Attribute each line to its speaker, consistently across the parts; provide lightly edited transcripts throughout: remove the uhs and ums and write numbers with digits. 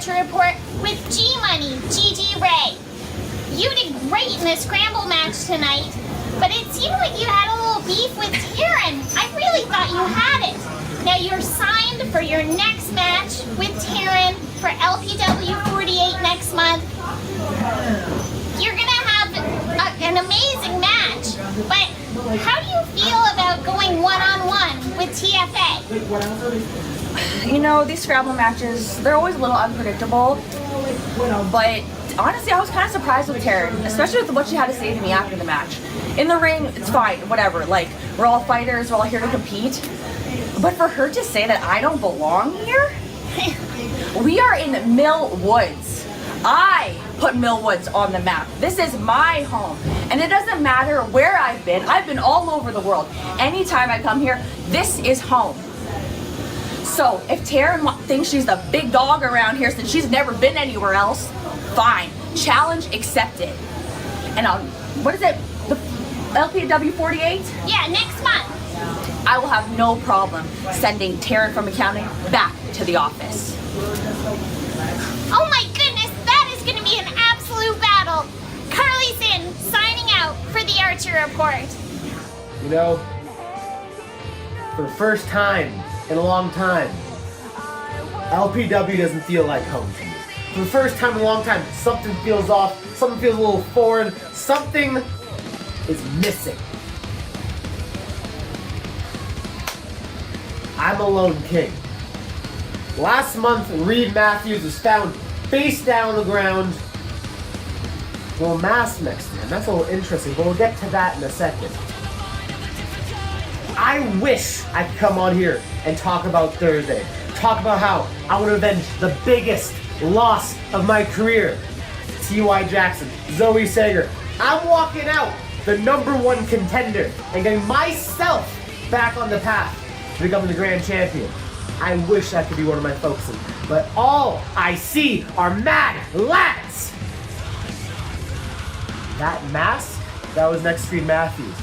Speaker 1: Report with Money Gigi Rey. You did great in the Scramble match tonight, but it seemed like you had a little beef with Taryn. I really thought you had it. Now you're signed for your next match with Taryn for LPW 48 next month. You're gonna have an amazing match, but how do you feel about going one-on-one with TFA?
Speaker 2: You know, these Scramble matches, they're always a little unpredictable, but honestly, I was kind of surprised with Taryn, especially with what she had to say to me after the match. In the ring, it's fine, whatever, like, we're all fighters, we're all here to compete, but for her to say that I don't belong here? We are in Mill Woods. I put Mill Woods on the map. This is my home, and it doesn't matter where I've been all over the world. Anytime I come here, this is home. So if Taryn thinks she's the big dog around here since she's never been anywhere else, fine. Challenge accepted. And what is it? The LPW 48?
Speaker 1: Yeah, next month.
Speaker 2: I will have no problem sending Taryn from Accounting back to the office.
Speaker 1: Oh my goodness, that is going to be an absolute battle. Carly's in, signing out for the Archer Report.
Speaker 3: You know, for the first time in a long time, LPW doesn't feel like home to me. For the first time in a long time, something feels off, something feels a little foreign, something is missing. I'm a lone king. Last month, Reed Matthews was found face down on the ground. Well, mask next to him. That's a little interesting, but we'll get to that in a second. I wish I could come on here and talk about Thursday. Talk about how I want to avenge the biggest loss of my career. T.Y. Jackson, Zoe Sager. I'm walking out the #1 contender and getting myself back on the path to becoming the Grand Champion. I wish that could be one of my focuses, but all I see are mad lads. That mask, that was next to Matthews.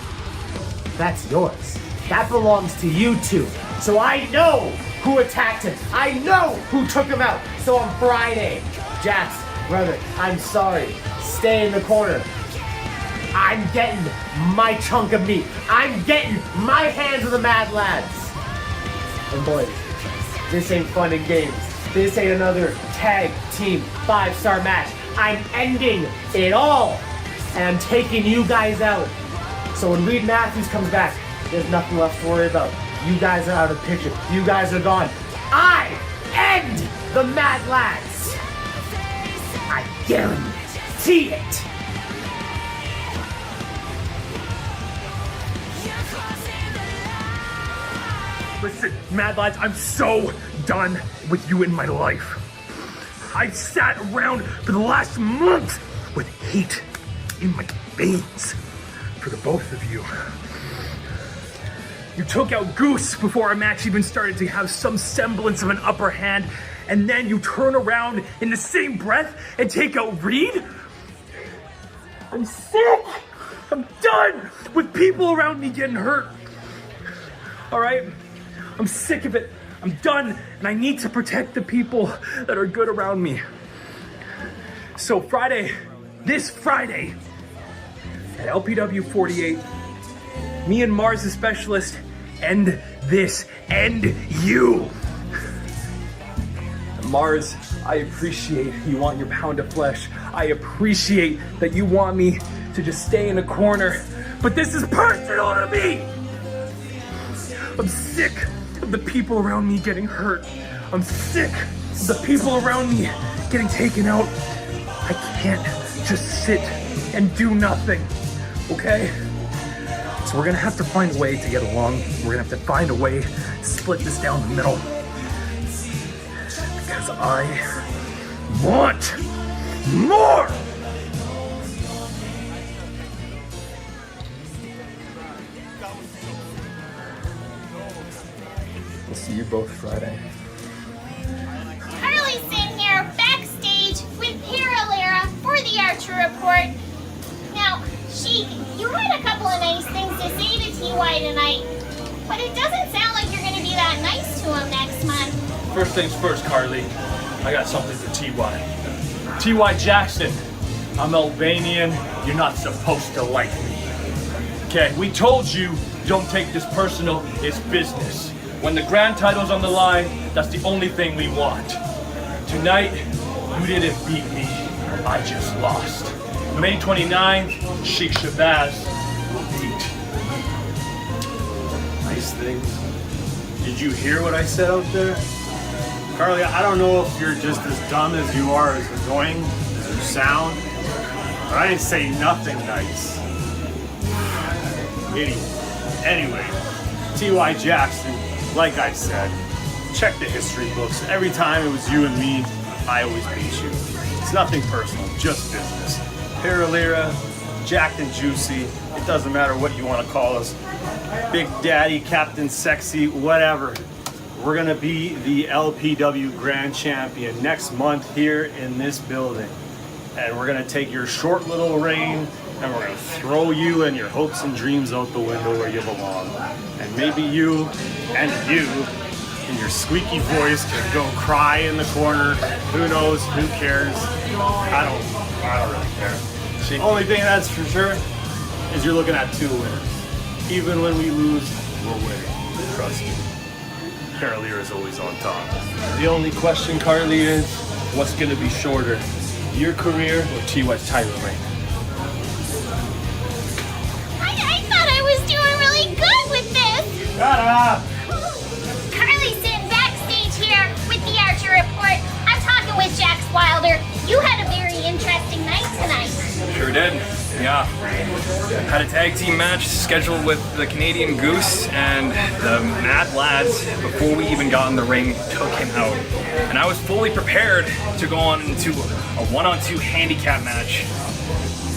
Speaker 3: That's yours. That belongs to you two. So I know who attacked him. I know who took him out. So on Friday, Jax, brother, I'm sorry. Stay in the corner. I'm getting my chunk of meat. I'm getting my hands of the mad lads. And boys, this ain't fun and games. This ain't another tag team 5-star match. I'm ending it all. And I'm taking you guys out. So when Reed Matthews comes back, there's nothing left to worry about. You guys are out of the picture. You guys are gone. I end the Mad Lads. I guarantee it.
Speaker 4: Listen, Mad Lads, I'm so done with you in my life. I've sat around for the last month with hate in my veins for the both of you. You took out Goose before our match even started to have some semblance of an upper hand, and then you turn around in the same breath and take out Reed? I'm sick! I'm done with people around me getting hurt. All right? I'm sick of it. I'm done, and I need to protect the people that are good around me. So this Friday, at LPW 48, me and Mars the Specialist end this, end you. Mars, I appreciate you want your pound of flesh. I appreciate that you want me to just stay in a corner, but this is personal to me. I'm sick of the people around me getting hurt. I'm sick of the people around me getting taken out. I can't just sit and do nothing, okay? So we're gonna have to find a way to get along. We're gonna have to find a way to split this down the middle. Because I want more! We'll see you both Friday.
Speaker 1: Carly's in here backstage with Lira for the Archer Report. Now, Sheik, you had a couple of nice things to say to TY tonight, but it doesn't sound like you're going to be that nice to him next month.
Speaker 5: First things first, Carly. I got something for TY. TY Jackson, I'm Albanian. You're not supposed to like me. Okay, we told you, don't take this personal, it's business. When the grand title's on the line, that's the only thing we want. Tonight, you didn't beat me, I just lost. May 29th, Sheik Shabaz will beat.
Speaker 6: Nice things. Did you hear what I said out there? Carly, I don't know if you're just as dumb as you are as annoying as you sound, but I didn't say nothing nice. Idiot. Anyway, T.Y. Jackson, like I said, check the history books. Every time it was you and me, I always beat you. It's nothing personal, just business. Lira, Jacked and Juicy, it doesn't matter what you want to call us. Big Daddy, Captain Sexy, whatever. We're gonna be the LPW Grand Champion next month here in this building. And we're gonna take your short little reign and we're gonna throw you and your hopes and dreams out the window where you belong. And maybe you and you in your squeaky voice can go cry in the corner. Who knows, who cares? I don't really care. The only thing that's for sure is you're looking at two winners. Even when we lose, we're winning. Trust me. Lira is always on top.
Speaker 5: The only question, Carly, is what's gonna be shorter, your career or TY's title reign?
Speaker 1: I thought I was doing really good with this.
Speaker 6: Shut up!
Speaker 1: Carly's sitting backstage here with the Archer Report. I'm talking with Jax Wilder. You had a very interesting night tonight.
Speaker 7: Sure did, yeah. Had a tag team match scheduled with the Canadian Goose, and the Mad Lads, before we even got in the ring, took him out. And I was fully prepared to go on into a one-on-two handicap match.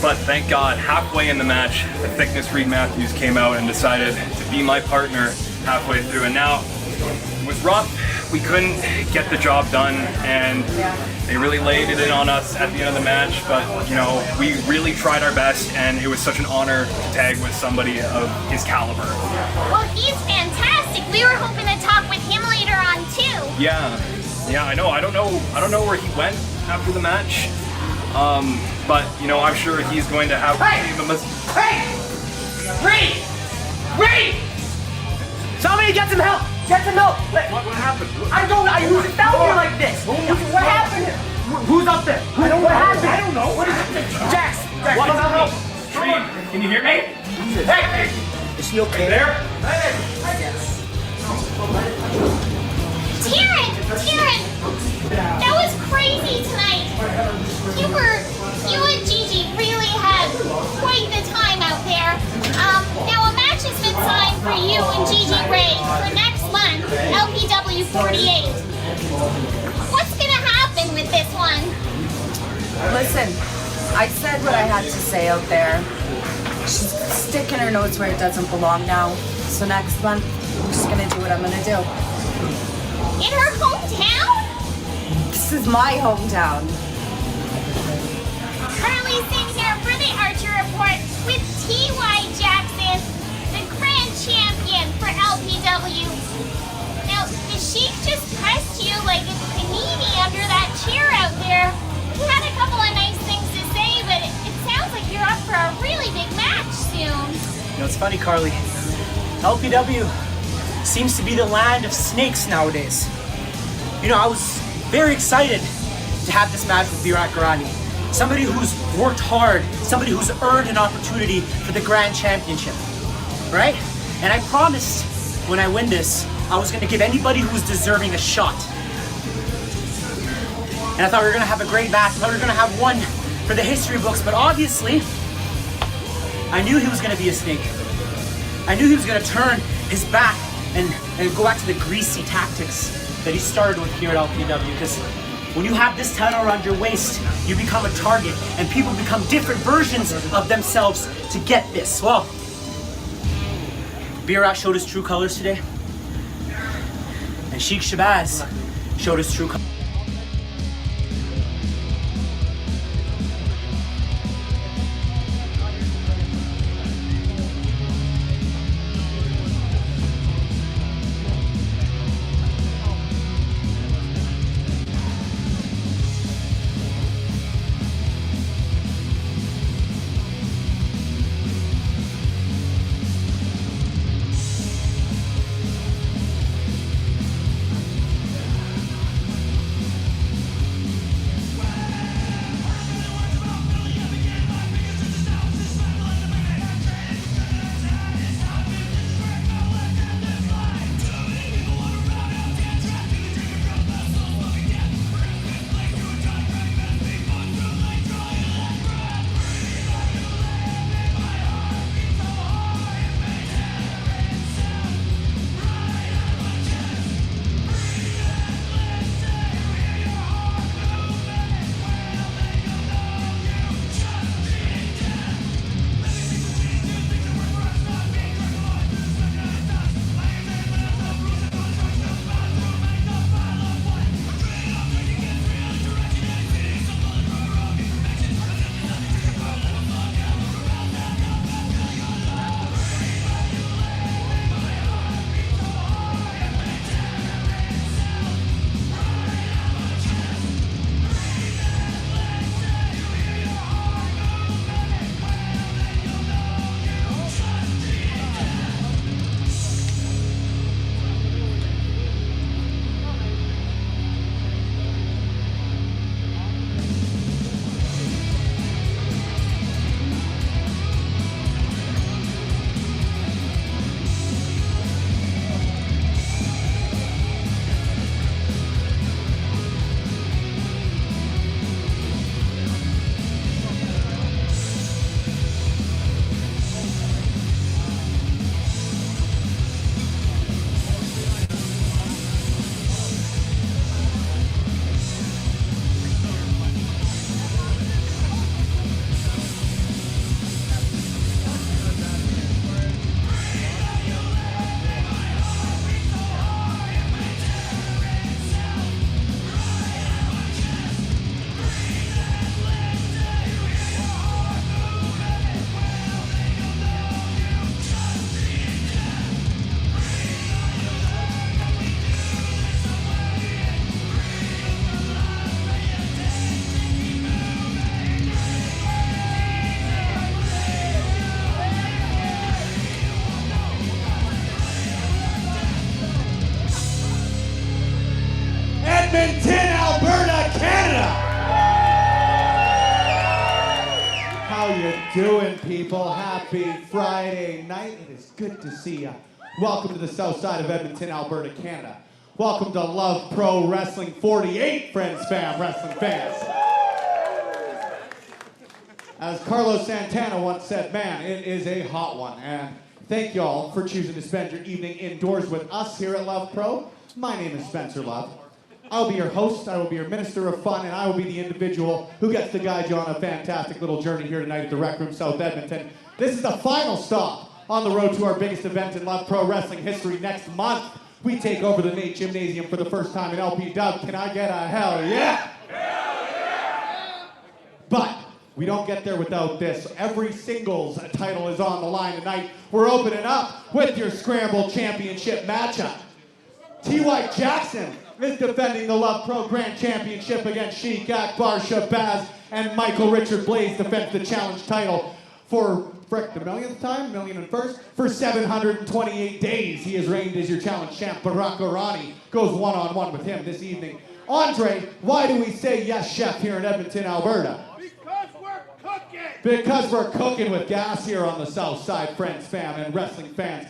Speaker 7: But thank God, halfway in the match, the Thickness Reed Matthews came out and decided to be my partner halfway through. And now, it was rough. We couldn't get the job done, and they really laid it in on us at the end of the match. But, you know, we really tried our best, and it was such an honor to tag with somebody of his caliber.
Speaker 1: Well, he's fantastic. We were hoping to talk with him later on, too.
Speaker 7: Yeah, I know. I don't know where he went after the match. But, you know, I'm sure he's going to have...
Speaker 3: Hey! Reed! Somebody get some help! Get some help!
Speaker 5: What happened?
Speaker 3: I don't know. I used to down here like this. What happened? Who's up there? What happened? I don't know. What is it? Jax! What about help?
Speaker 5: Reed, can you hear me?
Speaker 3: Hey!
Speaker 6: Is he okay?
Speaker 5: There?
Speaker 3: I guess.
Speaker 2: Listen, I said what I had to say out there. She's sticking her nose where it doesn't belong now. So next month, I'm just gonna do what I'm gonna do.
Speaker 1: In her hometown?
Speaker 2: This is my hometown.
Speaker 1: Carly's in here for the Archer Report with T.Y. Jackson, the Grand Champion for LPW. Now, the Sheik just pressed you like a panini under that chair out there. He had a couple of nice things to say, but it sounds like you're up for a really big match soon.
Speaker 3: You know, it's funny, Carly. LPW seems to be the land of snakes nowadays. You know, I was very excited to have this match with Berat Gorani. Somebody who's worked hard, somebody who's earned an opportunity for the Grand Championship, right? And I promised when I win this, I was gonna give anybody who's deserving a shot. And I thought we were gonna have a great match. I thought we were gonna have one for the history books, but obviously, I knew he was gonna be a snake. I knew he was gonna turn his back and go back to the greasy tactics that he started with here at LPW, because when you have this title around your waist, you become a target, and people become different versions of themselves to get this. Well, Berat showed his true colors today, and Sheik Shabaz showed his true colors.
Speaker 8: Edmonton, Alberta, Canada. How you doing, people? Happy Friday night. It is good to see you. Welcome to the south side of Edmonton, Alberta, Canada. Welcome to Love Pro Wrestling 48, friends, fam, wrestling fans. As Carlos Santana once said, man, it is a hot one. And thank you all for choosing to spend your evening indoors with us here at Love Pro. My name is Spencer Love. I will be your host, I will be your minister of fun, and I will be the individual who gets to guide you on a fantastic little journey here tonight at the Rec Room South Edmonton. This is the final stop on the road to our biggest event in Love Pro Wrestling history. Next month, we take over the NAIT Gymnasium for the first time in LPW. Can I get a hell yeah? Hell yeah! But we don't get there without this. Every singles title is on the line tonight. We're opening up with your Scramble Championship matchup. T.Y. Jackson is defending the Love Pro Grand Championship against Sheik Shabaz, and Michael Richard Blais defends the challenge title for the millionth time, million and first, for 728 days. He is reigned as your challenge champ. Berat Gorani goes one-on-one with him this evening. Andre, why do we say yes, chef, here in Edmonton, Alberta?
Speaker 6: Because we're cooking!
Speaker 8: Because we're cooking with gas here on the south side, friends, fam, and wrestling fans.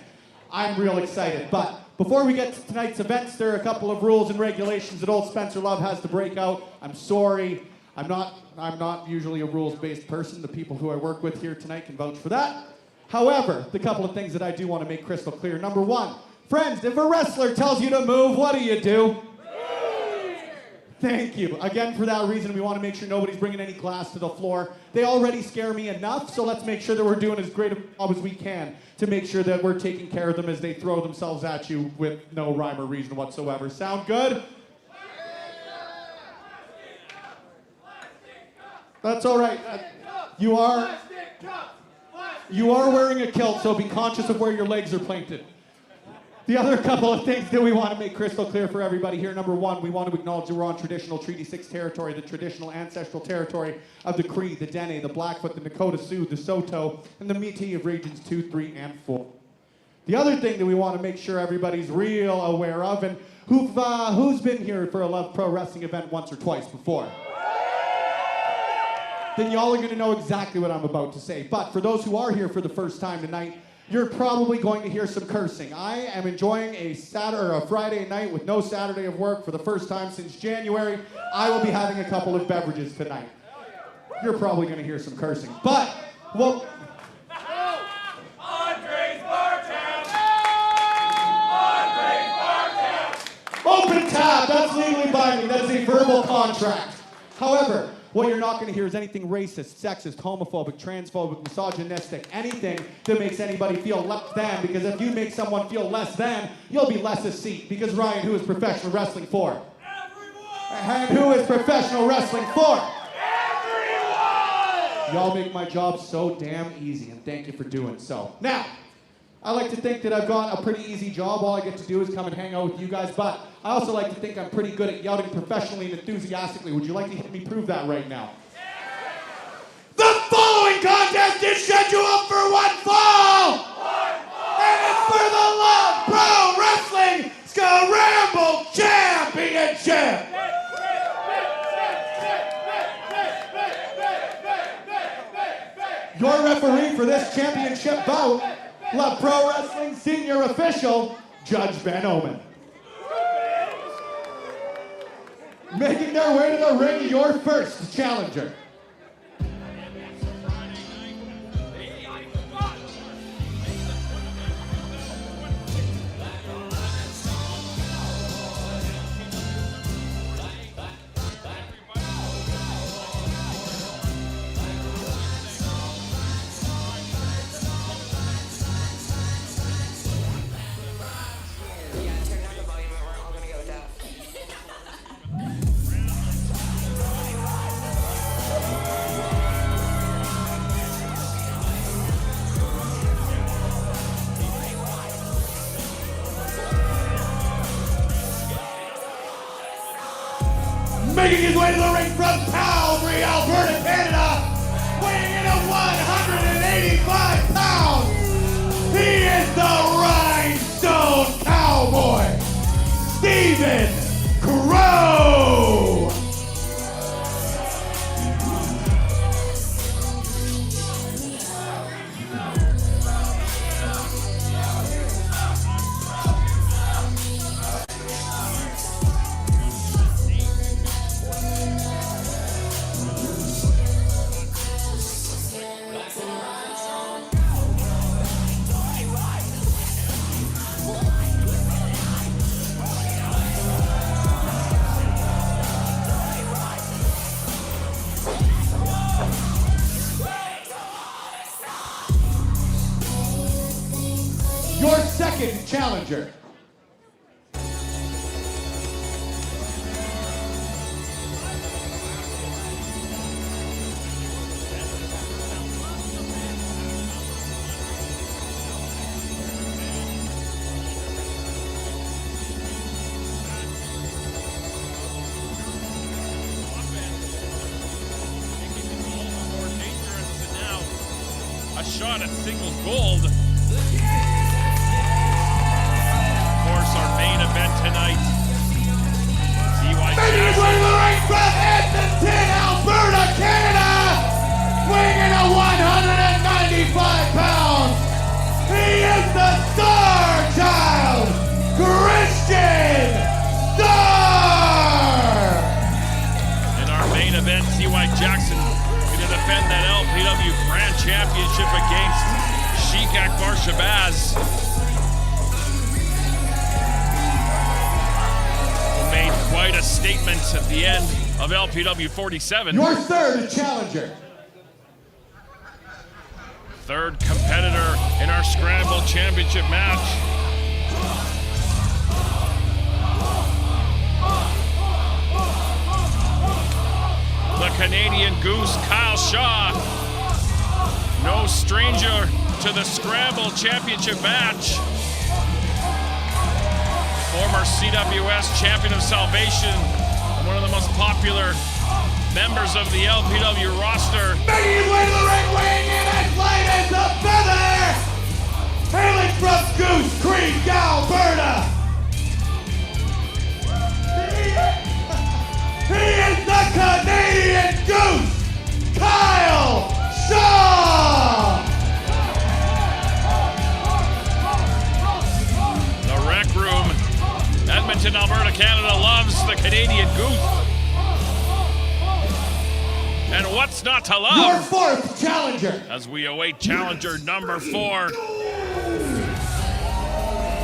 Speaker 8: I'm real excited, but before we get to tonight's events, there are a couple of rules and regulations that old Spencer Love has to break out. I'm sorry. I'm not usually a rules-based person. The people who I work with here tonight can vouch for that. However, the couple of things that I do want to make crystal clear. Number one, friends, if a wrestler tells you to move, what do? Thank you. Again, for that reason, we want to make sure nobody's bringing any glass to the floor. They already scare me enough, so let's make sure that we're doing as great a job as we can to make sure that we're taking care of them as they throw themselves at you with no rhyme or reason whatsoever. Sound good? That's all right. You are wearing a kilt, so be conscious of where your legs are planted. The other couple of things that we want to make crystal clear for everybody here. Number one, we want to acknowledge that we're on traditional Treaty 6 territory, the traditional ancestral territory of the Cree, the Dene, the Blackfoot, the Nakota Sioux, the Saulteaux, and the Métis of Regions 2, 3, and 4. The other thing that we want to make sure everybody's real aware of, and who's been here for a Love Pro Wrestling event once or twice before? Then y'all are going to know exactly what I'm about to say. But for those who are here for the first time tonight, you're probably going to hear some cursing. I am enjoying a Friday night with no Saturday of work for the first time since January. I will be having a couple of beverages tonight. You're probably going to hear some cursing. But, well... Open tab! That's legally binding. That is a verbal contract. However, what you're not going to hear is anything racist, sexist, homophobic, transphobic, misogynistic, anything that makes anybody feel less than, because if you make someone feel less than, you'll be less a seat. Because Ryan, who is professional wrestling for? Everyone! And who is professional wrestling for? Everyone! Y'all make my job so damn easy, and thank you for doing so. Now, I like to think that I've got a pretty easy job. All I get to do is come and hang out with you guys, but I also like to think I'm pretty good at yelling professionally and enthusiastically. Would you like to hear me prove that right now? The following contest is scheduled for one fall! And it's for the Love Pro Wrestling Scramble Championship! Your referee for this championship bout, Love Pro Wrestling Senior Official, Judge Ben Omen. Making their way to the ring, your first challenger. Making his way to the ring from Calgary, Alberta, Canada, weighing in at 185 pounds, he is the Rhinestone Cowboy, Stephen Crowe. challenger.
Speaker 9: A shot at singles gold. Of course, our main event tonight.
Speaker 8: Making his way to the ring from Edmonton, Alberta, Canada, weighing in at 195 pounds. He is the Star Child, Christian Star.
Speaker 9: In our main event, T.Y. Jackson going to defend that LPW Grand Championship against Sheik Shabaz. Made quite a statement at the end of LPW 47.
Speaker 8: Your third challenger.
Speaker 9: Third competitor in our Scramble Championship match. The Canadian Goose, Kyle Shaw. No stranger to the Scramble Championship match. Former CWS Champion of Salvation, one of the most popular members of the LPW roster.
Speaker 8: Making his way to the ring, weighing in as light as a feather. Hailing from Goose Creek, Alberta. He is the Canadian Goose, Kyle Shaw.
Speaker 9: The Rec Room, Edmonton, Alberta, Canada loves the Canadian Goose. And what's not to love?
Speaker 8: Your fourth challenger.
Speaker 9: As we await challenger number 4.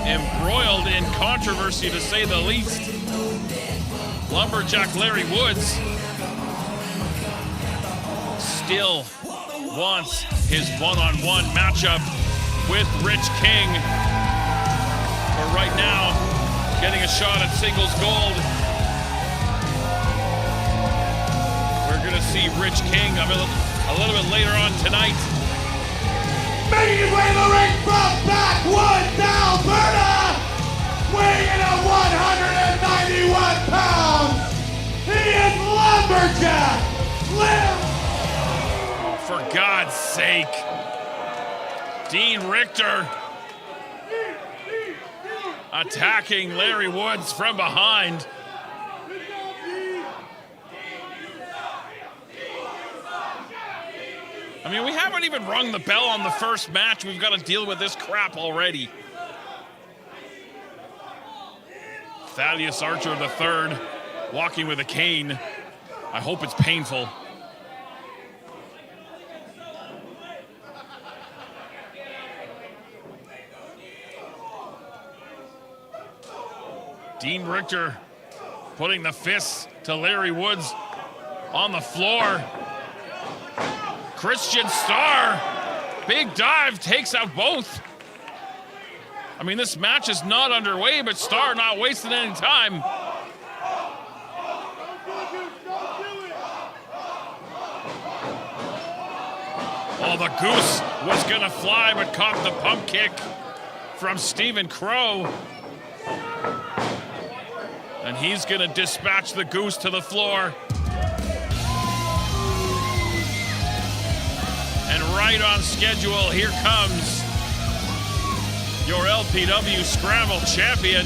Speaker 9: Embroiled in controversy, to say the least. Lumberjack Larry Woods still wants his one-on-one matchup with Rich King. But right now, getting a shot at singles gold. We're gonna see Rich King a little bit later on tonight.
Speaker 8: Making his way to the ring from Backwoods, Alberta, weighing in at 191 pounds. He is Lumberjack Larry.
Speaker 9: For God's sake, Dean Richter attacking Larry Woods from behind. I mean, we haven't even rung the bell on the first match. We've got to deal with this crap already. Thaddeus Archer III walking with a cane. I hope it's painful. Dean Richter putting the fists to Larry Woods on the floor. Christian Star, big dive, takes out both. I mean, this match is not underway, but Star not wasting any time. Oh, the Goose was gonna fly, but caught the pump kick from Stephen Crowe. And he's gonna dispatch the Goose to the floor. And right on schedule, here comes your LPW Scramble champion.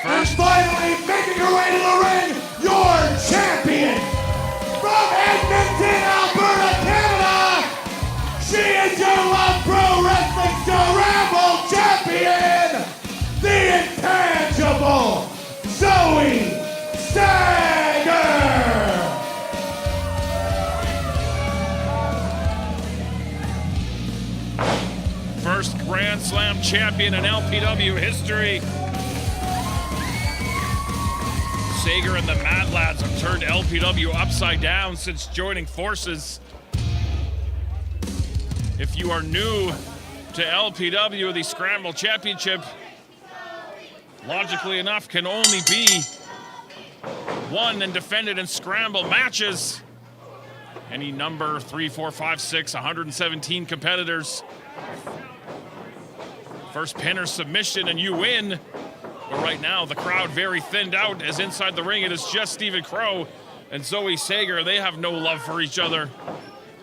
Speaker 8: And finally, making her way to the ring, your champion from Edmonton, Alberta, Canada. She is your Love Pro Wrestling Scramble champion, the intangible Zoe Sager.
Speaker 9: First Grand Slam champion in LPW history. Sager and the Mad Lads have turned LPW upside down since joining forces. If you are new to LPW, the Scramble Championship, logically enough, can only be won and defended in Scramble matches. Any number, 3, 4, 5, 6, 117 competitors. First pin or submission and you win. But right now, the crowd very thinned out, as inside the ring it is just Stephen Crowe and Zoe Sager. They have no love for each other.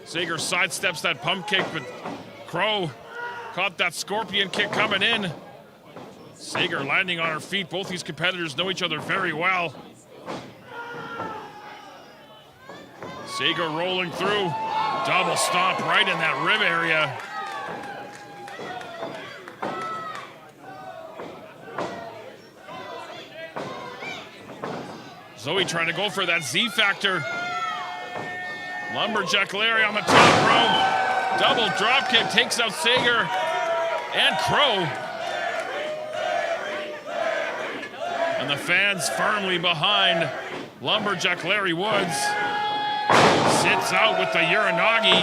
Speaker 9: Sager sidesteps that pump kick, but Crowe caught that scorpion kick coming in. Sager landing on her feet. Both these competitors know each other very well. Sager rolling through. Double stomp right in that rib area. Zoe trying to go for that Z factor. Lumberjack Larry on the top rope. Double drop kick takes out Sager and Crowe. And the fans firmly behind Lumberjack Larry Woods. Sits out with the Uranagi.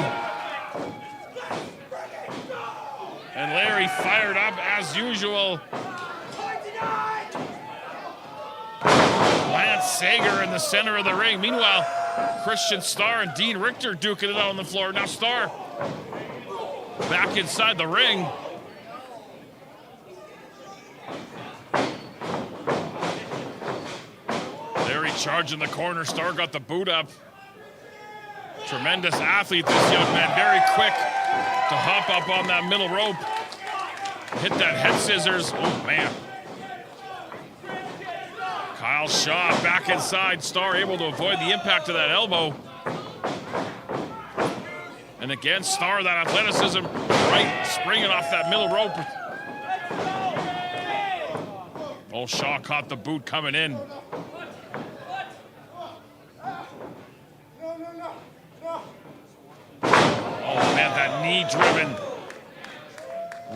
Speaker 9: And Larry fired up as usual. Lance Sager in the center of the ring. Meanwhile, Christian Starr and Dean Richter duking it out on the floor. Now Starr back inside the ring. Larry charging the corner. Starr got the boot up. Tremendous athlete, this young man. Very quick to hop up on that middle rope. Hit that head scissors. Oh, man. Kyle Shaw back inside. Starr able to avoid the impact of that elbow. And again, Starr, that athleticism, right, springing off that middle rope. Oh, Shaw caught the boot coming in. Oh, man, that knee driven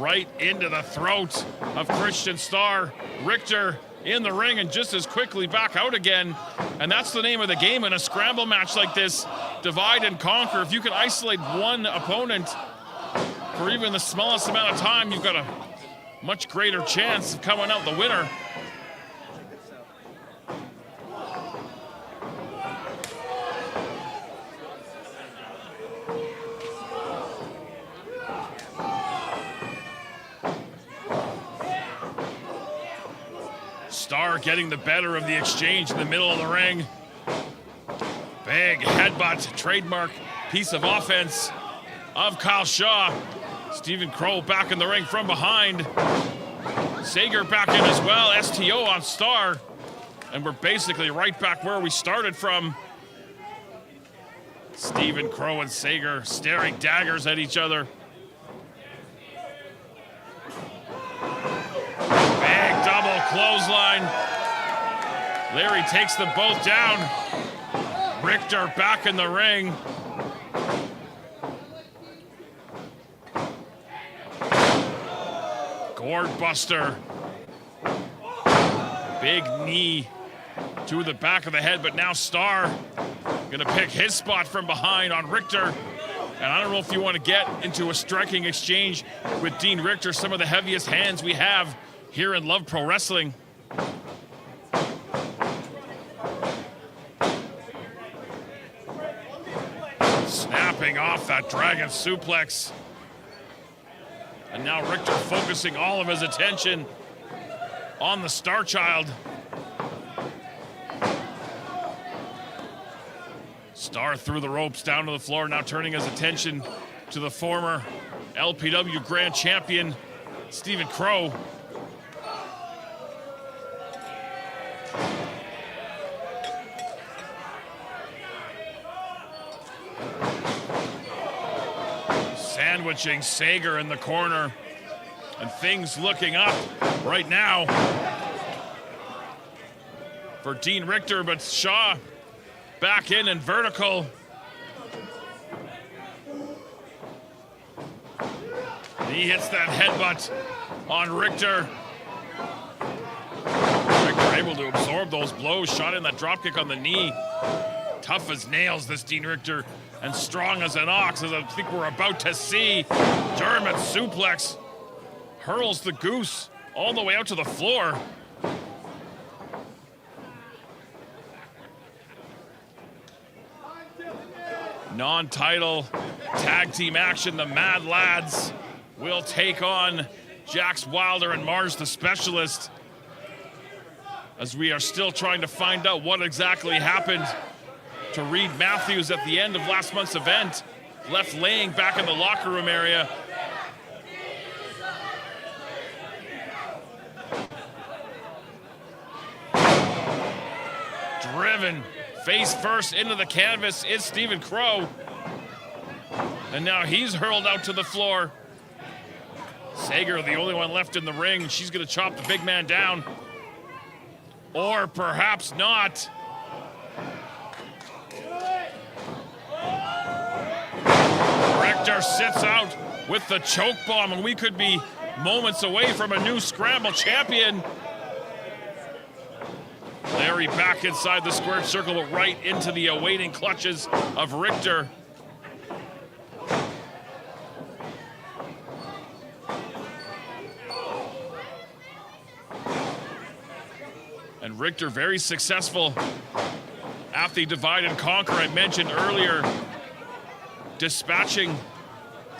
Speaker 9: right into the throat of Christian Starr. Richter in the ring and just as quickly back out again. And that's the name of the game in a scramble match like this. Divide and conquer. If you can isolate one opponent for even the smallest amount of time, you've got a much greater chance of coming out the winner. Starr getting the better of the exchange in the middle of the ring. Big headbutt, trademark piece of offense of Kyle Shaw. Stephen Crowe back in the ring from behind. Sager back in as well. STO on Starr. And we're basically right back where we started from. Stephen Crowe and Sager staring daggers at each other. Big double clothesline. Larry takes them both down. Richter back in the ring. Gourd buster. Big knee to the back of the head, but now Starr gonna pick his spot from behind on Richter. And I don't know if you want to get into a striking exchange with Dean Richter, some of the heaviest hands we have here in Love Pro Wrestling. Snapping off that dragon suplex. And now Richter focusing all of his attention on the Star Child. Starr through the ropes down to the floor, now turning his attention to the former LPW Grand Champion, Stephen Crowe. Sandwiching Sager in the corner, and things looking up right now for Dean Richter, but Shaw back in and vertical. He hits that headbutt on Richter. Richter able to absorb those blows, shot in that dropkick on the knee. Tough as nails, this Dean Richter. and strong as an ox, as I think we're about to see. German suplex hurls the Goose all the way out to the floor. Non-title tag team action. The Mad Lads will take on Jax Wilder and Mars the Specialist, as we are still trying to find out what exactly happened to Reed Matthews at the end of last month's event. Left laying back in the locker room area. Driven face first into the canvas is Stephen Crowe. And now he's hurled out to the floor. Sager, the only one left in the ring. She's gonna chop the big man down. Or perhaps not. Richter sits out with the choke bomb, and we could be moments away from a new Scramble champion. Larry back inside the squared circle, but right into the awaiting clutches of Richter. And Richter very successful at the divide and conquer I mentioned earlier, dispatching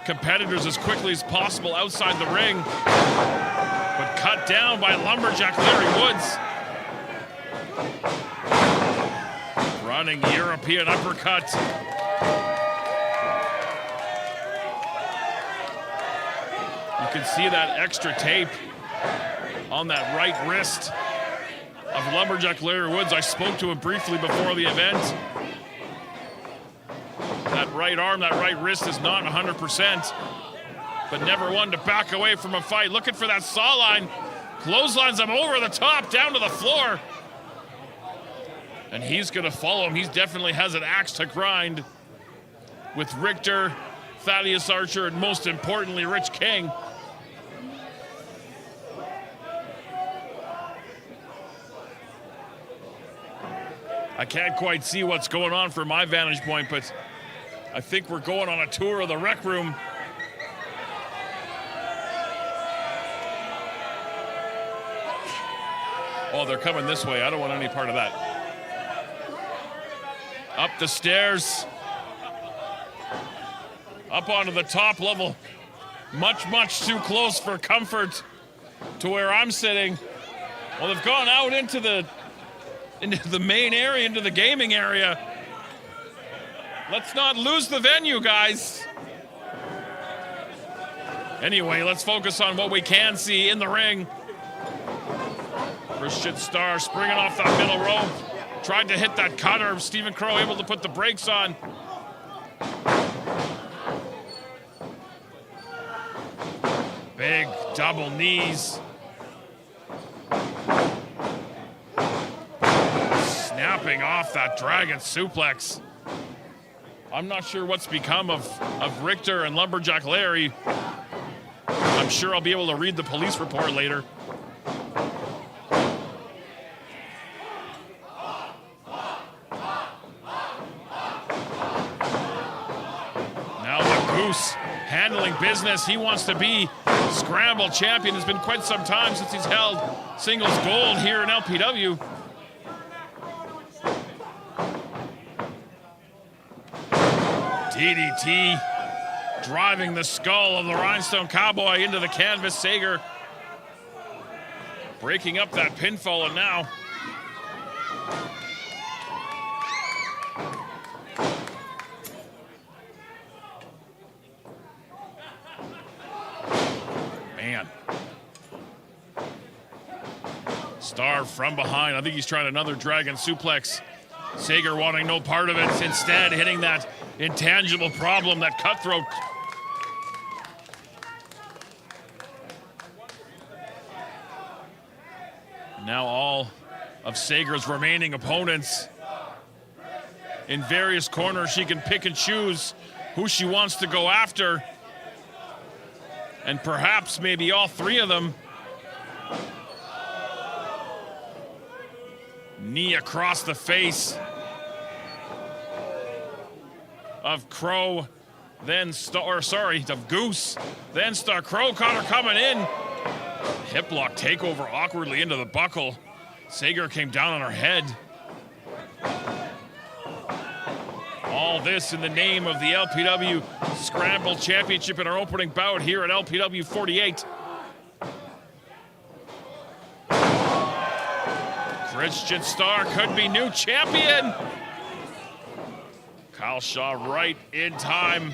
Speaker 9: competitors as quickly as possible outside the ring, but cut down by lumberjack Larry Woods. Running European uppercut. You can see that extra tape on that right wrist of lumberjack Larry Woods. I spoke to him briefly before the event. That right arm, that right wrist is not 100%, but never one to back away from a fight. Looking for that saw line. Clotheslines him over the top, down to the floor. And he's gonna follow him. He definitely has an axe to grind with Richter, Thaddeus Archer, and most importantly, Rich King. I can't quite see what's going on from my vantage point, but I think we're going on a tour of the rec room. Oh, they're coming this way. I don't want any part of that. Up the stairs. Up onto the top level. Much, much too close for comfort to where I'm sitting. Well, they've gone out into the main area, into the gaming area. Let's not lose the venue, guys. Anyway, let's focus on what we can see in the ring. Christian Starr springing off that middle rope. Tried to hit that cutter. Stephen Crowe able to put the brakes on. Big double knees. Snapping off that dragon suplex. I'm not sure what's become of Richter and Lumberjack Larry. I'm sure I'll be able to read the police report later. Handling business. He wants to be Scramble champion. It's been quite some time since he's held singles gold here in LPW. DDT driving the skull of the Rhinestone Cowboy into the canvas. Sager breaking up that pinfall, and now Starr from behind. I think he's trying another dragon suplex. Sager wanting no part of it. Instead, hitting that intangible problem, that cutthroat. Now all of Sager's remaining opponents in various corners. She can pick and choose who she wants to go after. And perhaps maybe all three of them. Knee across the face. of Crowe, then of Goose, then Star. Crowe caught her coming in. Hip lock takeover awkwardly into the buckle. Sager came down on her head. All this in the name of the LPW Scramble Championship in our opening bout here at LPW 48. Christian Star could be new champion. Kyle Shaw right in time.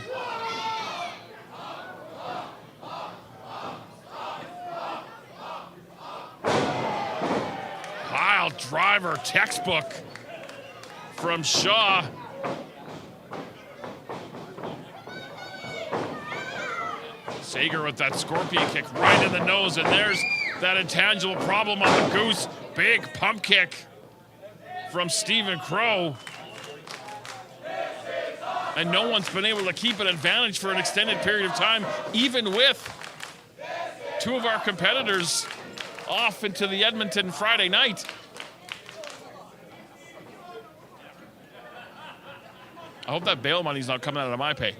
Speaker 9: Pile driver textbook from Shaw. Sager with that scorpion kick right in the nose, and there's that intangible problem on the Goose. Big pump kick from Stephen Crowe. And no one's been able to keep an advantage for an extended period of time, even with two of our competitors off into the Edmonton Friday night. I hope that bail money's not coming out of my pay.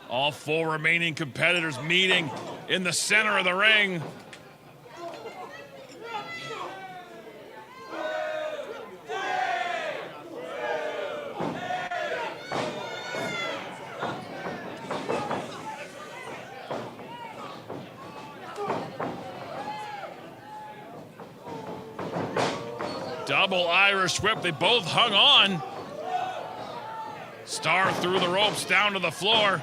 Speaker 9: All four remaining competitors meeting in the center of the ring. Double Irish whip, they both hung on. Star through the ropes down to the floor.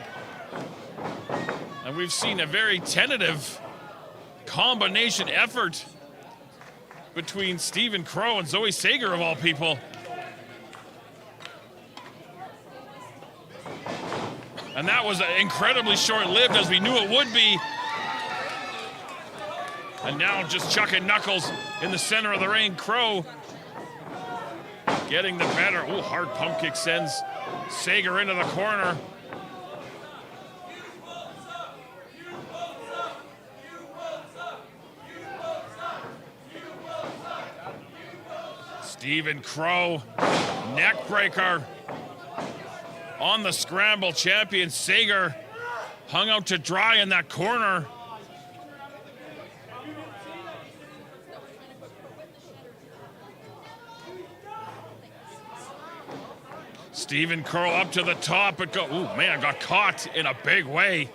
Speaker 9: And we've seen a very tentative combination effort between Stephen Crowe and Zoe Sager, of all people. And that was incredibly short-lived, as we knew it would be. And now just chucking knuckles in the center of the ring. Crowe getting the better. Ooh, hard pump kick sends Sager into the corner. Stephen Crowe, neck breaker on the Scramble champion. Sager hung out to dry in that corner. Stephen Crowe up to the top, but got caught in a big way.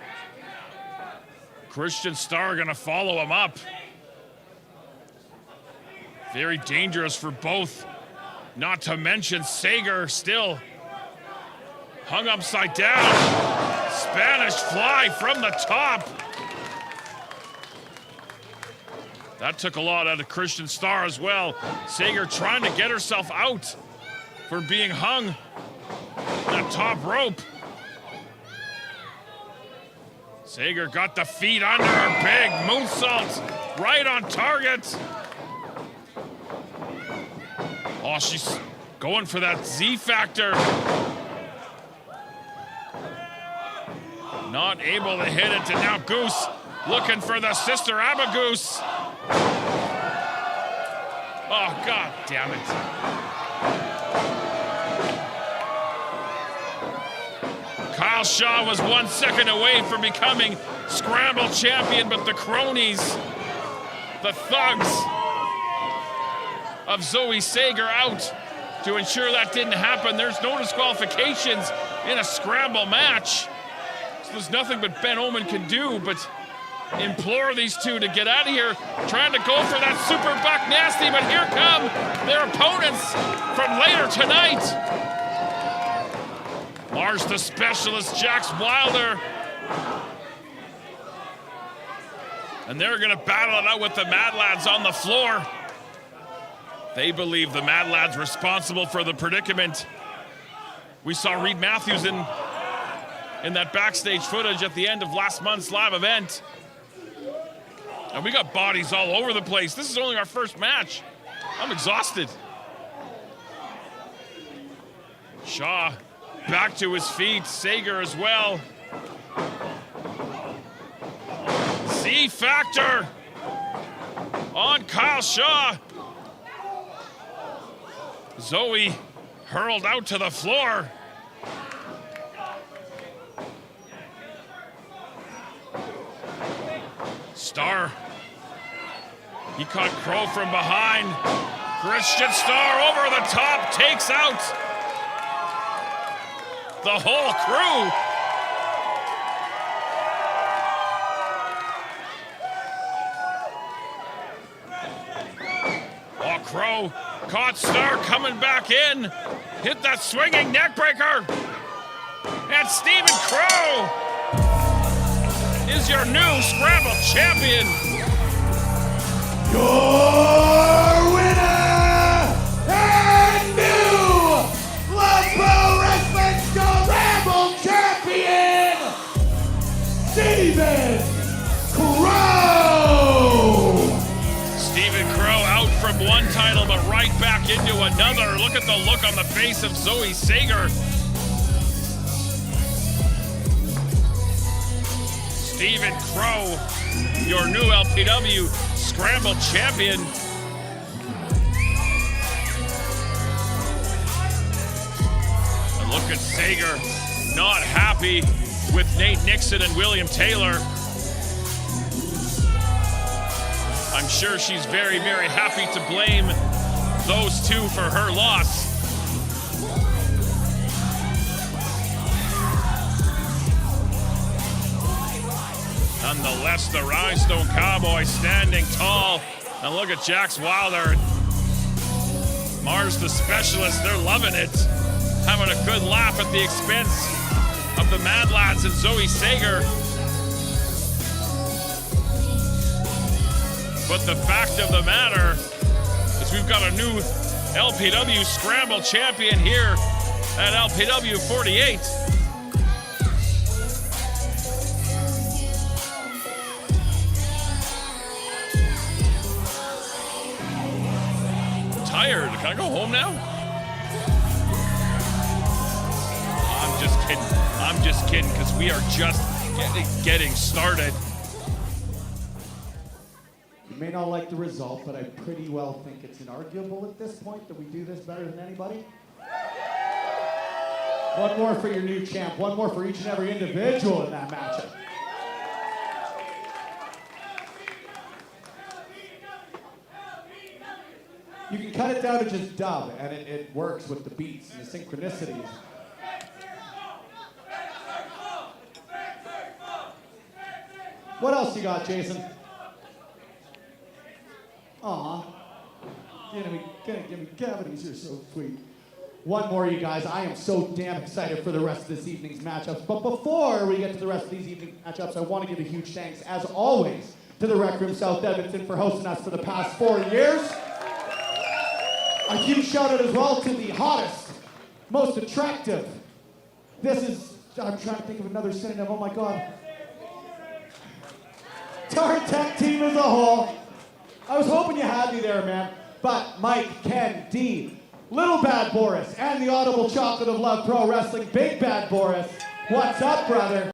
Speaker 9: Christian Star gonna follow him up. Very dangerous for both. Not to mention Sager still hung upside down. Spanish fly from the top. That took a lot out of Christian Star as well. Sager trying to get herself out for being hung that top rope. Sager got the feet under her. Big moonsault right on target. Oh, she's going for that Z factor. Not able to hit it, and now Goose looking for the sister Abagoose. Oh, God damn it. Kyle Shaw was 1 second away from becoming Scramble champion, but the cronies, the thugs of Zoe Sager out to ensure that didn't happen. There's no disqualifications in a Scramble match. So there's nothing but Ben Oman can do but implore these two to get out of here, trying to go for that super buck nasty, but here come their opponents from later tonight. Mars the Specialist, Jax Wilder. And they're gonna battle it out with the Mad Lads on the floor. They believe the Mad Lads responsible for the predicament. We saw Reed Matthews in that backstage footage at the end of last month's live event. And we got bodies all over the place. This is only our first match. I'm exhausted. Shaw back to his feet. Sager as well. Z factor on Kyle Shaw. Zoe hurled out to the floor. Star. He caught Crowe from behind. Christian Star over the top, takes out the whole crew. Oh, Crowe caught Star coming back in. Hit that swinging neck breaker. And Stephen Crowe is your new Scramble champion.
Speaker 8: Your winner and new Love Pro Wrestling Scramble champion, Stephen Crowe.
Speaker 9: Stephen Crowe out from one title, but right back into another. Look at the look on the face of Zoe Sager. Stephen Crowe, your new LPW Scramble champion. And look at Sager, not happy with Nate Nixon and William Taylor. I'm sure she's very, very happy to blame those two for her loss. Nonetheless, the Rhinestone Cowboy standing tall. And look at Jax Wilder. Mars the Specialist, they're loving it. Having a good laugh at the expense of the Mad Lads and Zoe Sager. But the fact of the matter is we've got a new LPW Scramble champion here at LPW 48. Tired. Can I go home now? I'm just kidding. I'm just kidding because we are just getting started.
Speaker 8: You may not like the result, but I pretty well think it's inarguable at this point that we do this better than anybody. One more for your new champ. One more for each and every individual in that matchup. You can cut it down to just dub, and it works with the beats and the synchronicities. What else you got, Jason? Aw. Gonna give me cavities, you're so sweet. One more, you guys. I am so damn excited for the rest of this evening's matchups. But before we get to the rest of these evening matchups, I want to give a huge thanks, as always, to the Rec Room South Edmonton for hosting us for the past 4 years. A huge shout out as well to the hottest, most attractive. This is, I'm trying to think of another synonym, oh my God. Taryn Tech team as a whole. I was hoping you had me there, man. But Mike, Ken, D, Little Bad Boris, and the Audible Chocolate of Love Pro Wrestling, Big Bad Boris. What's up, brother?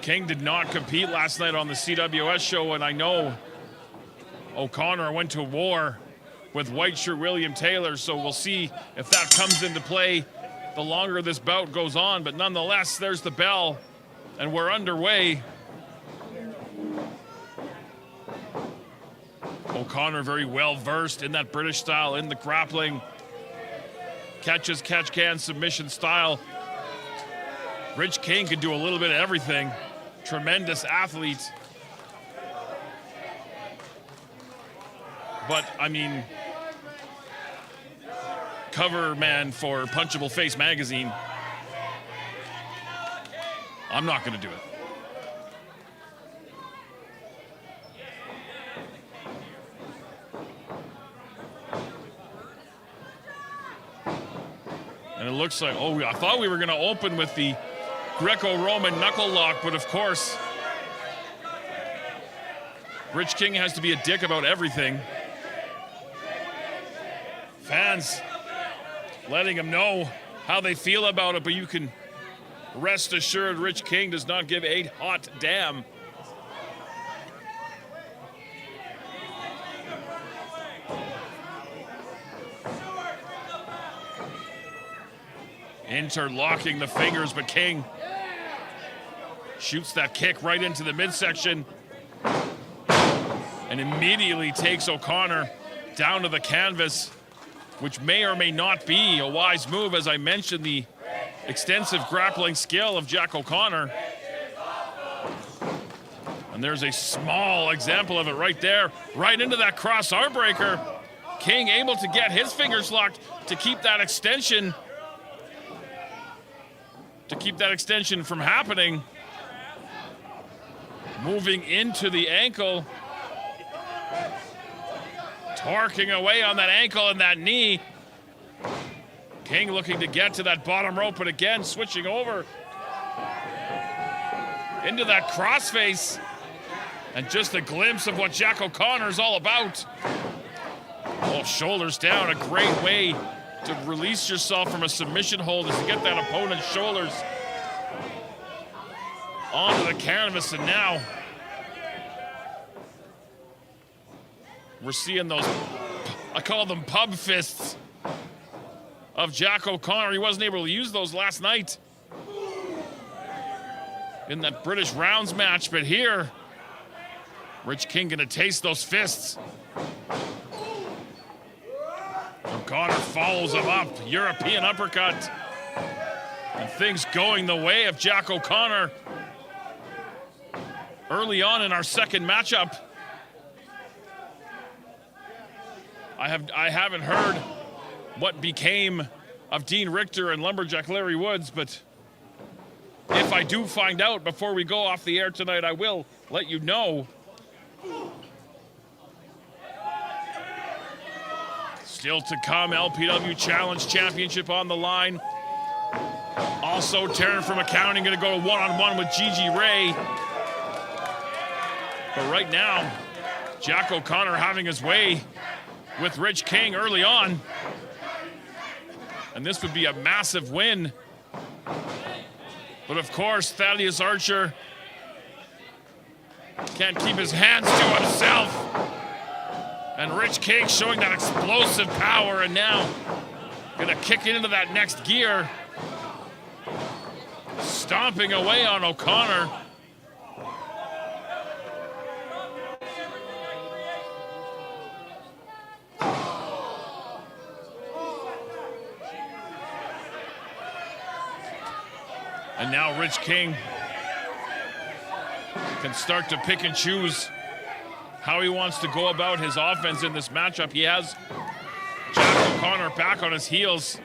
Speaker 9: King did not compete last night on the CWS show, and I know O'Connor went to war with white shirt William Taylor, so we'll see if that comes into play the longer this bout goes on. But nonetheless, there's the bell, and we're underway. O'Connor very well versed in that British style, in the grappling. Catches, catch can, submission style. Rich King can do a little bit of everything. Tremendous athlete. But, I mean, cover man for Punchable Face magazine. I'm not going to do it. And it looks like, oh, I thought we were going to open with the Greco-Roman knuckle lock, but of course, Rich King has to be a dick about everything. Fans letting him know how they feel about it, but you can rest assured Rich King does not give a hot damn. Interlocking the fingers, but King shoots that kick right into the midsection and immediately takes O'Connor down to the canvas, which may or may not be a wise move. As I mentioned, the extensive grappling skill of Jack O'Connor. And there's a small example of it right there, right into that cross arm breaker. King able to get his fingers locked to keep that extension from happening. Moving into the ankle. Torquing away on that ankle and that knee. King looking to get to that bottom rope, but again, switching over into that crossface. And just a glimpse of what Jack O'Connor is all about. Oh, shoulders down, a great way to release yourself from a submission hold is to get that opponent's shoulders onto the canvas, and now we're seeing those, I call them pub fists of Jack O'Connor. He wasn't able to use those last night in that British rounds match, but here, Rich King gonna taste those fists. O'Connor follows him up, European uppercut. And things going the way of Jack O'Connor early on in our second matchup. I haven't heard what became of Dean Richter and Lumberjack Larry Woods, but if I do find out before we go off the air tonight, I will let you know. Still to come, LPW Challenge Championship on the line. Also, Taryn From Accounting going to go one-on-one with Gigi Rey. But right now, Jack O'Connor having his way with Rich King early on. And this would be a massive win. But of course, Thaddeus Archer can't keep his hands to himself. And Rich King showing that explosive power, and now gonna kick it into that next gear. Stomping away on O'Connor. And now Rich King can start to pick and choose how he wants to go about his offense in this matchup. He has Jack O'Connor back on his heels.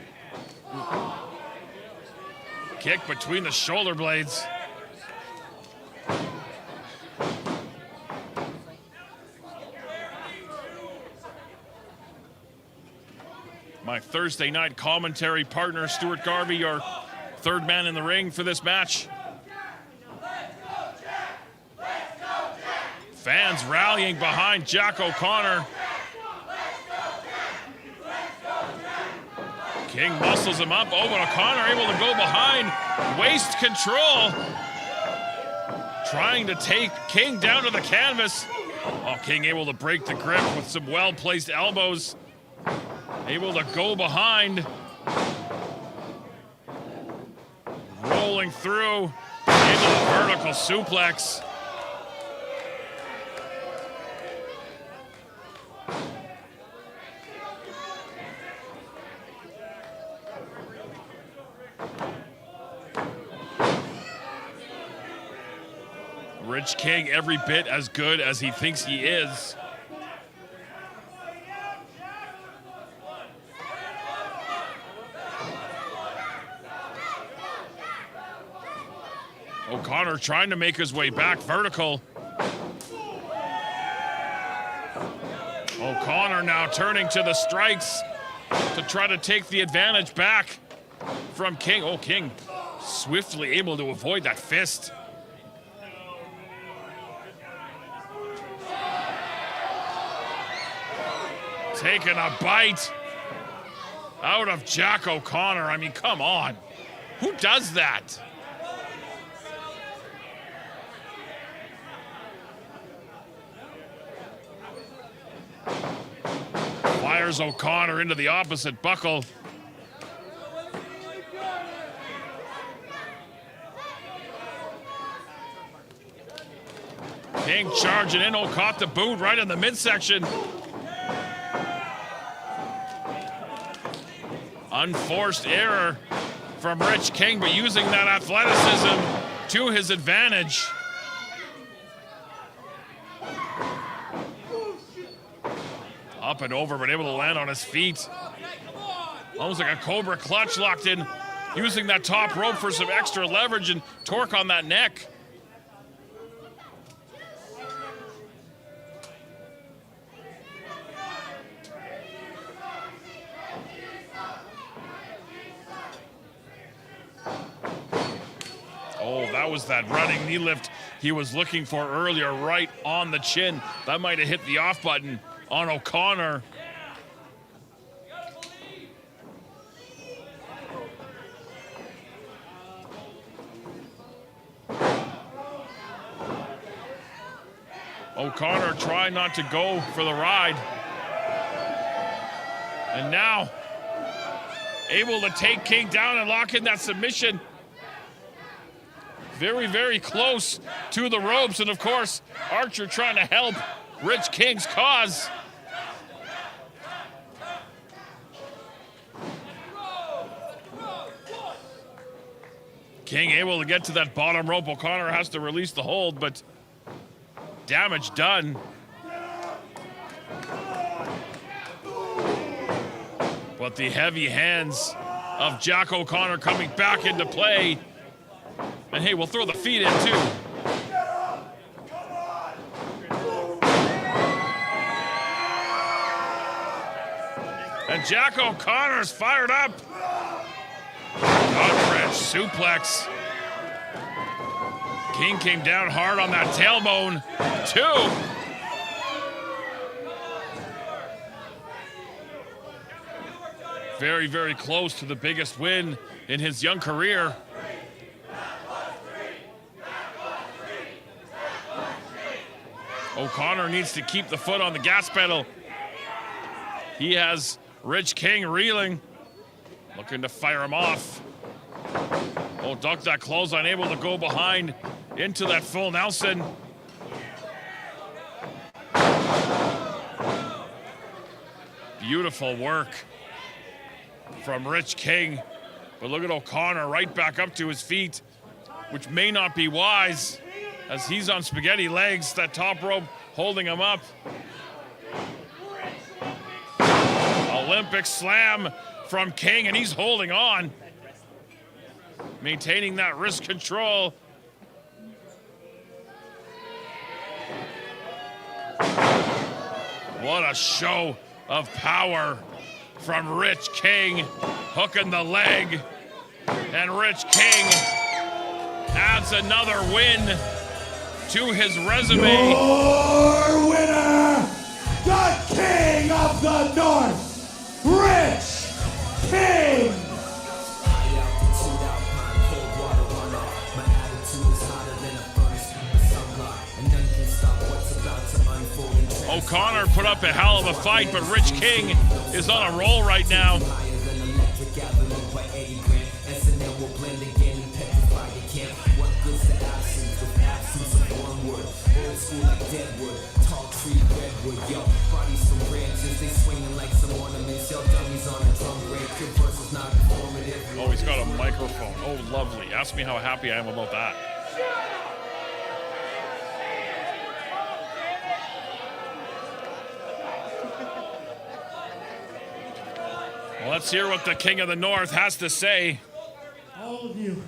Speaker 9: Kick between the shoulder blades. My Thursday night commentary partner, Stuart Garvey, your third man in the ring for this match. Fans rallying behind Jack O'Connor. King muscles him up. Oh, but O'Connor able to go behind. Waist control. trying to take King down to the canvas. Oh, King able to break the grip with some well-placed elbows. Able to go behind. Rolling through into the vertical suplex. Rich King every bit as good as he thinks he is. O'Connor trying to make his way back vertical. O'Connor now turning to the strikes to try to take the advantage back from King. Oh, King swiftly able to avoid that fist. Taking a bite out of Jack O'Connor. I mean, come on. Who does that? Fires O'Connor into the opposite buckle. King charging in. Oh, caught the boot right in the midsection. Unforced error from Rich King, but using that athleticism to his advantage. Up and over, but able to land on his feet. Almost like a Cobra clutch locked in, using that top rope for some extra leverage and torque on that neck. Oh, that was that running knee lift he was looking for earlier, right on the chin. That might have hit the off button on O'Connor. O'Connor trying not to go for the ride. And now, able to take King down and lock in that submission. Very, very close to the ropes. And of course, Archer trying to help Rich King's cause. King able to get to that bottom rope. O'Connor has to release the hold, but damage done. But the heavy hands of Jack O'Connor coming back into play. And hey, we'll throw the feet in too. And Jack O'Connor's fired up. Gut-wrench suplex. King came down hard on that tailbone, too. Very, very close to the biggest win in his young career. O'Connor needs to keep the foot on the gas pedal. He has Rich King reeling, looking to fire him off. Oh, ducked that clothesline, able to go behind into that full Nelson. Beautiful work from Rich King. But look at O'Connor right back up to his feet, which may not be wise as he's on spaghetti legs, that top rope holding him up. Olympic slam from King, and he's holding on. Maintaining that wrist control. What a show of power from Rich King, hooking the leg. And Rich King adds another win to his resume.
Speaker 8: Your winner, the King of the North, Rich King.
Speaker 9: O'Connor put up a hell of a fight, but Rich King is on a roll right now. Oh, he's got a microphone. Oh, lovely. Ask me how happy I am about that. Well, let's hear what the King of the North has to say.
Speaker 10: All of you,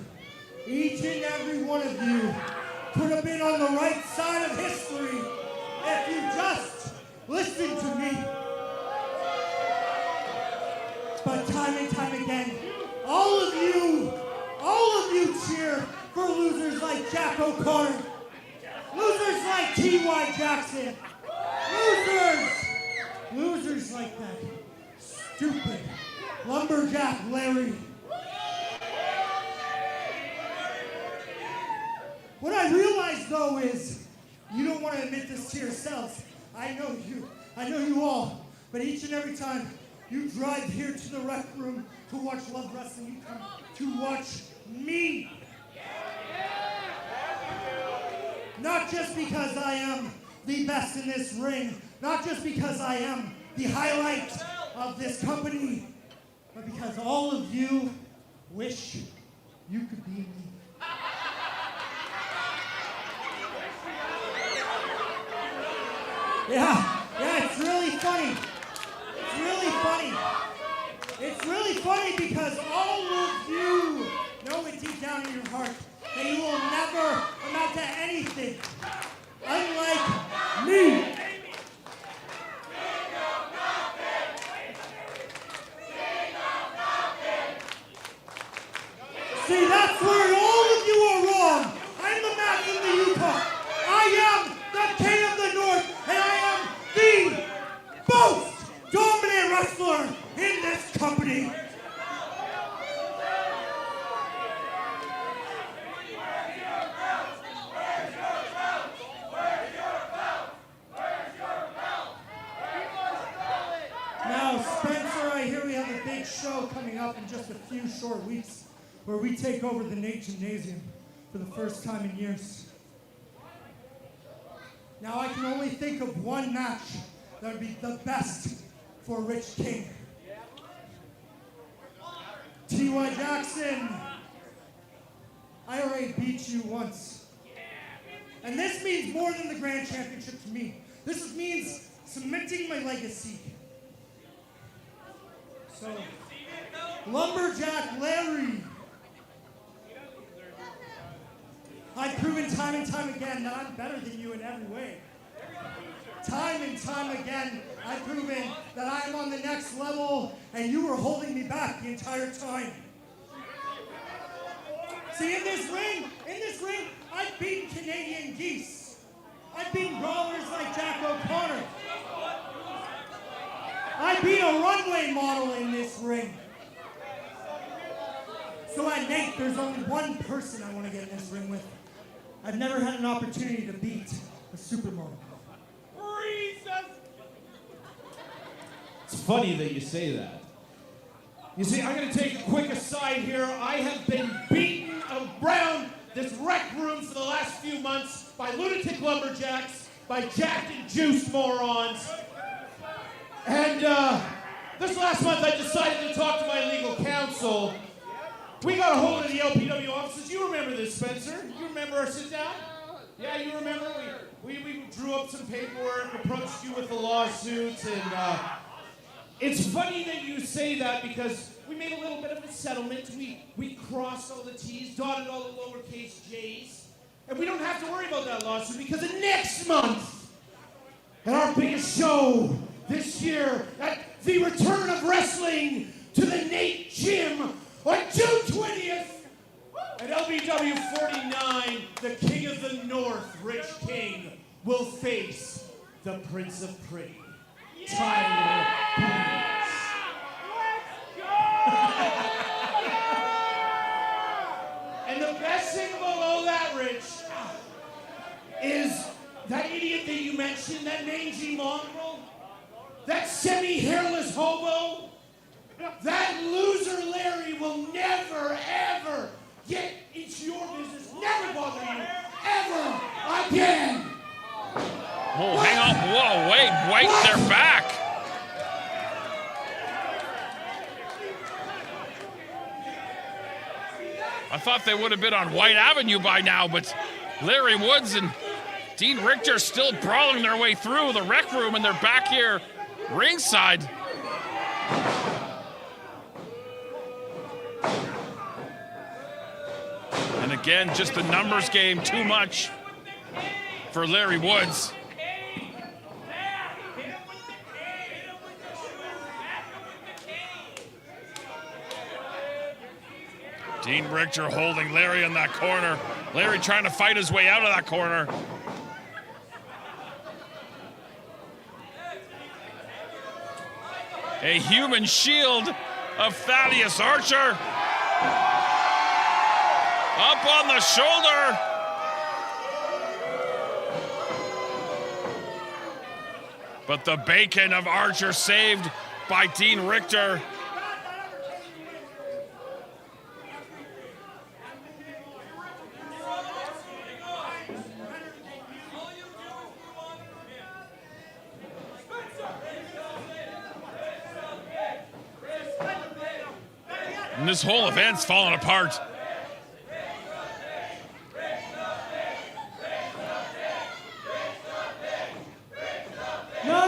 Speaker 10: each and every one of you, could have been on the right side of history if you just listened to me. But time and time again, all of you cheer for losers like Jack O'Connor, losers like T.Y. Jackson, losers like that stupid lumberjack Larry. What I realize though is you don't want to admit this to yourselves. I know you all, but each and every time you drive here to the rec room to watch Love Wrestling, you come to watch me. Not just because I am the best in this ring, not just because I am the highlight of this company, but because all of you wish you could be me. Yeah, it's really funny. It's really funny because all of you know it deep down in your heart that you will never amount to anything. Unlike me. See, that's where all of you are wrong. I'm the man from the Yukon. I am the King of the North, and I am the most dominant wrestler in this company. Now, Spencer, I hear we have a big show coming up in just a few short weeks where we take over the NAIT Gymnasium for the first time in years. Now, I can only think of one match that would be the best for Rich King. T.Y. Jackson, I already beat you once. And this means more than the Grand Championship to me. This means cementing my legacy. So, Lumberjack Larry, I've proven time and time again that I'm better than you in every way. Time and time again, I've proven that I am on the next level and you were holding me back the entire time. See, in this ring, I've beaten Canadian geese. I've beaten brawlers like Jack O'Connor. I beat a runway model in this ring. So at NAIT, there's only one person I want to get in this ring with. I've never had an opportunity to beat a supermodel.
Speaker 8: It's funny that you say that. You see, I'm going to take a quick aside here. I have been beaten around this rec room for the last few months by lunatic lumberjacks, by jacked and juiced morons. And this last month I decided to talk to my legal counsel. We got a hold of the LPW offices. You remember this, Spencer? You remember our sit down? Yeah, you remember? We drew up some paperwork, approached you with the lawsuits, and it's funny that you say that because we made a little bit of a settlement. We crossed all the T's, dotted all the lowercase J's, and we don't have to worry about that lawsuit because next month, at our biggest show this year, at the return of wrestling to the NAIT Gym on June 20th, at LPW 49, the King of the North, Rich King, will face the Prince of Pretty, Tyler Blais. And the best thing about all that, Rich, is that idiot that you mentioned
Speaker 10: election, that mangy mongrel, that semi-hairless hobo, that loser Larry will never, ever get into your business. Never bother you. Ever again.
Speaker 9: Oh, hang on. Whoa, wait, they're back. I thought they would have been on White Avenue by now, but Larry Woods and Dean Richter still brawling their way through the rec room, and they're back here ringside. And again, just the numbers game, too much for Larry Woods. Dean Richter holding Larry in that corner. Larry trying to fight his way out of that corner. A human shield of Thaddeus Archer. Up on the shoulder. But the bacon of Archer saved by Dean Richter. And this whole event's falling apart.
Speaker 10: No,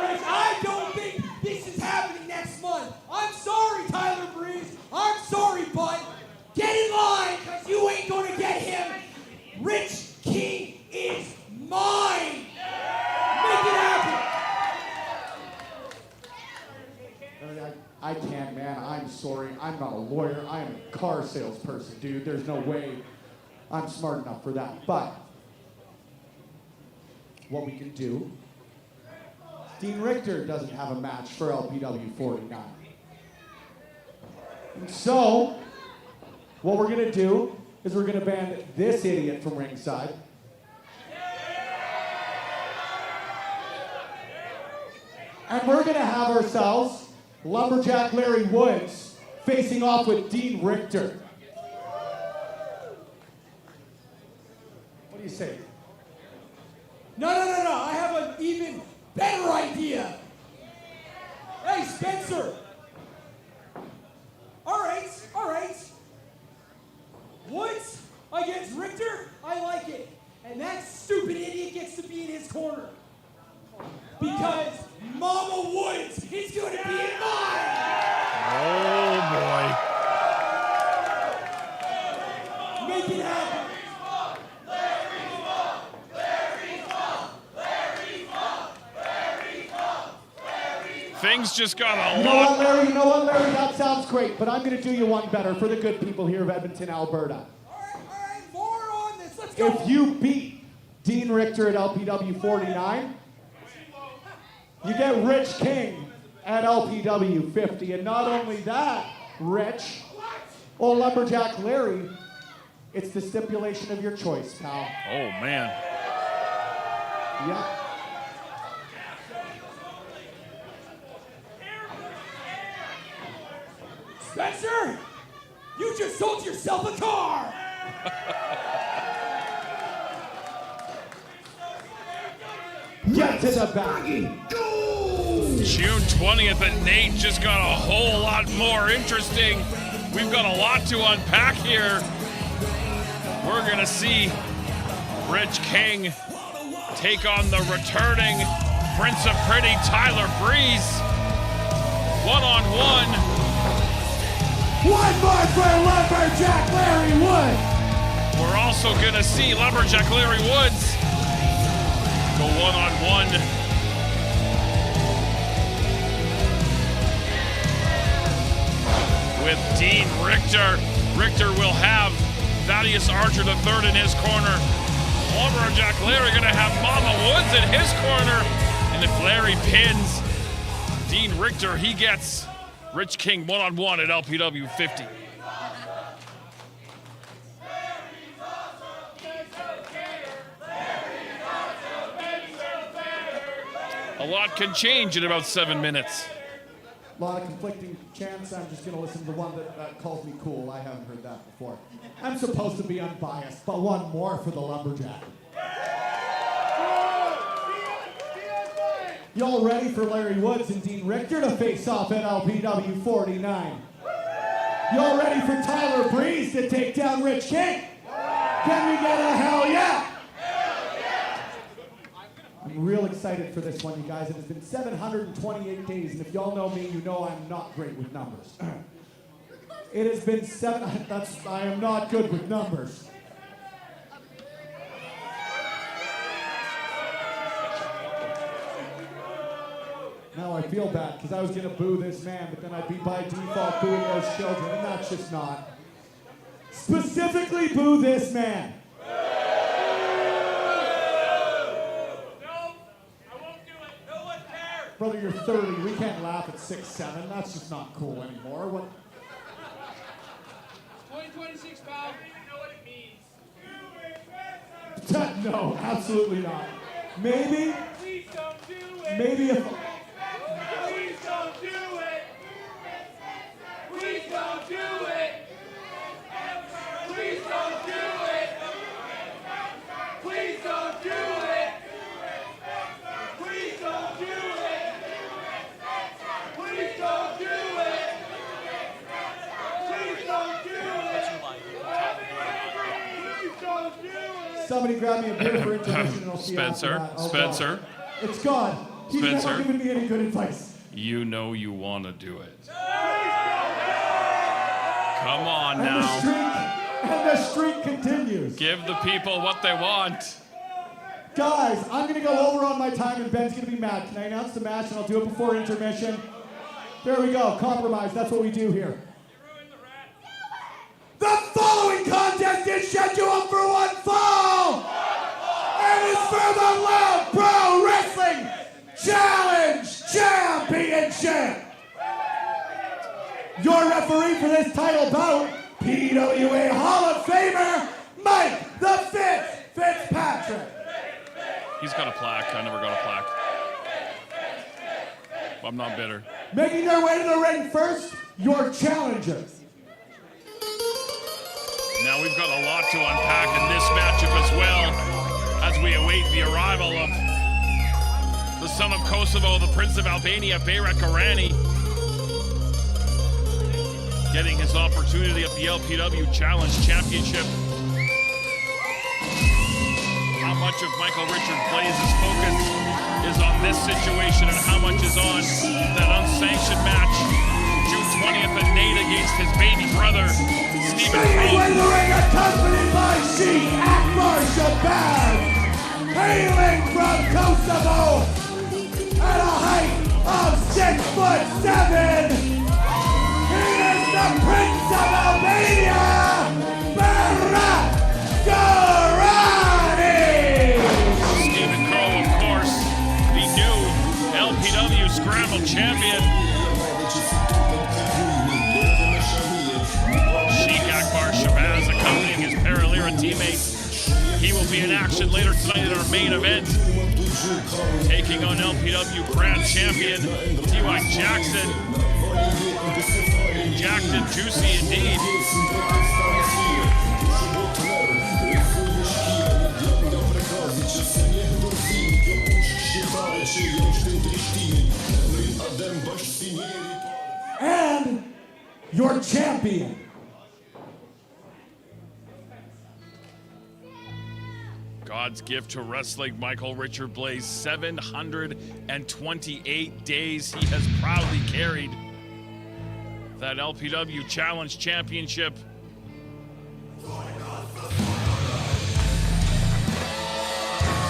Speaker 10: Rich. I don't think this is happening next month. I'm sorry, Tyler Breeze. I'm sorry, bud. Get in line, because you ain't going to get him. Rich King is mine. Make it happen.
Speaker 8: I can't, man. I'm sorry. I'm not a lawyer. I am a car salesperson, dude. There's no way I'm smart enough for that. But what we can do, Dean Richter doesn't have a match for LPW 49. And so, what we're going to do is we're going to ban this idiot from ringside. And we're going to have ourselves Lumberjack Larry Woods facing off with Dean Richter. What do you say?
Speaker 10: No. I have an even better idea. Hey, Spencer. All right. Woods against Richter? I like it. And that stupid idiot gets to be in his corner. Because Mama Woods is going to be in mine.
Speaker 9: Oh, boy.
Speaker 10: Make it happen.
Speaker 9: Things just got a
Speaker 8: You know
Speaker 9: lot.
Speaker 8: what, Larry? That sounds great, but I'm going to do you one better for the good people here of Edmonton, Alberta.
Speaker 10: All right, more on this. Let's go.
Speaker 8: If you beat Dean Richter at LPW 49, you get Rich King at LPW 50. And not only that, Rich, or Lumberjack Larry, it's the stipulation of your choice, pal.
Speaker 9: Oh, man.
Speaker 8: Yeah.
Speaker 10: Spencer, you just sold yourself a car.
Speaker 8: Get to the back.
Speaker 9: June 20th at NAIT just got a whole lot more interesting. We've got a lot to unpack here. We're going to see Rich King take on the returning Prince of Pretty Tyler Breeze. One-on-one.
Speaker 10: One more for Lumberjack Larry Woods.
Speaker 9: We're also going to see Lumberjack Larry Woods go one-on-one. With Dean Richter. Richter will have Thaddeus Archer III in his corner. Lumberjack Larry going to have Mama Woods in his corner. And if Larry pins Dean Richter, he gets Rich King one-on-one at LPW 50. A lot can change in about 7 minutes.
Speaker 8: A lot of conflicting chants. I'm just going to listen to the one that calls me cool. I haven't heard that before. I'm supposed to be unbiased, but one more for the lumberjack. Y'all ready for Larry Woods and Dean Richter to face off at LPW 49? Y'all ready for Tyler Breeze to take down Rich King? Can we get a hell yeah? I'm real excited for this one, you guys. It has been 728 days, and if y'all know me, you know I'm not great with numbers. It has been I am not good with numbers. Now I feel bad, because I was going to boo this man, but then I'd be by default booing those children, and that's just not. Specifically boo this man. Brother, you're 30. We can't laugh at 6'7". That's just not cool anymore. What?
Speaker 11: 2026, pal. You know what it means.
Speaker 8: No, absolutely not. Maybe.
Speaker 11: Please don't do it.
Speaker 8: Maybe if.
Speaker 11: Please don't do it. Please don't do it. Please don't do it. Please don't do it. Please don't do it. Please don't do it. Please don't do it.
Speaker 8: Somebody grab me a beer for intermission and I'll see you after
Speaker 9: Spencer,
Speaker 8: that. Oh,
Speaker 9: Spencer.
Speaker 8: God. It's God. He's
Speaker 9: Spencer.
Speaker 8: never given me any good advice.
Speaker 9: You know you want to do it. Come on
Speaker 8: And
Speaker 9: now.
Speaker 8: the streak continues.
Speaker 9: Give the people what they want.
Speaker 8: Guys, I'm going to go over on my time and Ben's going to be mad. Can I announce the match and I'll do it before intermission? There we go. Compromise. That's what we do here. The following contest is scheduled for one fall. And it's for the Love Pro Wrestling Challenge Championship. Your referee for this title bout, PWA Hall of Famer, Mike the Fifth Fitzpatrick.
Speaker 9: He's got a plaque. I never got a plaque. I'm not bitter.
Speaker 8: Making their way to the ring first, your challengers.
Speaker 9: Now we've got a lot to unpack in this matchup as well, as we await the arrival of the son of Kosovo, the Prince of Albania, Berat Gorani, getting his opportunity at the LPW Challenge Championship. How much of Michael Richard Blais's focus is on this situation and how much is on that unsanctioned match June 20th at NAIT against his baby brother, Stephen
Speaker 8: Making way to the
Speaker 9: Crowe.
Speaker 8: ring, accompanied by Sheik Shabaz, hailing from Kosovo at a height of 6'7". He is the Prince of Albania, Berat Gorani.
Speaker 9: Stephen Crowe, of course, the new LPW Scramble champion. Sheik Shabaz accompanying his Lira teammate. He will be in action later tonight in our main event, taking on LPW Grand Champion T.Y. Jackson. Jacked and juicy indeed.
Speaker 8: And your champion.
Speaker 9: God's gift to wrestling, Michael Richard Blais. 728 days he has proudly carried that LPW Challenge Championship.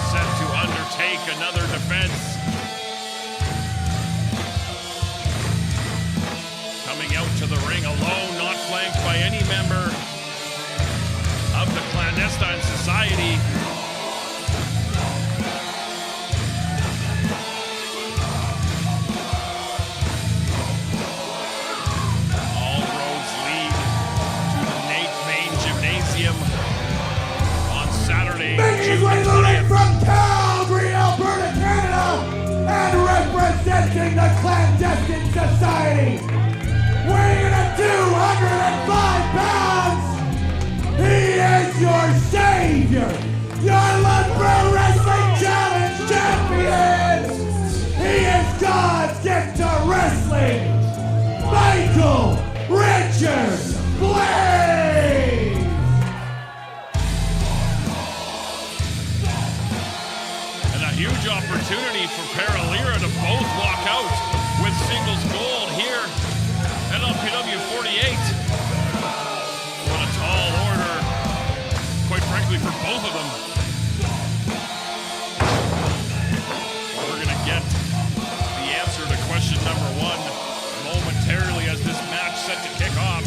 Speaker 9: Set to undertake another defense. Coming out to the ring alone, not flanked by any member of the clandestine society. All roads lead to the NAIT main gymnasium on Saturday,
Speaker 8: Making his
Speaker 9: June
Speaker 8: way to the ring
Speaker 9: 20th.
Speaker 8: from Calgary, Alberta, Canada, and representing the clandestine society, weighing at 205 pounds, he is your savior, your Love Pro Wrestling Challenge champion. He is God's gift to wrestling, Michael Richard Blais.
Speaker 9: And a huge opportunity for Lira to both walk out with singles gold here at LPW 48. What a tall order, quite frankly, for both of them. We're going to get the answer to question number 1 momentarily as this match set to kick off.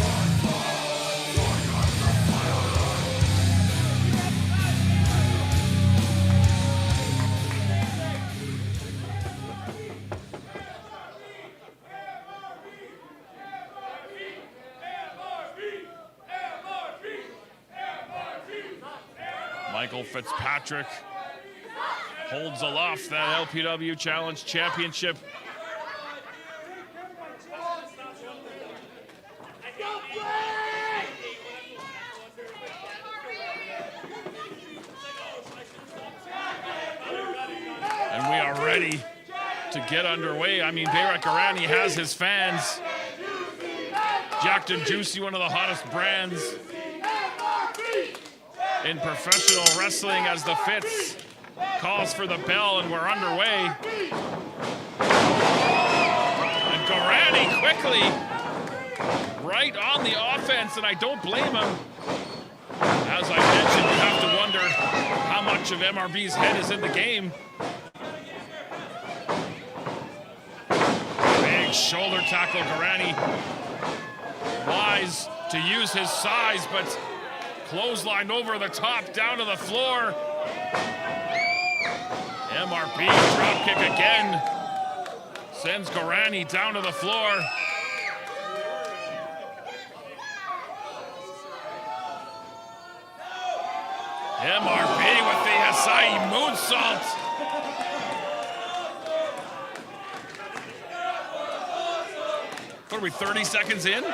Speaker 9: Michael Fitzpatrick holds aloft that LPW Challenge Championship. And we are ready to get underway. I mean, Berat Gorani has his fans. Jacked and Juicy, one of the hottest brands in professional wrestling, as the Fitz calls for the bell, and we're underway. And Gorani quickly right on the offense, and I don't blame him. As I mentioned, you have to wonder how much of MRB's head is in the game. Big shoulder tackle. Gorani wise to use his size, but clothesline over the top, down to the floor. MRB drop kick again. Sends Gorani down to the floor. MRB with the Asai moonsault. What are we, 30 seconds in?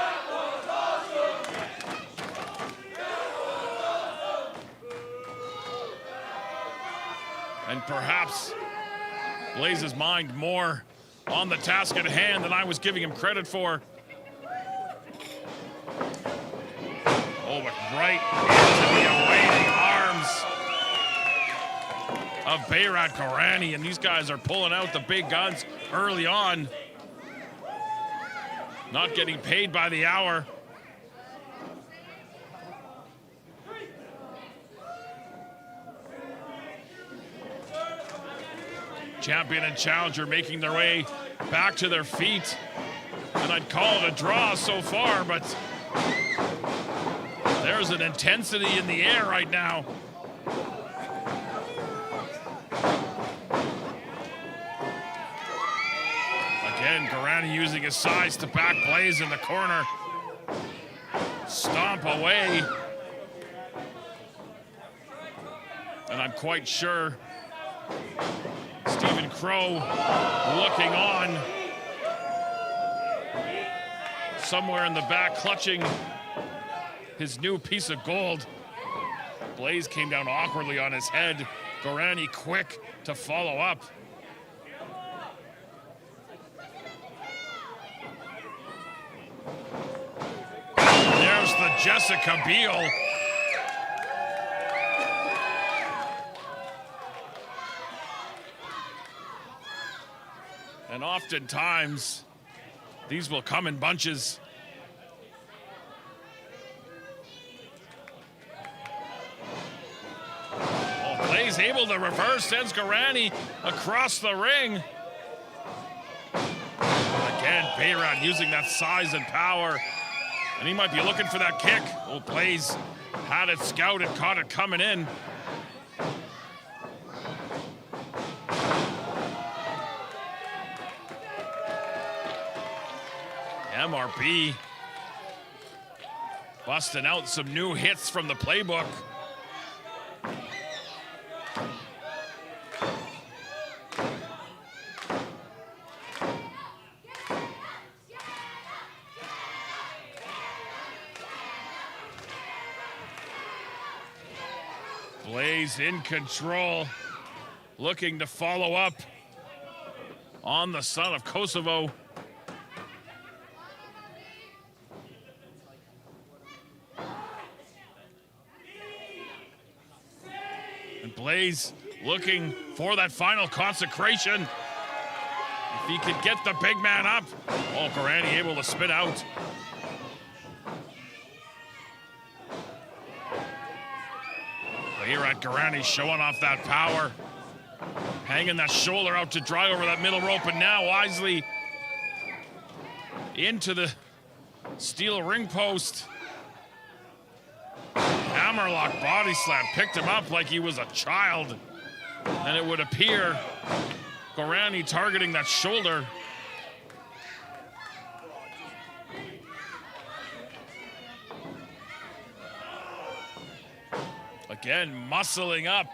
Speaker 9: And perhaps Blais's mind more on the task at hand than I was giving him credit for. Oh, but right into the awaiting arms of Berat Gorani, and these guys are pulling out the big guns early on. Not getting paid by the hour. Champion and challenger making their way back to their feet. And I'd call it a draw so far, but there's an intensity in the air right now. Again, Gorani using his size to back Blais in the corner. Stomp away. And I'm quite sure Crowe looking on. Somewhere in the back, clutching his new piece of gold. Blais came down awkwardly on his head. Gorani quick to follow up. There's the Jessica Biel. And oftentimes, these will come in bunches. Oh, Blais able to reverse, sends Gorani across the ring. Again, Berat using that size and power. And he might be looking for that kick. Oh, Blais had it scouted, caught it coming in. MRB busting out some new hits from the playbook. Blais in control, looking to follow up on the son of Kosovo. And Blais looking for that final consecration. If he could get the big man up. Oh, Gorani able to spin out. Here at Gorani showing off that power. Hanging that shoulder out to dry over that middle rope, and now wisely into the steel ring post. Hammerlock body slam, picked him up like he was a child. And it would appear Gorani targeting that shoulder. Again, muscling up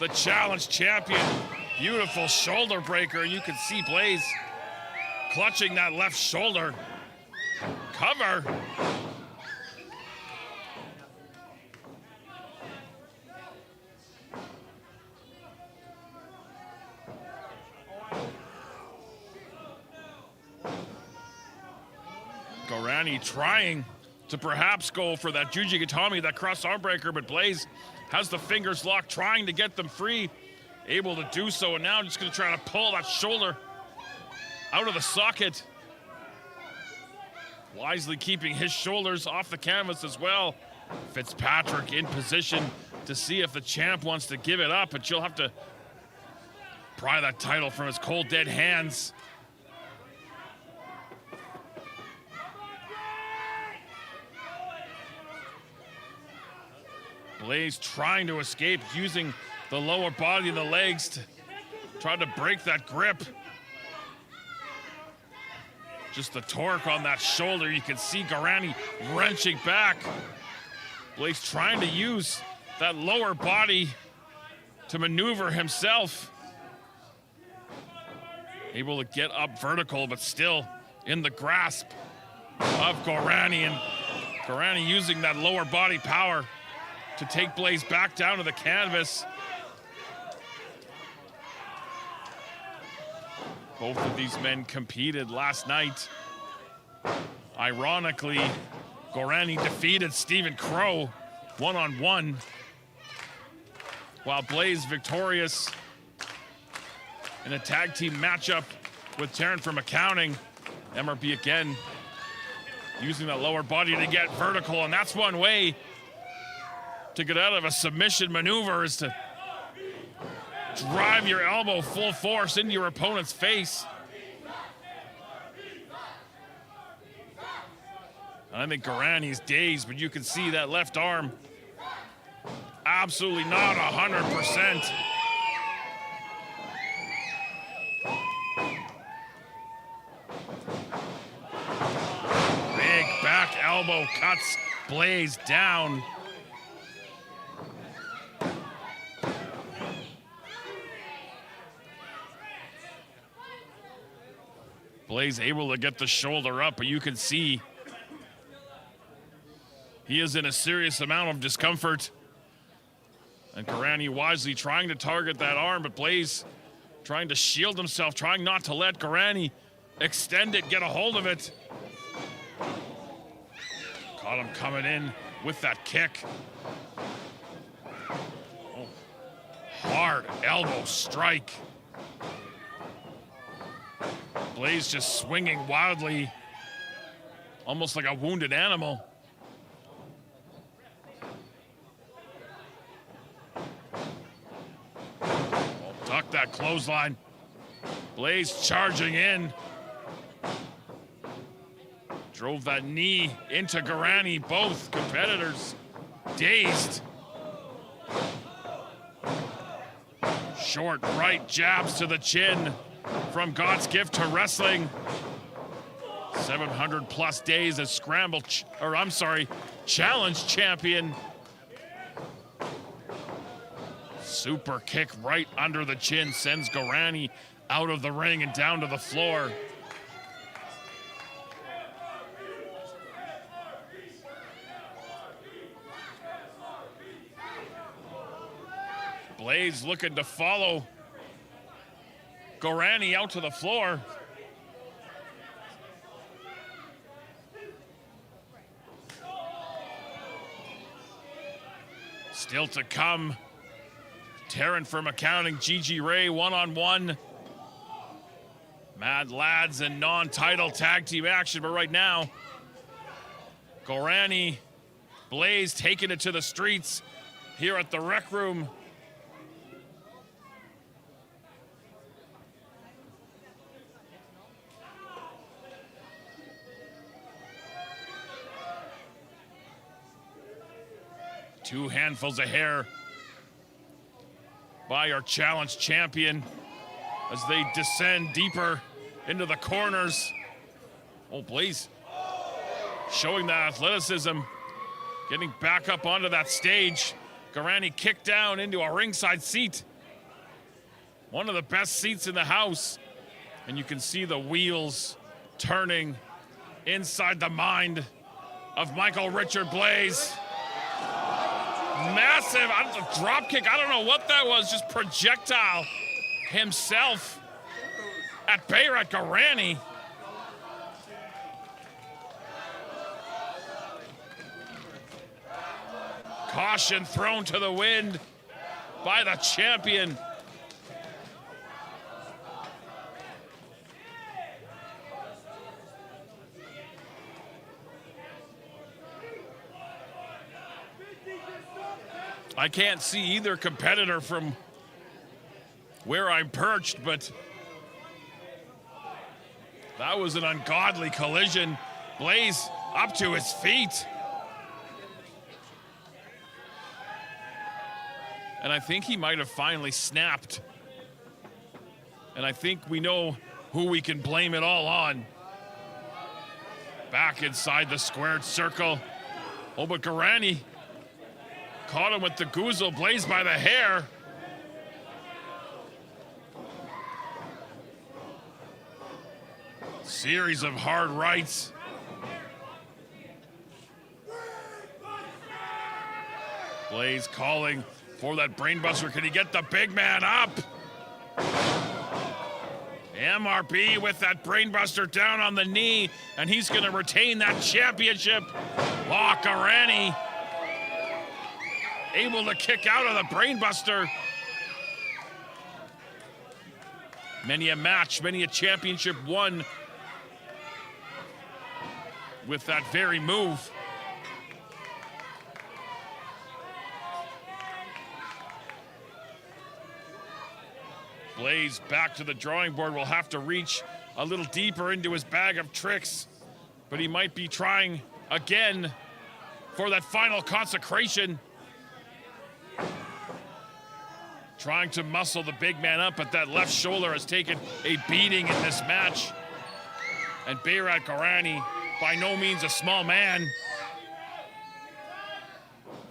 Speaker 9: the challenge champion. Beautiful shoulder breaker. You can see Blais clutching that left shoulder. Cover. Gorani trying to perhaps go for that Jujigatami, that cross arm breaker, but Blais has the fingers locked, trying to get them free. Able to do so, and now just gonna try to pull that shoulder out of the socket. Wisely keeping his shoulders off the canvas as well. Fitzpatrick in position to see if the champ wants to give it up, but she'll have to pry that title from his cold, dead hands. Blais trying to escape, using the lower body and the legs to try to break that grip. Just the torque on that shoulder. You can see Gorani wrenching back. Blais trying to use that lower body to maneuver himself. Able to get up vertical, but still in the grasp of Gorani. And Gorani using that lower body power to take Blais back down to the canvas. Both of these men competed last night. Ironically, Gorani defeated Stephen Crowe one-on-one, while Blais victorious in a tag team matchup with Taryn From Accounting. MRB again using that lower body to get vertical, and that's one way to get out of a submission maneuver, is to drive your elbow full force into your opponent's face. I think Gorani's dazed, but you can see that left arm absolutely not 100%. Big back elbow cuts Blais down. Blais able to get the shoulder up, but you can see he is in a serious amount of discomfort. And Gorani wisely trying to target that arm, but Blais trying to shield himself, trying not to let Gorani extend it, get a hold of it. Caught him coming in with that kick. Oh, hard elbow strike. Blais just swinging wildly, almost like a wounded animal. Oh, duck that clothesline. Blais charging in. Drove that knee into Gorani, both competitors dazed. Short right jabs to the chin from God's gift to wrestling. 700 plus days as Scramble, challenge champion. Super kick right under the chin sends Gorani out of the ring and down to the floor. Blais looking to follow Gorani out to the floor. Still to come, Taryn From Accounting, Gigi Rey one-on-one. Mad Lads and non-title tag team action, but right now, Gorani, Blais taking it to the streets here at the Rec Room. Two handfuls of hair by our challenge champion as they descend deeper into the corners. Oh, Blais showing that athleticism, getting back up onto that stage. Gorani kicked down into a ringside seat. One of the best seats in the house. And you can see the wheels turning inside the mind of Michael Richard Blais. Massive drop kick. I don't know what that was. Just projectile himself at Berat Gorani. Caution thrown to the wind by the champion. I can't see either competitor from where I'm perched, but that was an ungodly collision. Blais up to his feet. And I think he might have finally snapped. And I think we know who we can blame it all on. Back inside the squared circle. Oh, but Gorani caught him with the goozle. Blais by the hair. Series of hard rights. Blais calling for that brainbuster. Can he get the big man up? MRB with that brainbuster down on the knee, and he's going to retain that championship. Gorani able to kick out of the brainbuster. Many a match, many a championship won with that very move. Blais back to the drawing board. Will have to reach a little deeper into his bag of tricks, but he might be trying again for that final consecration. Trying to muscle the big man up, but that left shoulder has taken a beating in this match. And Berat Gorani, by no means a small man.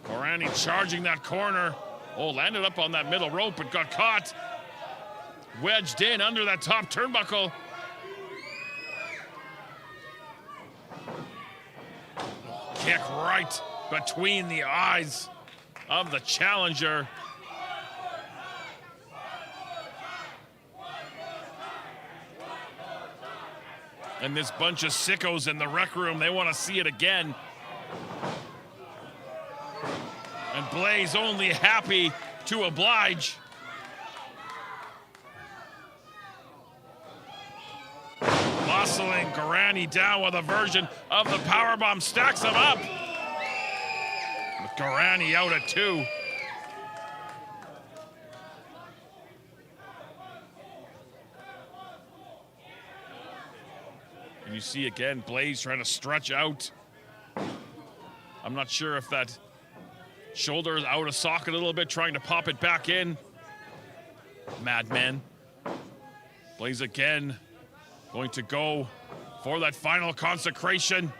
Speaker 9: Gorani charging that corner. Oh, landed up on that middle rope, but got caught. Wedged in under that top turnbuckle. Kick right between the eyes of the challenger. And this bunch of sickos in the Rec Room, they want to see it again. And Blais only happy to oblige. Muscling Gorani down with a version of the powerbomb, stacks him up. With Gorani out at 2. And you see again, Blais trying to stretch out. I'm not sure if that shoulder is out of socket a little bit, trying to pop it back in. Madman. Blais again, going to go for that final consecration.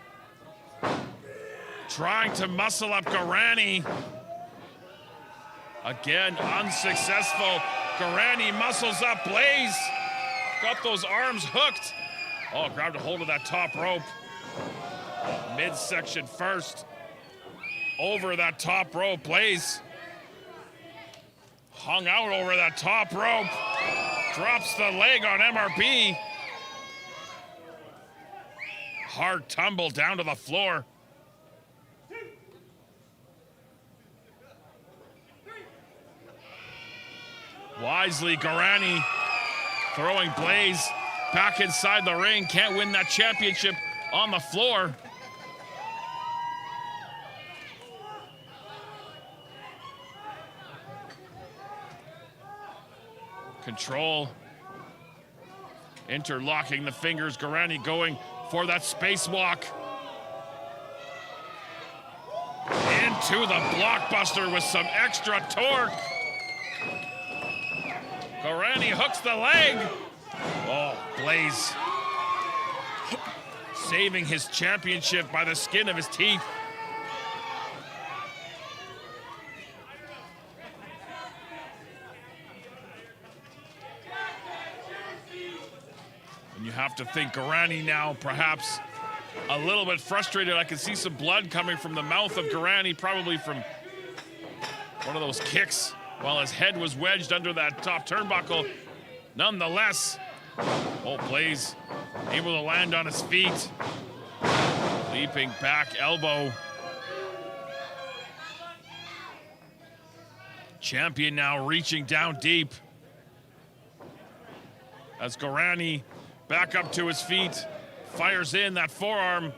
Speaker 9: Trying to muscle up Gorani. Again, unsuccessful. Gorani muscles up Blais. Got those arms hooked. Oh, grabbed a hold of that top rope. Midsection first. Over that top rope, Blais Hung out over that top rope. Drops the leg on MRB. Hard tumble down to the floor. Wisely, Gorani throwing Blais back inside the ring. Can't win that championship on the floor. Control. Interlocking the fingers. Gorani going for that spacewalk. Into the blockbuster with some extra torque. Gorani hooks the leg. Oh, Blais saving his championship by the skin of his teeth. And you have to think Gorani now perhaps a little bit frustrated. I can see some blood coming from the mouth of Gorani, probably from one of those kicks while his head was wedged under that top turnbuckle. Nonetheless, oh, Blais able to land on his feet. Leaping back elbow. Champion now reaching down deep. As Gorani back up to his feet, fires in that forearm.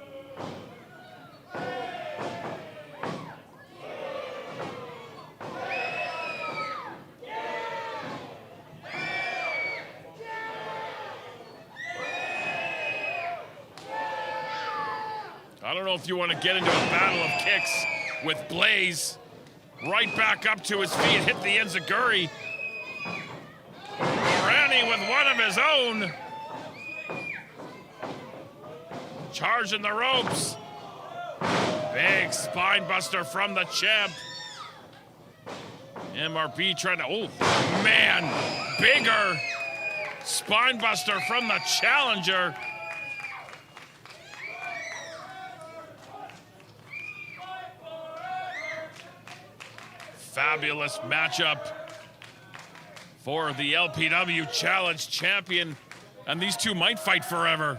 Speaker 9: I don't know if you want to get into a battle of kicks with Blais. Right back up to his feet, hit the enziguri. Gorani with one of his own. Charging the ropes. Big spine buster from the champ. MRB trying to, oh man, bigger spine buster from the challenger. Fabulous matchup for the LPW Challenge champion, and these two might fight forever.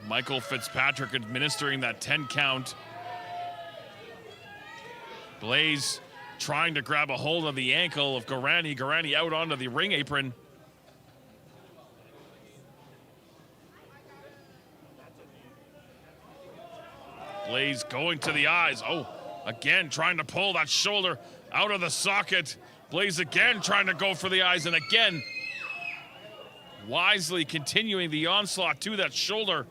Speaker 9: Michael Fitzpatrick administering that 10 count. Blais trying to grab a hold of the ankle of Gorani. Gorani out onto the ring apron. Blais going to the eyes. Oh, again trying to pull that shoulder out of the socket. Blais again trying to go for the eyes, and again wisely continuing the onslaught to that shoulder.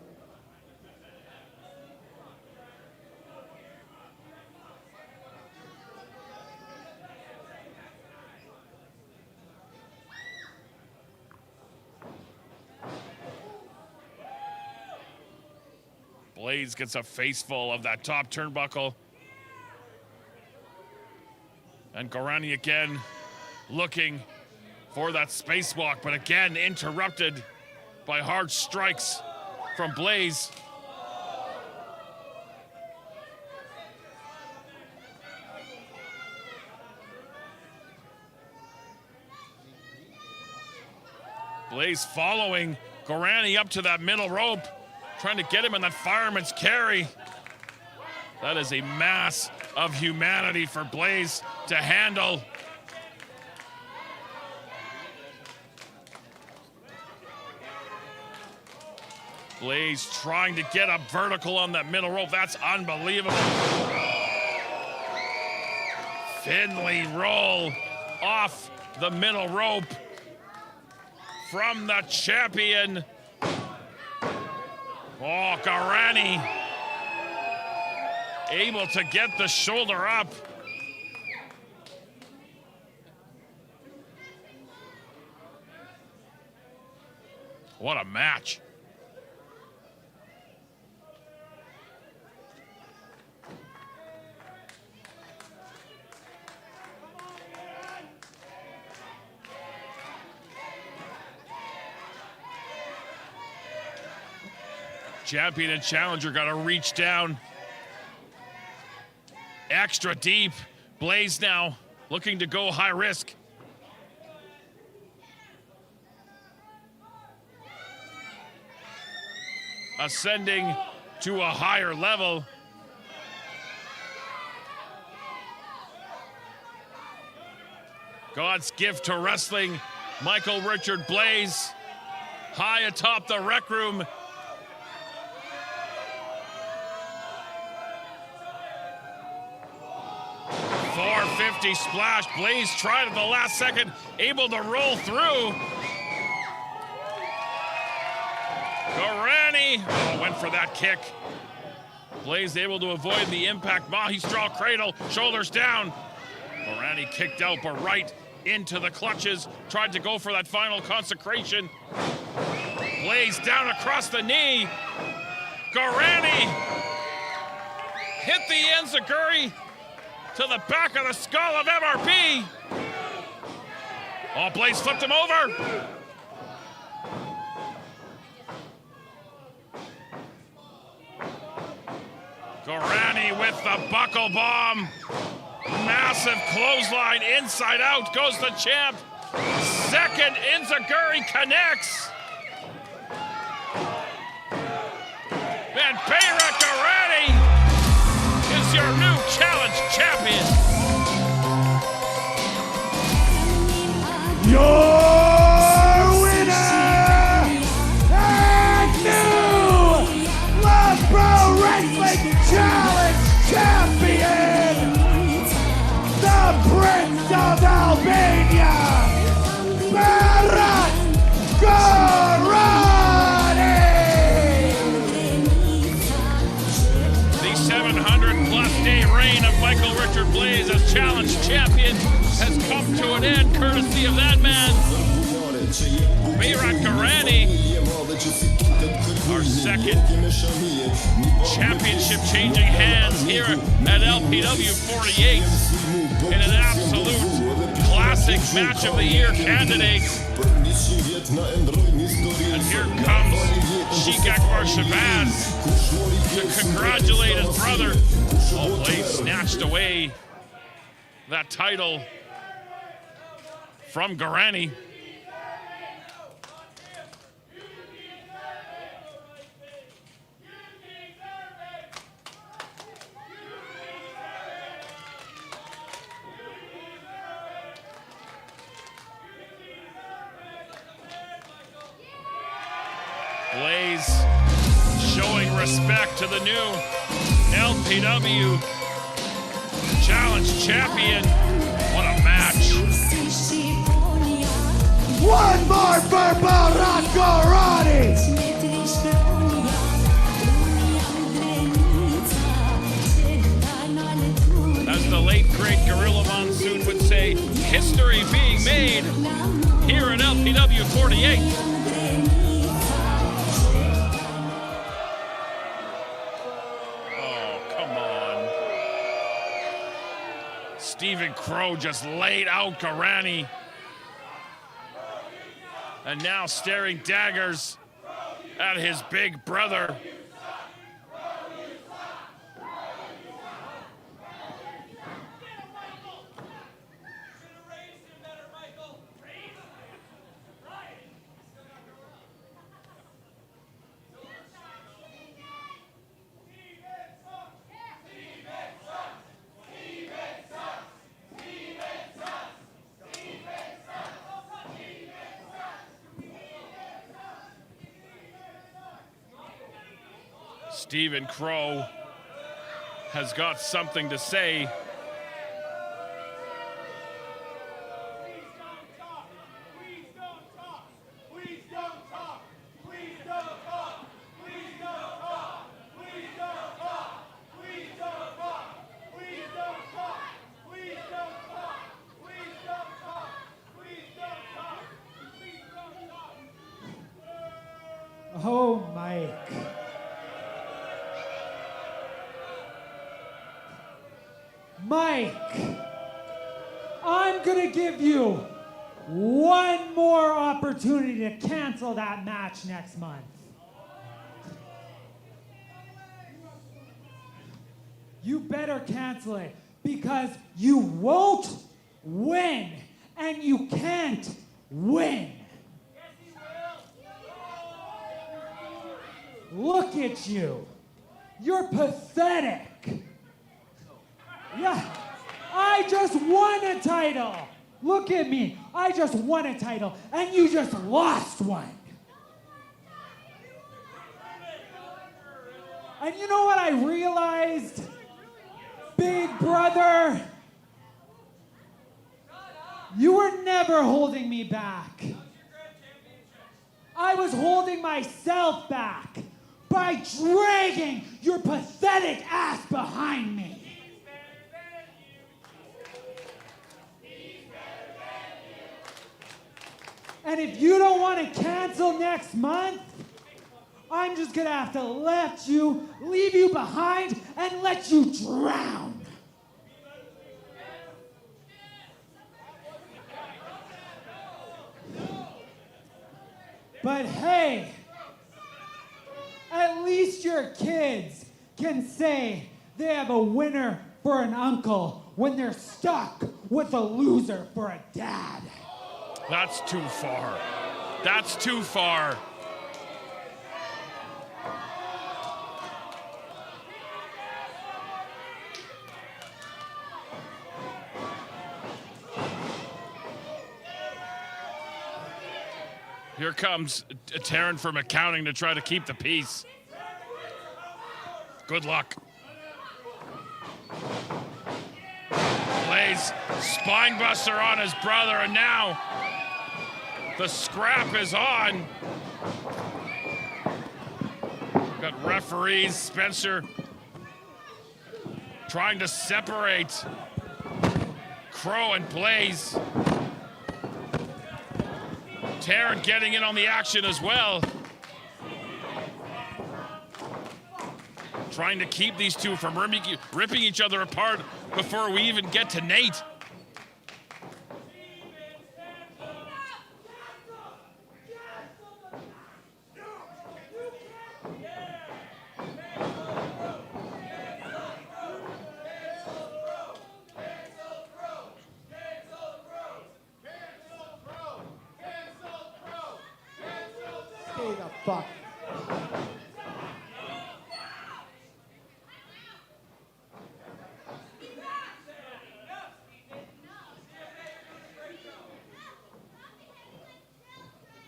Speaker 9: Blais gets a faceful of that top turnbuckle. And Gorani again looking for that spacewalk, but again interrupted by hard strikes from Blais. Blais following Gorani up to that middle rope, trying to get him in that fireman's carry. That is a mass of humanity for Blais to handle. Blais trying to get up vertical on that middle rope. That's unbelievable. Finley roll off the middle rope from the champion. Oh, Gorani able to get the shoulder up. What a match. Champion and challenger got to reach down extra deep. Blais now looking to go high risk. Ascending to a higher level. God's gift to wrestling, Michael Richard Blais, high atop the rec room. .450 splash. Blais tried at the last second, able to roll through. Gorani went for that kick. Blais able to avoid the impact. Mahi straw cradle, shoulders down. Gorani kicked out, but right into the clutches. Tried to go for that final consecration. Blais down across the knee. Gorani hit the enziguri to the back of the skull of MRP. Oh, Blais flipped him over. Gorani with the buckle bomb. Massive clothesline, inside out goes the champ. Second enziguri connects. And Berat Gorani is your new challenge champion.
Speaker 8: Your winner and new Love Pro Wrestling Challenge champion, the Prince of Albania, Berat Gorani.
Speaker 9: The 700-plus day reign of Michael Richard Blais as challenge champion has come to an end, courtesy of that man, Berat Gorani. Our second championship-changing hands here at LPW 48 in an absolute classic match of the year candidate. And here comes Sheik Shabaz to congratulate his brother. Oh, Blais snatched away that title from Gorani. Blais showing respect to the new LPW Challenge Champion. What a match.
Speaker 8: One more for Berat Gorani.
Speaker 9: As the late great Gorilla Monsoon would say, history being made here at LPW 48. Stephen Crowe just laid out Gorani. And now staring daggers at his big brother. Stephen Crowe has got something to say.
Speaker 10: Oh, Mike. Mike, I'm gonna give you one more opportunity to cancel that match next month. you better cancel it because you won't win and you can't win. Look at you. You're pathetic. Yeah, I just won a title. Look at me. I just won a title and you just lost one. And you know what I realized? Big brother, you were never holding me back. I was holding myself back by dragging your pathetic ass behind me. And if you don't want to cancel next month, I'm just gonna have to leave you behind and let you drown. But hey, at least your kids can say they have a winner for an uncle when they're stuck with a loser for a dad.
Speaker 9: That's too far. That's too far. Here comes Taryn from Accounting to try to keep the peace. Good luck. Blais, spinebuster on his brother, and now the scrap is on. Got referees, Spencer, trying to separate Crowe and Blais. Taryn getting in on the action as well. Trying to keep these two from ripping each other apart before we even get to NAIT.
Speaker 8: Stay the fuck.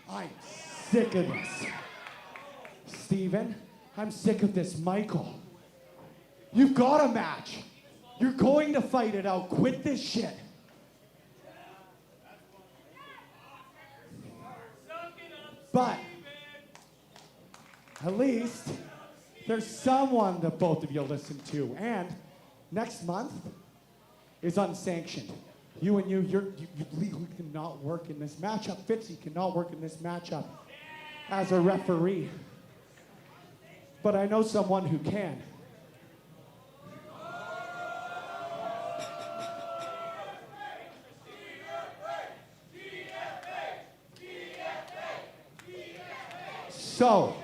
Speaker 8: I'm sick of this. Steven, I'm sick of this, Michael. You've got a match. You're going to fight it out. Quit this shit. But at least there's someone that both of you listen to. And next month is unsanctioned. You legally cannot work in this matchup. Fitzy cannot work in this matchup as a referee. But I know someone who can. So,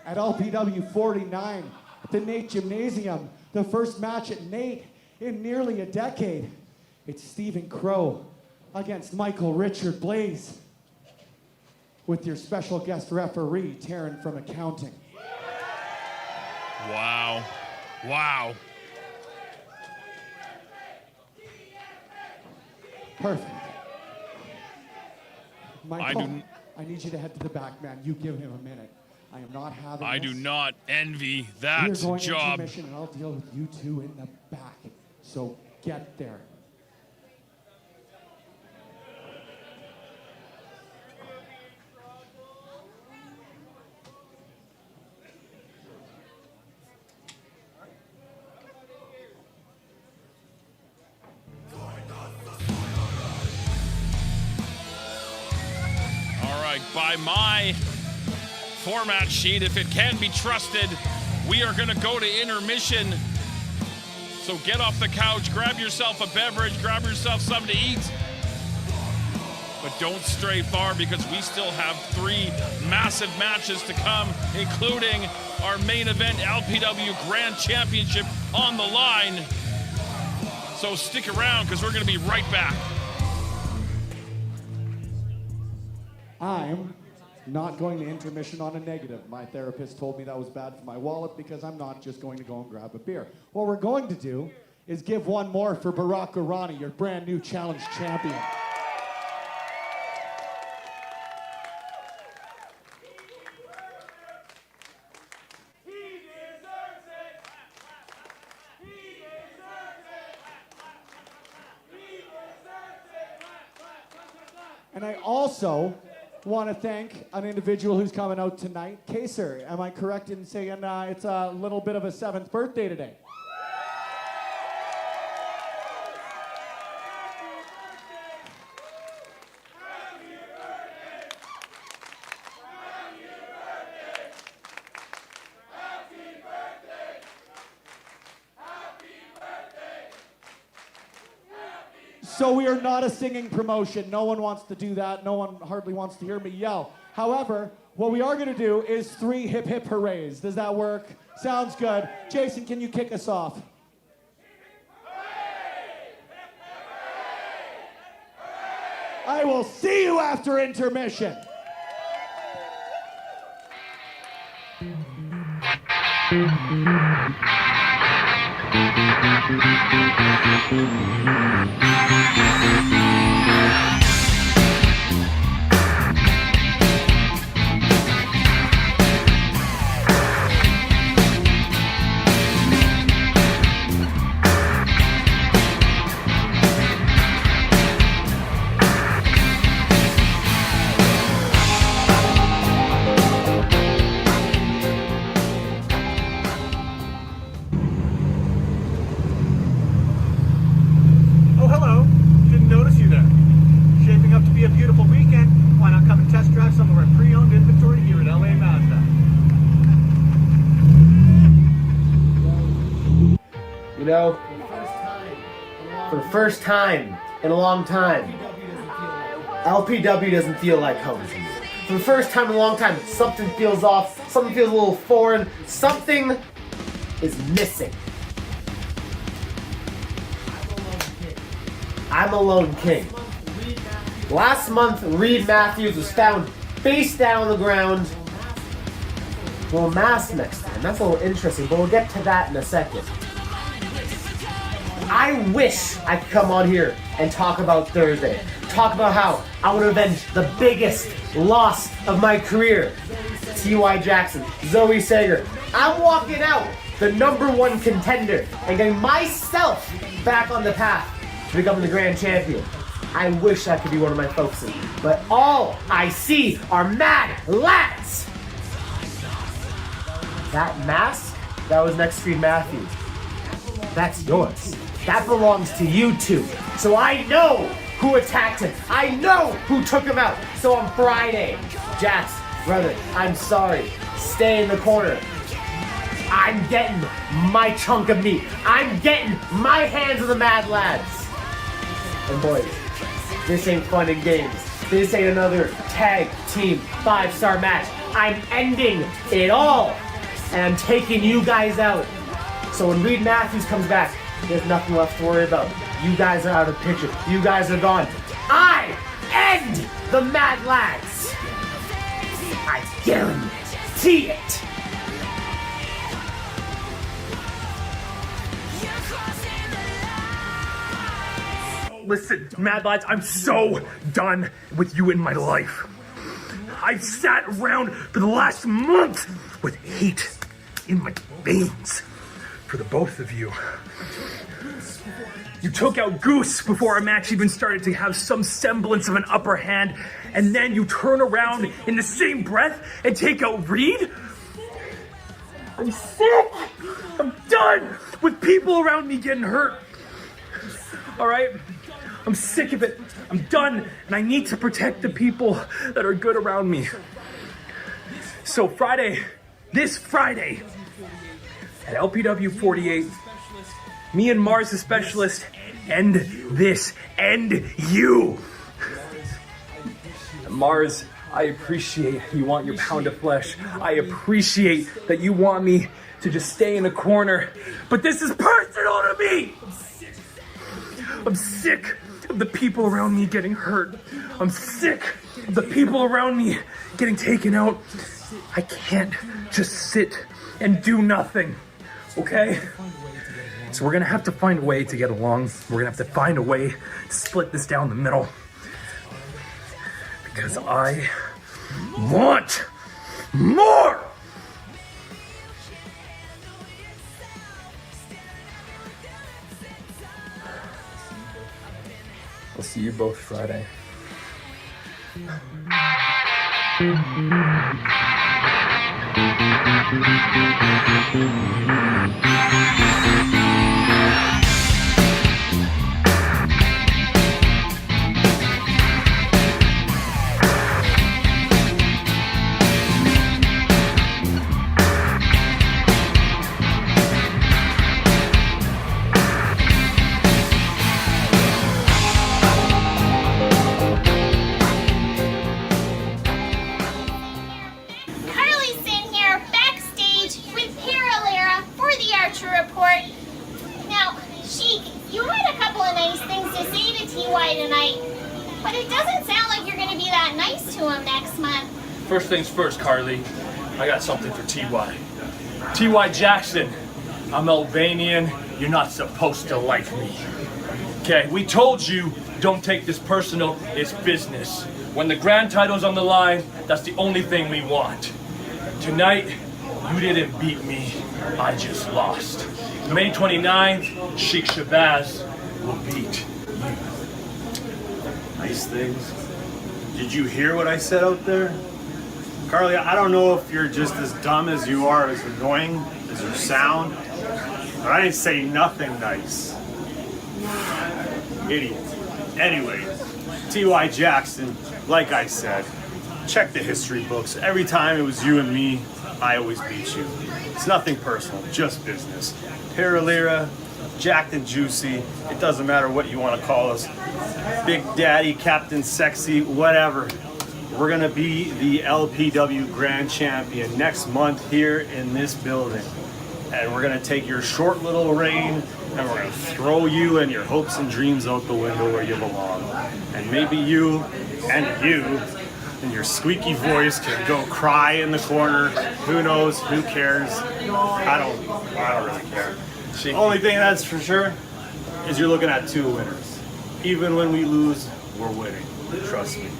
Speaker 8: at LPW 49, at the NAIT Gymnasium, the first match at NAIT in nearly a decade, it's Stephen Crowe against Michael Richard Blais with your special guest referee, Taryn from Accounting.
Speaker 9: Wow. Wow.
Speaker 8: Perfect. Michael, I need you to head to the back, man. You give him a minute. I am not having
Speaker 9: I
Speaker 8: this.
Speaker 9: do not envy that
Speaker 8: We're going
Speaker 9: job.
Speaker 8: into mission, and I'll deal with you two in the back. So get there.
Speaker 9: By my format sheet, if it can be trusted, we are going to go to intermission. So get off the couch, grab yourself a beverage, grab yourself something to eat, But don't stray far because we still have 3 massive matches to come, including our main event, LPW Grand Championship on the line. So stick around because we're going to be right back.
Speaker 8: I'm not going to intermission on a negative. My therapist told me that was bad for my wallet because I'm not just going to go and grab a beer. What we're going to do is give one more for Berat Gorani, your brand new challenge champion. And I also want to thank an individual who's coming out tonight. Kaser, am I correct in saying it's a little bit of a 7th birthday today? So we are not a singing promotion. No one wants to do that. No one hardly wants to hear me yell. However, what we are going to do is 3 hip hip hoorays. Does that work? Sounds good. Jason, can you kick us off? I will see you after intermission.
Speaker 3: You know, for the first time in a long time, LPW doesn't feel like home to me. For the first time in a long time, something feels off, something feels a little foreign, something is missing. I'm a lone king. Last month, Reed Matthews was found face down on the ground, well, mask next to him. That's a little interesting, but we'll get to that in a second. I wish I could come on here and talk about Thursday. Talk about how I want to avenge the biggest loss of my career. T.Y. Jackson, Zoe Sager. I'm walking out the #1 contender and getting myself back on the path to becoming the Grand Champion. I wish I could be one of my focuses, but all I see are mad lads. That mask, that was next Street Matthews. That's yours. That belongs to you two. So I know who attacked him. I know who took him out. So on Friday, Jax, brother, I'm sorry. Stay in the corner. I'm getting my chunk of meat. I'm getting my hands on the mad lads. And boys, this ain't fun and games. This ain't another tag team 5-star match. I'm ending it all. And I'm taking you guys out. So when Reed Matthews comes back, there's nothing left to worry about. You guys are out of picture. You guys are gone. I end the Mad Lads. I guarantee it.
Speaker 4: Listen, Mad Lads, I'm so done with you in my life. I've sat around for the last month with hate in my veins for the both of you. You took out Goose before our match even started to have some semblance of an upper hand, and then you turn around in the same breath and take out Reed? I'm sick! I'm done with people around me getting hurt. Alright? I'm sick of it. I'm done, and I need to protect the people that are good around me. So this Friday, at LPW 48, me and Mars the Specialist end this. End you. Mars, I appreciate you want your pound of flesh. I appreciate that you want me to just stay in the corner. But this is personal to me. I'm sick of the people around me getting hurt. I'm sick of the people around me getting taken out. I can't just sit and do nothing, okay? So we're gonna have to find a way to get along. We're gonna have to find a way to split this down the middle. Because I want more! I'll see you both Friday.
Speaker 5: First things first, Carly. I got something for T.Y. T.Y. Jackson, I'm Albanian. You're not supposed to like me. Okay, we told you, don't take this personal, it's business. When the grand title's on the line, that's the only thing we want. Tonight, you didn't beat me, I just lost. May 29th, Sheik Shabaz will beat you.
Speaker 6: Nice things. Did you hear what I said out there? Carly, I don't know if you're just as dumb as you are, as annoying as you sound, but I didn't say nothing nice. Idiot. Anyway, T.Y. Jackson, like I said, check the history books. Every time it was you and me, I always beat you. It's nothing personal, just business. Lira, jacked and juicy, it doesn't matter what you want to call us. Big Daddy, Captain Sexy, whatever. We're gonna be the LPW Grand Champion next month here in this building. And we're gonna take your short little reign and we're gonna throw you and your hopes and dreams out the window where you belong. And maybe you and your squeaky voice can go cry in the corner. Who knows, who cares? I don't really care. The only thing that's for sure is you're looking at two winners. Even when we lose, we're winning. Trust me.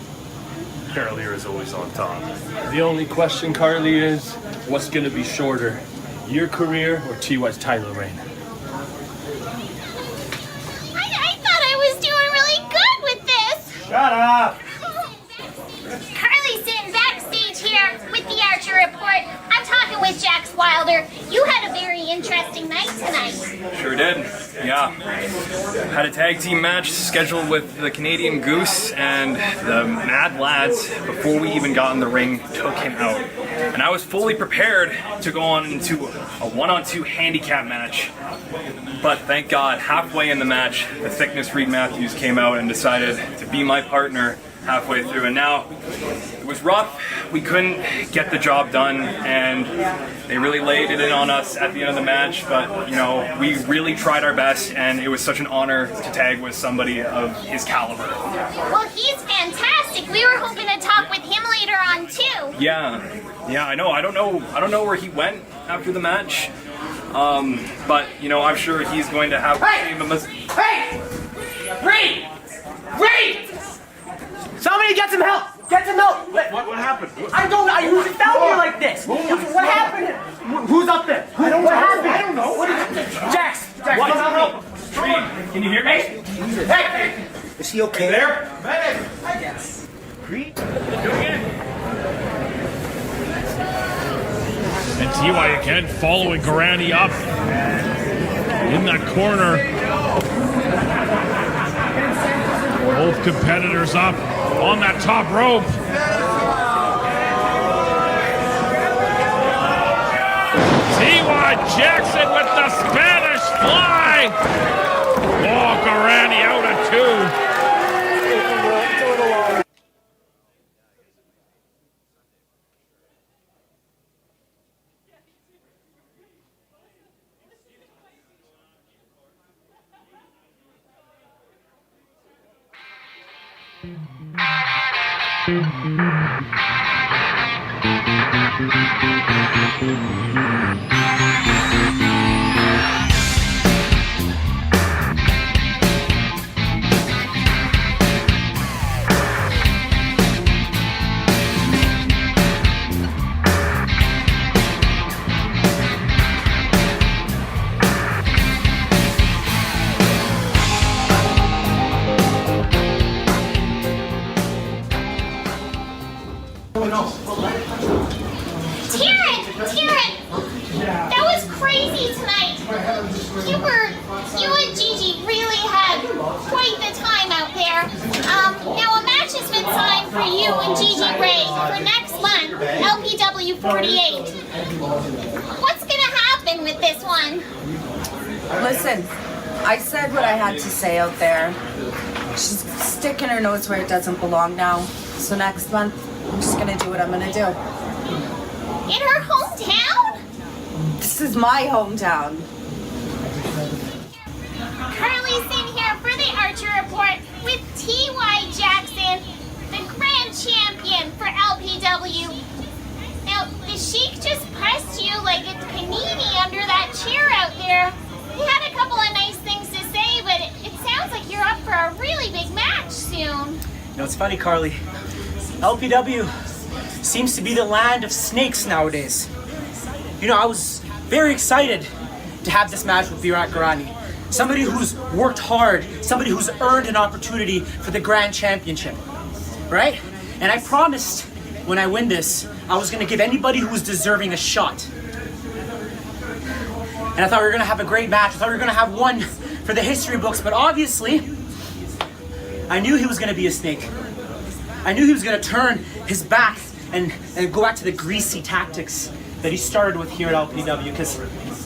Speaker 6: Lira is always on top.
Speaker 5: The only question, Carly, is what's going to be shorter, your career or T.Y.'s title reign?
Speaker 1: I thought I was doing really good with this.
Speaker 6: Shut up!
Speaker 1: Carly's sitting backstage here with the Archer Report. I'm talking with Jax Wilder. You had a very interesting night tonight.
Speaker 7: Sure did, yeah. Had a tag team match scheduled with the Canadian Goose, and the Mad Lads, before we even got in the ring, took him out. And I was fully prepared to go on into a one-on-two handicap match. But thank God, halfway in the match, the Thickness Reed Matthews came out and decided to be my partner halfway through. And now, it was rough. We couldn't get the job done, and they really laid it in on us at the end of the match. But, you know, we really tried our best, and it was such an honor to tag with somebody of his caliber.
Speaker 1: Well, he's fantastic. We were hoping to talk with him later on, too.
Speaker 7: Yeah, I know. I don't know where he went after the match. But, you know, I'm sure he's going to have...
Speaker 3: Hey! Reed! Somebody get some help! Get some help!
Speaker 6: What happened?
Speaker 3: I don't know. Who's down here like this? What happened? Who's up there? What happened? I don't know. Jax,
Speaker 7: What?
Speaker 3: come help.
Speaker 7: Reed, can you hear me?
Speaker 3: Hey! Is he okay?
Speaker 7: There?
Speaker 3: I guess. Reed?
Speaker 9: And T.Y. again following Gorani up in that corner. Both competitors up on that top rope. T.Y. Jackson with the Spanish fly. Oh, Gorani out at 2.
Speaker 1: Taryn, that was crazy tonight. You and Gigi really had quite the time out there. Now a match has been signed for you and Gigi Rey for next month, LPW 48. What's gonna happen with this one?
Speaker 2: Listen, I said what I had to say out there. She's sticking her nose where it doesn't belong now. So next month, I'm just gonna do what I'm gonna do.
Speaker 1: In her hometown?
Speaker 2: This is my hometown.
Speaker 1: Currently sitting here for the Archer Report with T.Y. Jackson, the Grand Champion for LPW. Now, the Sheik just pressed you like a panini under that chair out there. He had a couple of nice things to say, but it sounds like you're up for a really big match soon.
Speaker 3: You know, it's funny, Carly. LPW seems to be the land of snakes nowadays. You know, I was very excited to have this match with Berat Gorani. Somebody who's worked hard, somebody who's earned an opportunity for the Grand Championship, right? And I promised when I win this, I was gonna give anybody who was deserving a shot. And I thought we were gonna have a great match. I thought we were gonna have one for the history books, but obviously, I knew he was gonna be a snake. I knew he was gonna turn his back and go back to the greasy tactics that he started with here at LPW, because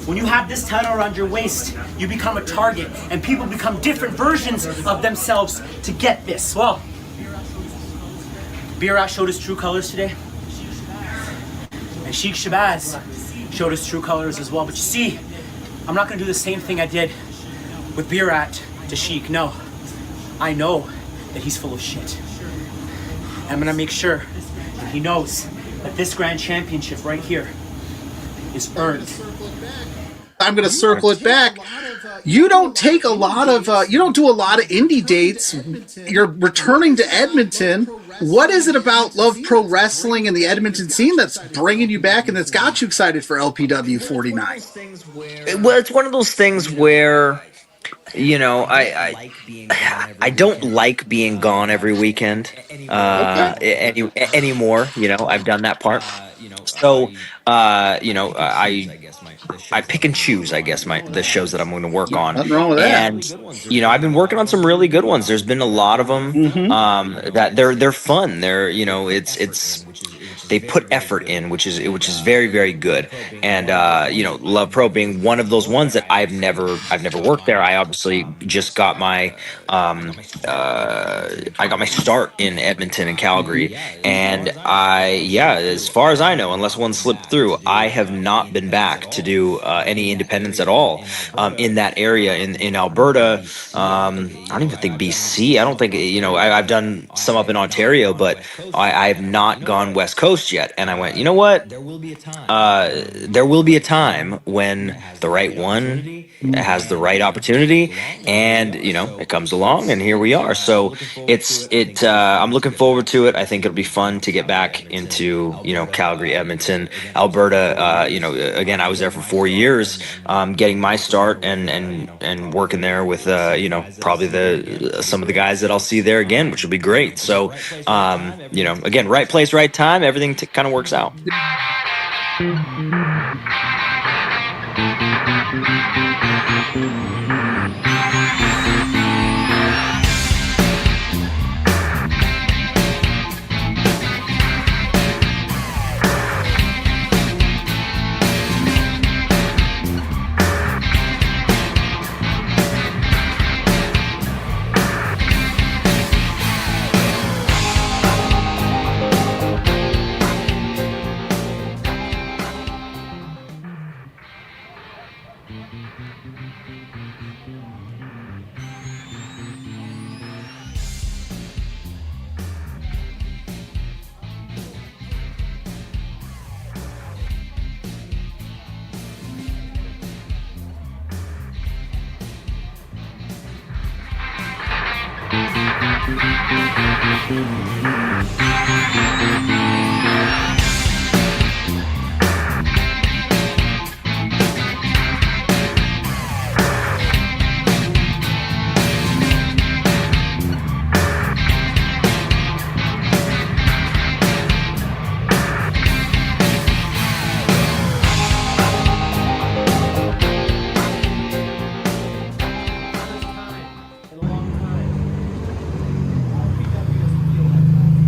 Speaker 3: when you have this title around your waist, you become a target, and people become different versions of themselves to get this. Well, Berat showed his true colors today, and Sheik Shabaz showed his true colors as well. But you see, I'm not gonna do the same thing I did with Berat to Sheik. No, I know that he's full of shit. And I'm gonna make sure that he knows that this Grand Championship right here is earned.
Speaker 12: I'm going to circle it back. You don't take a lot of, you don't do a lot of indie dates. You're returning to Edmonton. What is it about Love Pro Wrestling and the Edmonton scene that's bringing you back and that's got you excited for LPW 49?
Speaker 13: Well, it's one of those things where, you know, I don't like being gone every weekend anymore. You know, I've done that part. So, you know, I pick and choose, I guess, the shows that I'm going to work on.
Speaker 12: Nothing wrong with that.
Speaker 13: And, you know, I've been working on some really good ones. There's been a lot of them that they're fun. They're, you know, they put effort in, which is very, very good. And you know, Love Pro being one of those ones that I've never worked there. I obviously just got my start in Edmonton and Calgary, and as far as I know, unless one slipped through, I have not been back to do any independence at all in that area in Alberta. I don't even think BC. I don't think, you know, I've done some up in Ontario, but I have not gone West Coast yet. And I went, you know what? There will be a time when the right one has the right opportunity, and you know, it comes along, and here we are. So I'm looking forward to it. I think it'll be fun to get back into, you know, Calgary, Edmonton, Alberta. You know, again, I was there for 4 years, getting my start and working there with you know, probably some of the guys that I'll see there again, which will be great. So you know, again, right place, right time, everything kind of works out.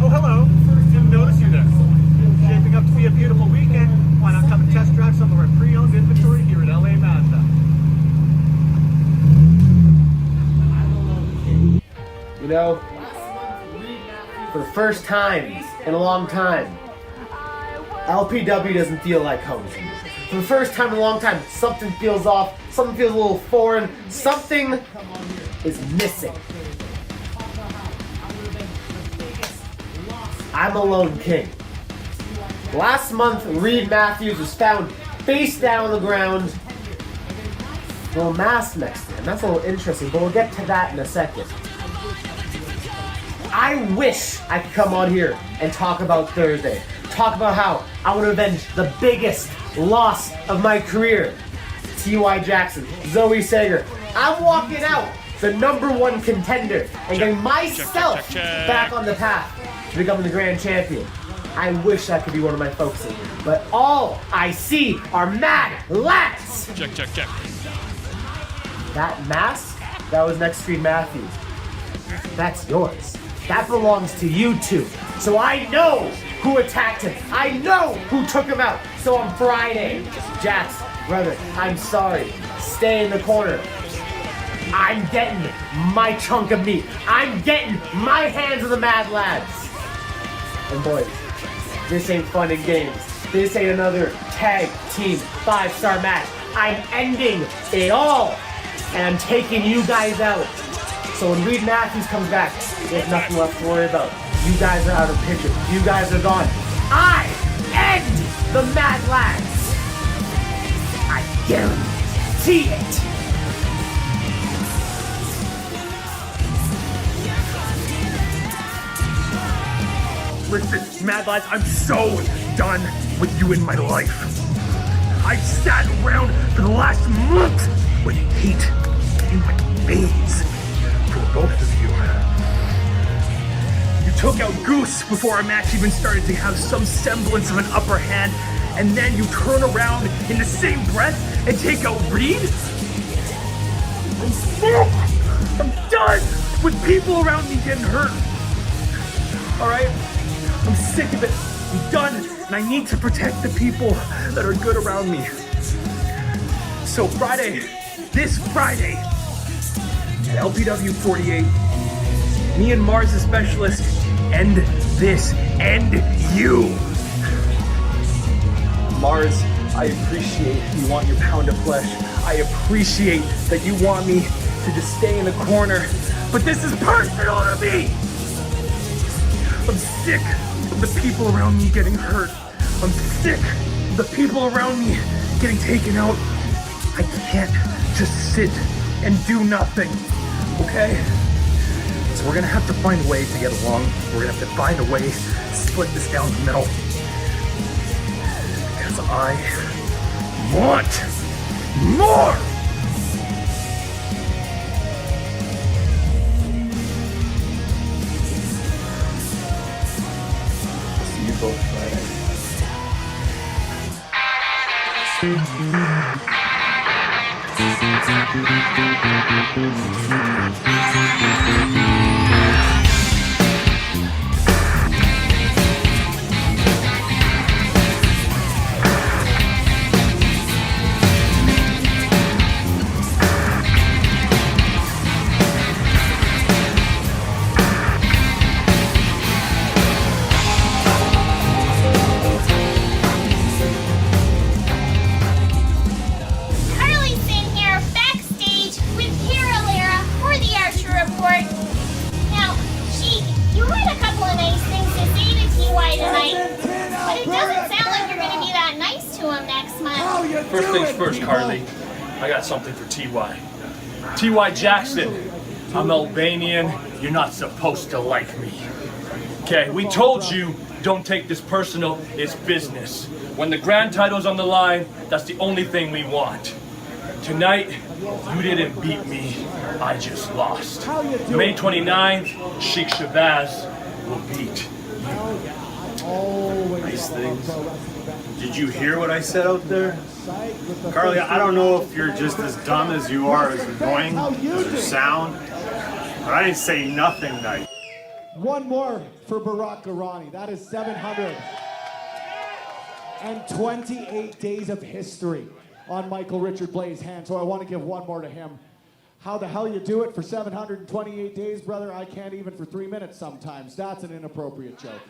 Speaker 3: Oh, hello. Didn't notice you there. Shaping up to be a beautiful weekend. Why not come and test drive some of our pre-owned inventory here at LA Mazda? You know, for the first time in a long time, LPW doesn't feel like home to me. For the first time in a long time, something feels off, something feels a little foreign, something is missing. I'm a lone king. Last month, Reed Matthews was found face down on the ground with a mask next to him. That's a little interesting, but we'll get to that in a second. I wish I could come on here and talk about Thursday. Talk about how I want to avenge the biggest loss of my career. T.Y. Jackson, Zoe Sager. I'm walking out the #1 contender and getting myself back on the path to becoming the Grand Champion. I wish that could be one of my focuses, but all I see are mad lads.
Speaker 9: Check.
Speaker 3: That mask, that was next Street Matthews. That's yours. That belongs to you two. So I know who attacked him. I know who took him out. So on Friday, Jax, brother, I'm sorry. Stay in the corner. I'm getting my chunk of meat. I'm getting my hands on the mad lads. And boys, this ain't fun and games. This ain't another tag team 5-star match. I'm ending it all. And I'm taking you guys out. So when Reed Matthews comes back, there's nothing left to worry about. You guys are out of picture. You guys are gone. I end the mad lads. I guarantee it.
Speaker 4: Listen, Mad Lads, I'm so done with you in my life. I've sat around for the last month with hate in my veins for both of you. You took out Goose before our match even started to have some semblance of an upper hand, and then you turn around in the same breath and take out Reed? I'm sick! I'm done with people around me getting hurt. Alright? I'm sick of it. I'm done, and I need to protect the people that are good around me. So Friday, this Friday, at LPW 48, me and Mars the Specialist end this, end you. Mars, I appreciate you want your pound of flesh. I appreciate that you want me to just stay in the corner, but this is personal to me. I'm sick of the people around me getting hurt. I'm sick of the people around me getting taken out. I can't just sit and do nothing, okay? So we're gonna have to find a way to get along. We're gonna have to find a way to split this down the middle. Because I want more! See you both Friday.
Speaker 5: First things first, Carly. I got something for T.Y. T.Y. Jackson, I'm Albanian. You're not supposed to like me. Okay, we told you, don't take this personal, it's business. When the grand title's on the line, that's the only thing we want. Tonight, you didn't beat me, I just lost. May 29th, Sheik Shabaz will beat you.
Speaker 6: Nice things. Did you hear what I said out there? Carly, I don't know if you're just as dumb as you are as annoying as you sound, but I didn't say nothing nice.
Speaker 8: One more for Berat Gorani. That is 728 days of history on Michael Richard Blais' hand. So I want to give one more to him. How the hell you do it for 728 days, brother? I can't even for 3 minutes sometimes. That's an inappropriate joke.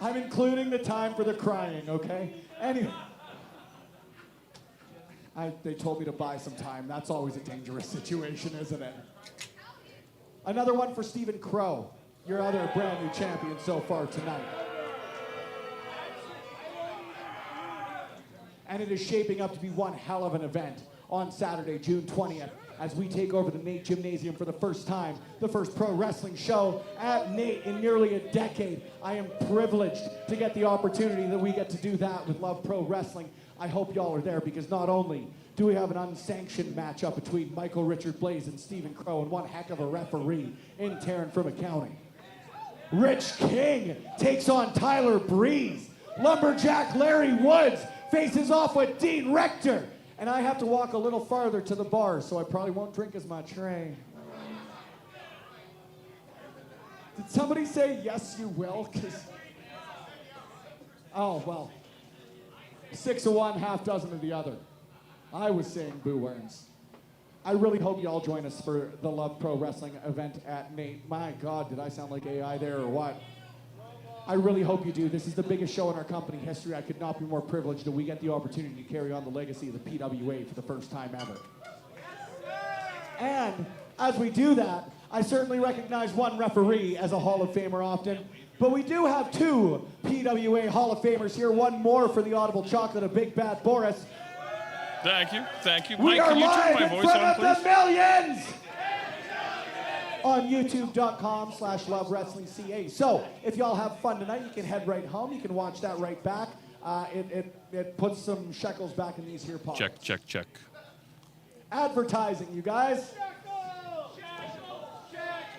Speaker 8: I'm including the time for the crying, okay? Anyway. They told me to buy some time. That's always a dangerous situation, isn't it? Another one for Stephen Crowe, your other brand new champion so far tonight. And it is shaping up to be one hell of an event on Saturday, June 20th, as we take over the NAIT Gymnasium for the first time, the first pro wrestling show at NAIT in nearly a decade. I am privileged to get the opportunity that we get to do that with Love Pro Wrestling. I hope y'all are there, because not only do we have an unsanctioned matchup between Michael Richard Blais and Stephen Crowe, and one heck of a referee in Taryn From Accounting. Rich King takes on Tyler Breeze. Lumberjack Larry Woods faces off with Dean Rector. And I have to walk a little farther to the bar, so I probably won't drink as much, right? Did somebody say, yes, you will? 'Cause... Oh, well. 6 of one, half dozen of the other. I was saying boo worms. I really hope you all join us for the Love Pro Wrestling event at NAIT. My God, did I sound like AI there or what? I really hope you do. This is the biggest show in our company history. I could not be more privileged that we get the opportunity to carry on the legacy of the PWA for the first time ever. And as we do that, I certainly recognize one referee as a Hall of Famer often, but we do have 2 PWA Hall of Famers here, one more for the Audible Chocolate of Big Bad Boris.
Speaker 9: Thank you, thank you.
Speaker 8: We
Speaker 9: Mike,
Speaker 8: are
Speaker 9: can you turn
Speaker 8: live
Speaker 9: my
Speaker 8: in
Speaker 9: voice
Speaker 8: front
Speaker 9: on,
Speaker 8: of
Speaker 9: please?
Speaker 8: the millions on youtube.com/lovewrestlingca. So if y'all have fun tonight, you can head right home. You can watch that right back. It puts some shekels back in these here pockets.
Speaker 9: Check, check, check.
Speaker 8: Advertising, you guys.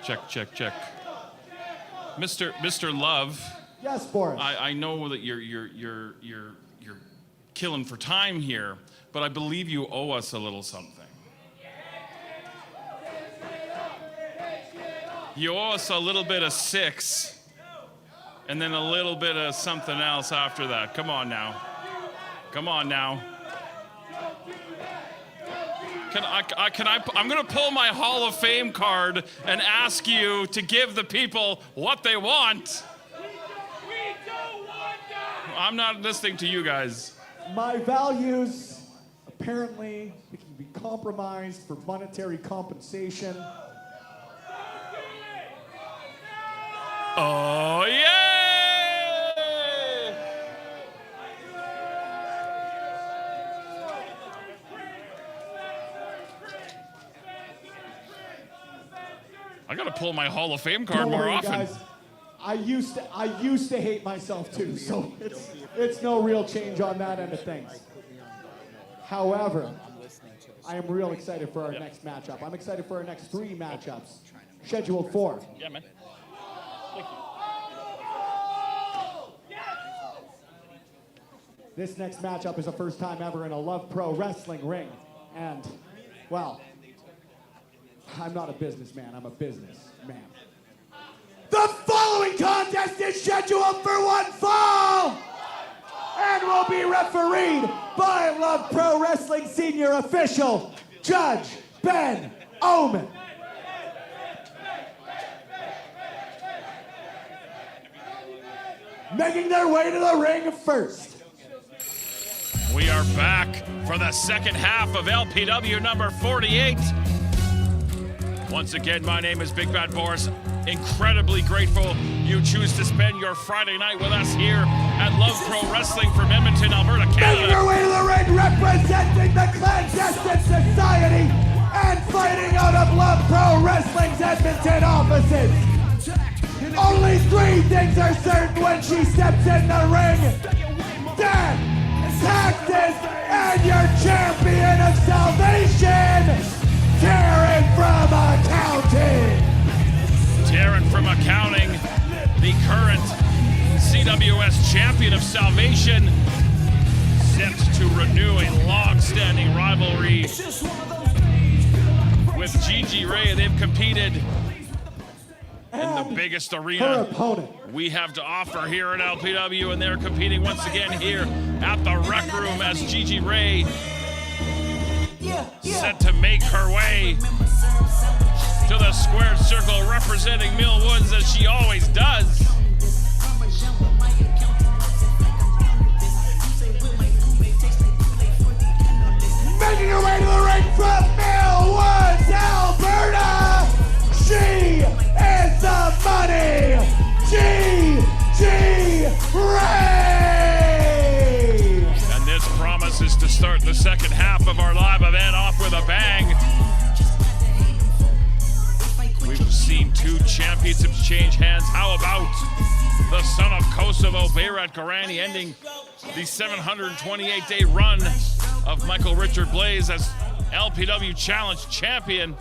Speaker 9: Check, check, check. Mr. Love.
Speaker 8: Yes, Boris.
Speaker 9: I know that you're killing for time here, but I believe you owe us a little something. You owe us a little bit of 6, and then a little bit of something else after that. Come on now. Come on now. I'm going to pull my Hall of Fame card and ask you to give the people what they want. I'm not listening to you guys.
Speaker 8: My values apparently can be compromised for monetary compensation.
Speaker 9: Oh, yeah! I gotta pull my Hall of Fame card
Speaker 8: Don't
Speaker 9: more
Speaker 8: worry,
Speaker 9: often.
Speaker 8: guys. I used to hate myself too, so it's no real change on that end of things. However, I am real excited for our next matchup. I'm excited for our next 3 matchups, scheduled for.
Speaker 9: Yeah, man.
Speaker 8: This next matchup is the first time ever in a Love Pro Wrestling ring. And, well, I'm not a businessman, I'm a businessman. The following contest is scheduled for one fall and will be refereed by Love Pro Wrestling Senior Official, Judge Ben Omen. Making their way to the ring first.
Speaker 9: We are back for the second half of LPW number 48. Once again, my name is Big Bad Boris. Incredibly grateful you choose to spend your Friday night with us here at Love Pro Wrestling from Edmonton, Alberta, Canada.
Speaker 8: Making her way to the ring, representing representing the clandestine society and fighting out of Love Pro Wrestling's Edmonton offices. Only 3 things are certain when she steps in the ring: death, taxes, and your champion of salvation, Taryn From Accounting.
Speaker 9: Taryn From Accounting, the current CWS champion of salvation, set to renew a long-standing rivalry with Gigi Rey. They've competed in the biggest arena we have to offer here at LPW, and they're competing once again here at the Rec Room as Gigi Rey set to make her way to the squared circle, representing Mill Woods as she always does.
Speaker 8: Making her way to the ring from Mill Woods, Alberta, she is the Money Gigi Rey!
Speaker 9: And this promises to start the second half of our live event off with a bang. We've seen 2 championships change hands. How about the son of Kosovo, Berat Gorani, ending the 728-day run of Michael Richard Blais as LPW Challenge Champion.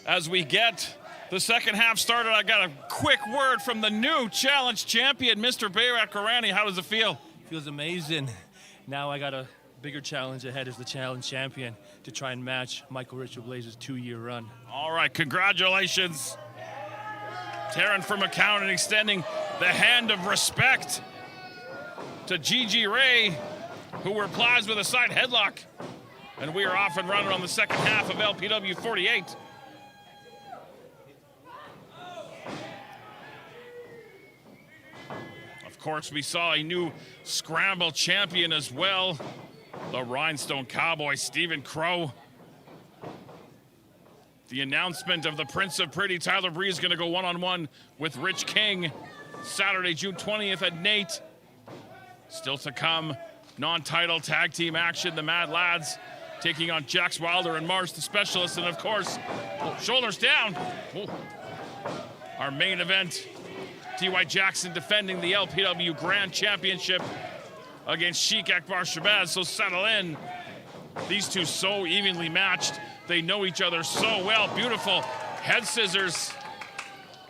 Speaker 9: As we get the second half started, I got a quick word from the new challenge champion, Mr. Berat Gorani. How does it feel?
Speaker 14: Feels amazing. Now I got a bigger challenge ahead as the challenge champion to try and match Michael Richard Blais's 2-year run.
Speaker 9: All right, congratulations. Taryn From Accounting extending the hand of respect to Gigi Rey, who replies with a side headlock. And we are off and running on the second half of LPW 48. Of course, we saw a new Scramble champion as well. The Rhinestone Cowboy, Stephen Crowe. The announcement of the Prince of Pretty, Tyler Bree, is going to go one-on-one with Rich King Saturday, June 20th at NAIT. Still to come, non-title tag team action. The Mad Lads taking on Jax Wilder and Mars the Specialist. And of course, shoulders down. Our main event, T.Y. Jackson defending the LPW Grand Championship against Sheik Shabaz. So settle in. These two so evenly matched. They know each other so well. Beautiful head scissors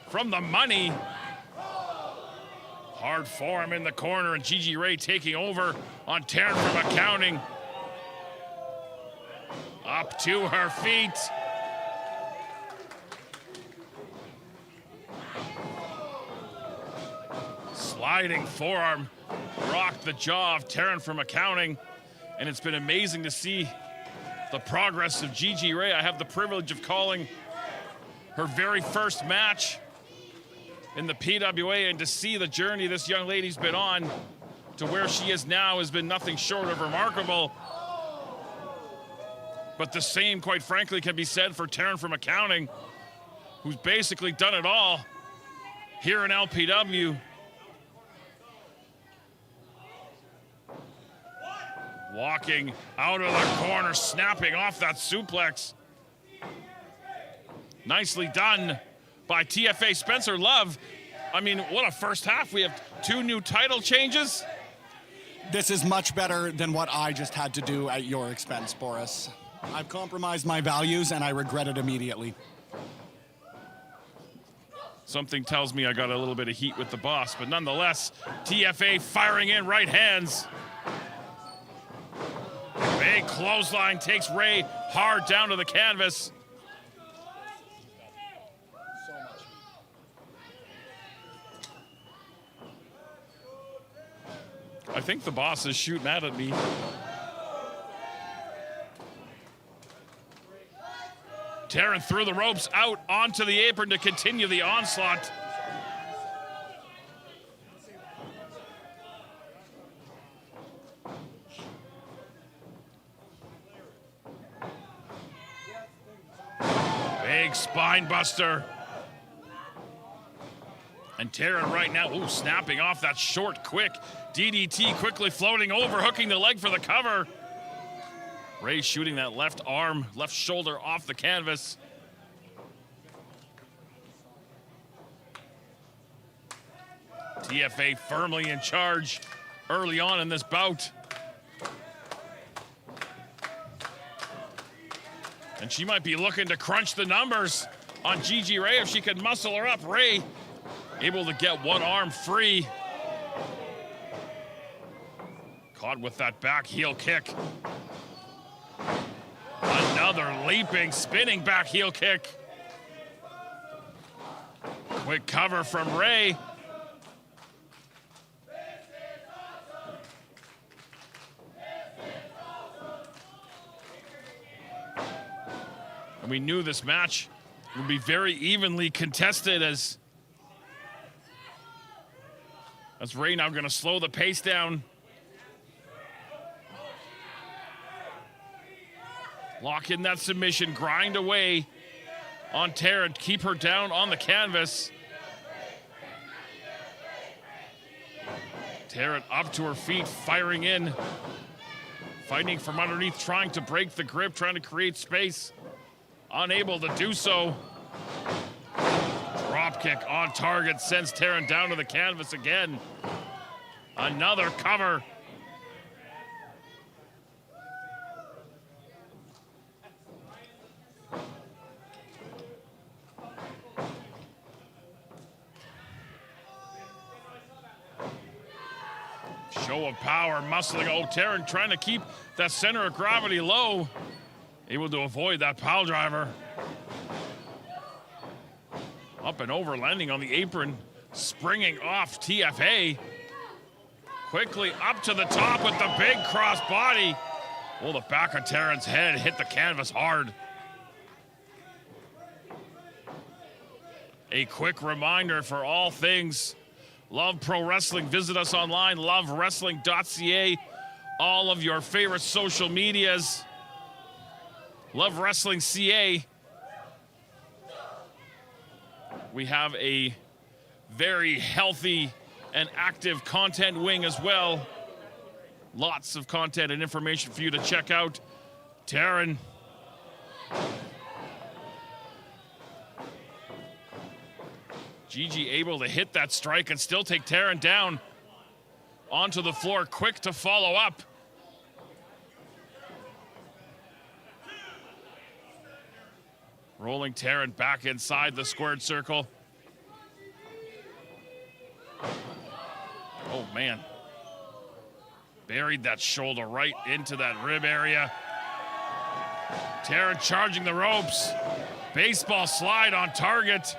Speaker 9: from the Money. Hard forearm in the corner, and Gigi Rey taking over on Taryn From Accounting. Up to her feet. Sliding forearm rocked the jaw of Taryn From Accounting, and it's been amazing to see the progress of Gigi Rey. I have the privilege of calling her very first match in the PWA, and to see the journey this young lady's been on to where she is now has been nothing short of remarkable. But the same, quite frankly, can be said for Taryn From Accounting, who's basically done it all here in LPW. Walking out of the corner, snapping off that suplex. Nicely done by TFA Spencer Love. I mean, what a first half. We have 2 new title changes.
Speaker 15: This is much better than what I just had to do at your expense, Boris. I've compromised my values and I regret it immediately.
Speaker 9: Something tells me I got a little bit of heat with the boss, but nonetheless, TFA firing in right hands. Big clothesline takes Rey hard down to the canvas. I think the boss is shooting mad at me. Taryn through the ropes, out onto the apron to continue the onslaught. big spine buster. And Taryn right now, ooh, snapping off that short, quick DDT, quickly floating over, hooking the leg for the cover. Rey shooting that left arm, left shoulder off the canvas. TFA firmly in charge early on in this bout. And she might be looking to crunch the numbers on Gigi Rey if she could muscle her up. Rey able to get one arm free. Caught with that back heel kick. Another leaping, spinning back heel kick. Quick cover from Rey. And we knew this match would be very evenly contested as Rey now going to slow the pace down. Lock in that submission, grind away on Taryn, keep her down on the canvas. Taryn up to her feet, firing in, fighting from underneath, trying to break the grip, trying to create space. Unable to do so. Drop kick on target sends Taryn down to the canvas again. Another cover. Show of power, muscling. Oh, Taryn trying to keep that center of gravity low. Able to avoid that pile driver. Up and over, landing on the apron, springing off TFA. Quickly up to the top with the big cross body. Oh, the back of Taryn's head hit the canvas hard. A quick reminder for all things Love Pro Wrestling. Visit us online, lovewrestling.ca. All of your favorite social medias. Love Wrestling CA. We have a very healthy and active content wing as well. Lots of content and information for you to check out. Taryn. Gigi able to hit that strike and still take Taryn down onto the floor, quick to follow up. Rolling Taryn back inside the squared circle. Oh, man. Buried that shoulder right into that rib area. Taryn charging the ropes. Baseball slide on target.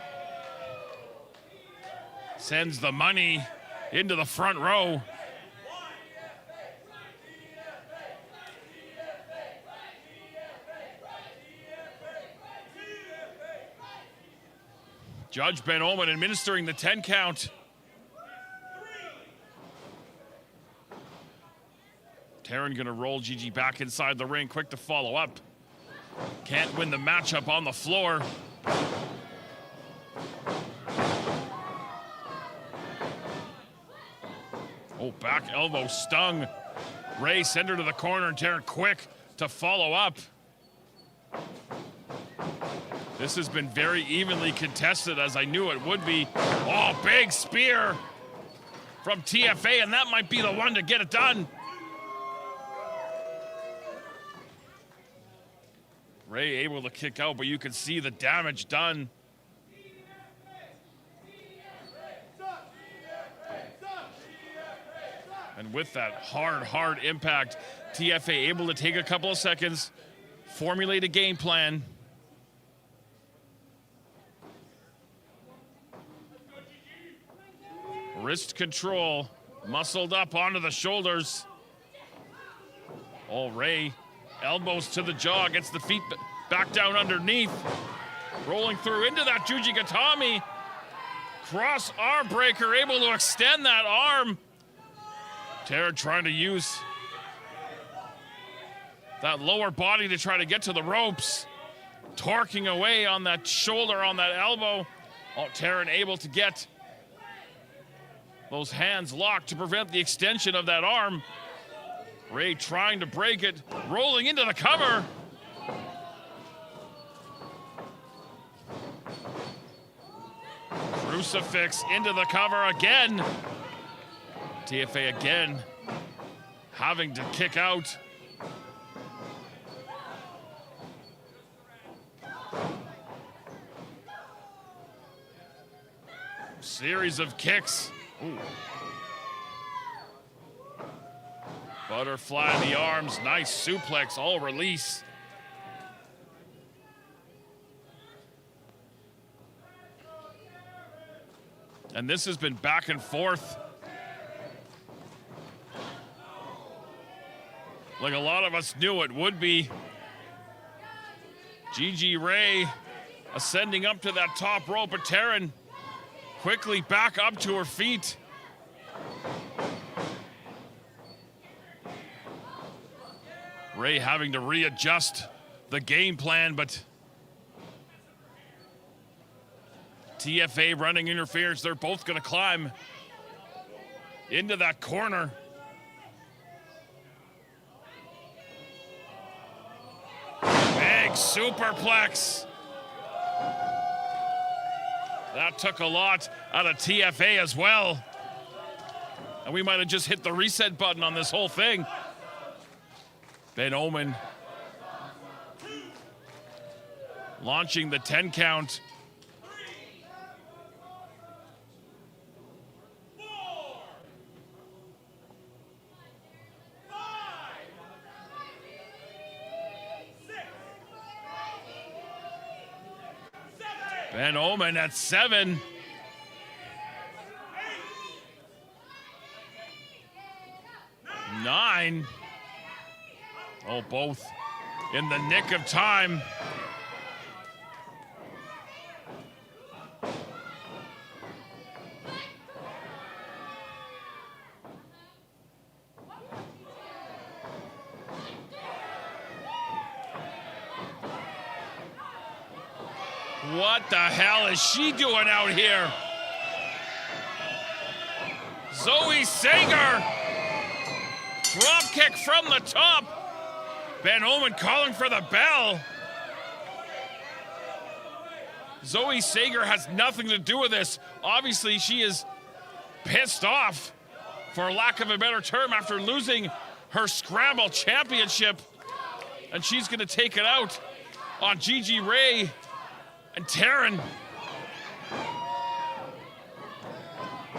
Speaker 9: Sends the money into the front row. Judge Ben Oman administering the 10 count. Taryn gonna roll Gigi back inside the ring, quick to follow up. Can't win the matchup on the floor. Oh, back elbow stung. Rey sent her to the corner and Taryn quick to follow up. This has been very evenly contested, as I knew it would be. Oh, big spear from TFA, and that might be the one to get it done. Rey able to kick out, but you can see the damage done. And with that hard impact, TFA able to take a couple of seconds, formulate a game plan. Wrist control, muscled up onto the shoulders. Oh, Rey, elbows to the jaw, gets the feet back down underneath. Rolling through into that Juji Gatami. Cross arm breaker, able to extend that arm. Taryn trying to use that lower body to try to get to the ropes. torquing away on that shoulder, on that elbow. Oh, Taryn able to get those hands locked to prevent the extension of that arm. Rey trying to break it, rolling into the cover. Crucifix into the cover again. TFA again having to kick out. Series of kicks. Ooh. Butterfly in the arms, nice suplex, all release. And this has been back and forth. Like a lot of us knew it would be. Gigi Rey ascending up to that top rope, but Taryn quickly back up to her feet. Rey having to readjust the game plan, but TFA running interference. They're both going to climb into that corner. Big superplex. That took a lot out of TFA as well. And we might have just hit the reset button on this whole thing. Ben Omen launching the 10 count. Ben Omen at 7. Nine. Oh, both in the nick of time. What the hell is she doing out here? Zoe Sager. Drop kick from the top. Ben Omen calling for the bell. Zoe Sager has nothing to do with this. Obviously, she is pissed off, for lack of a better term, after losing her Scramble championship. And she's going to take it out on Gigi Rey and Taryn.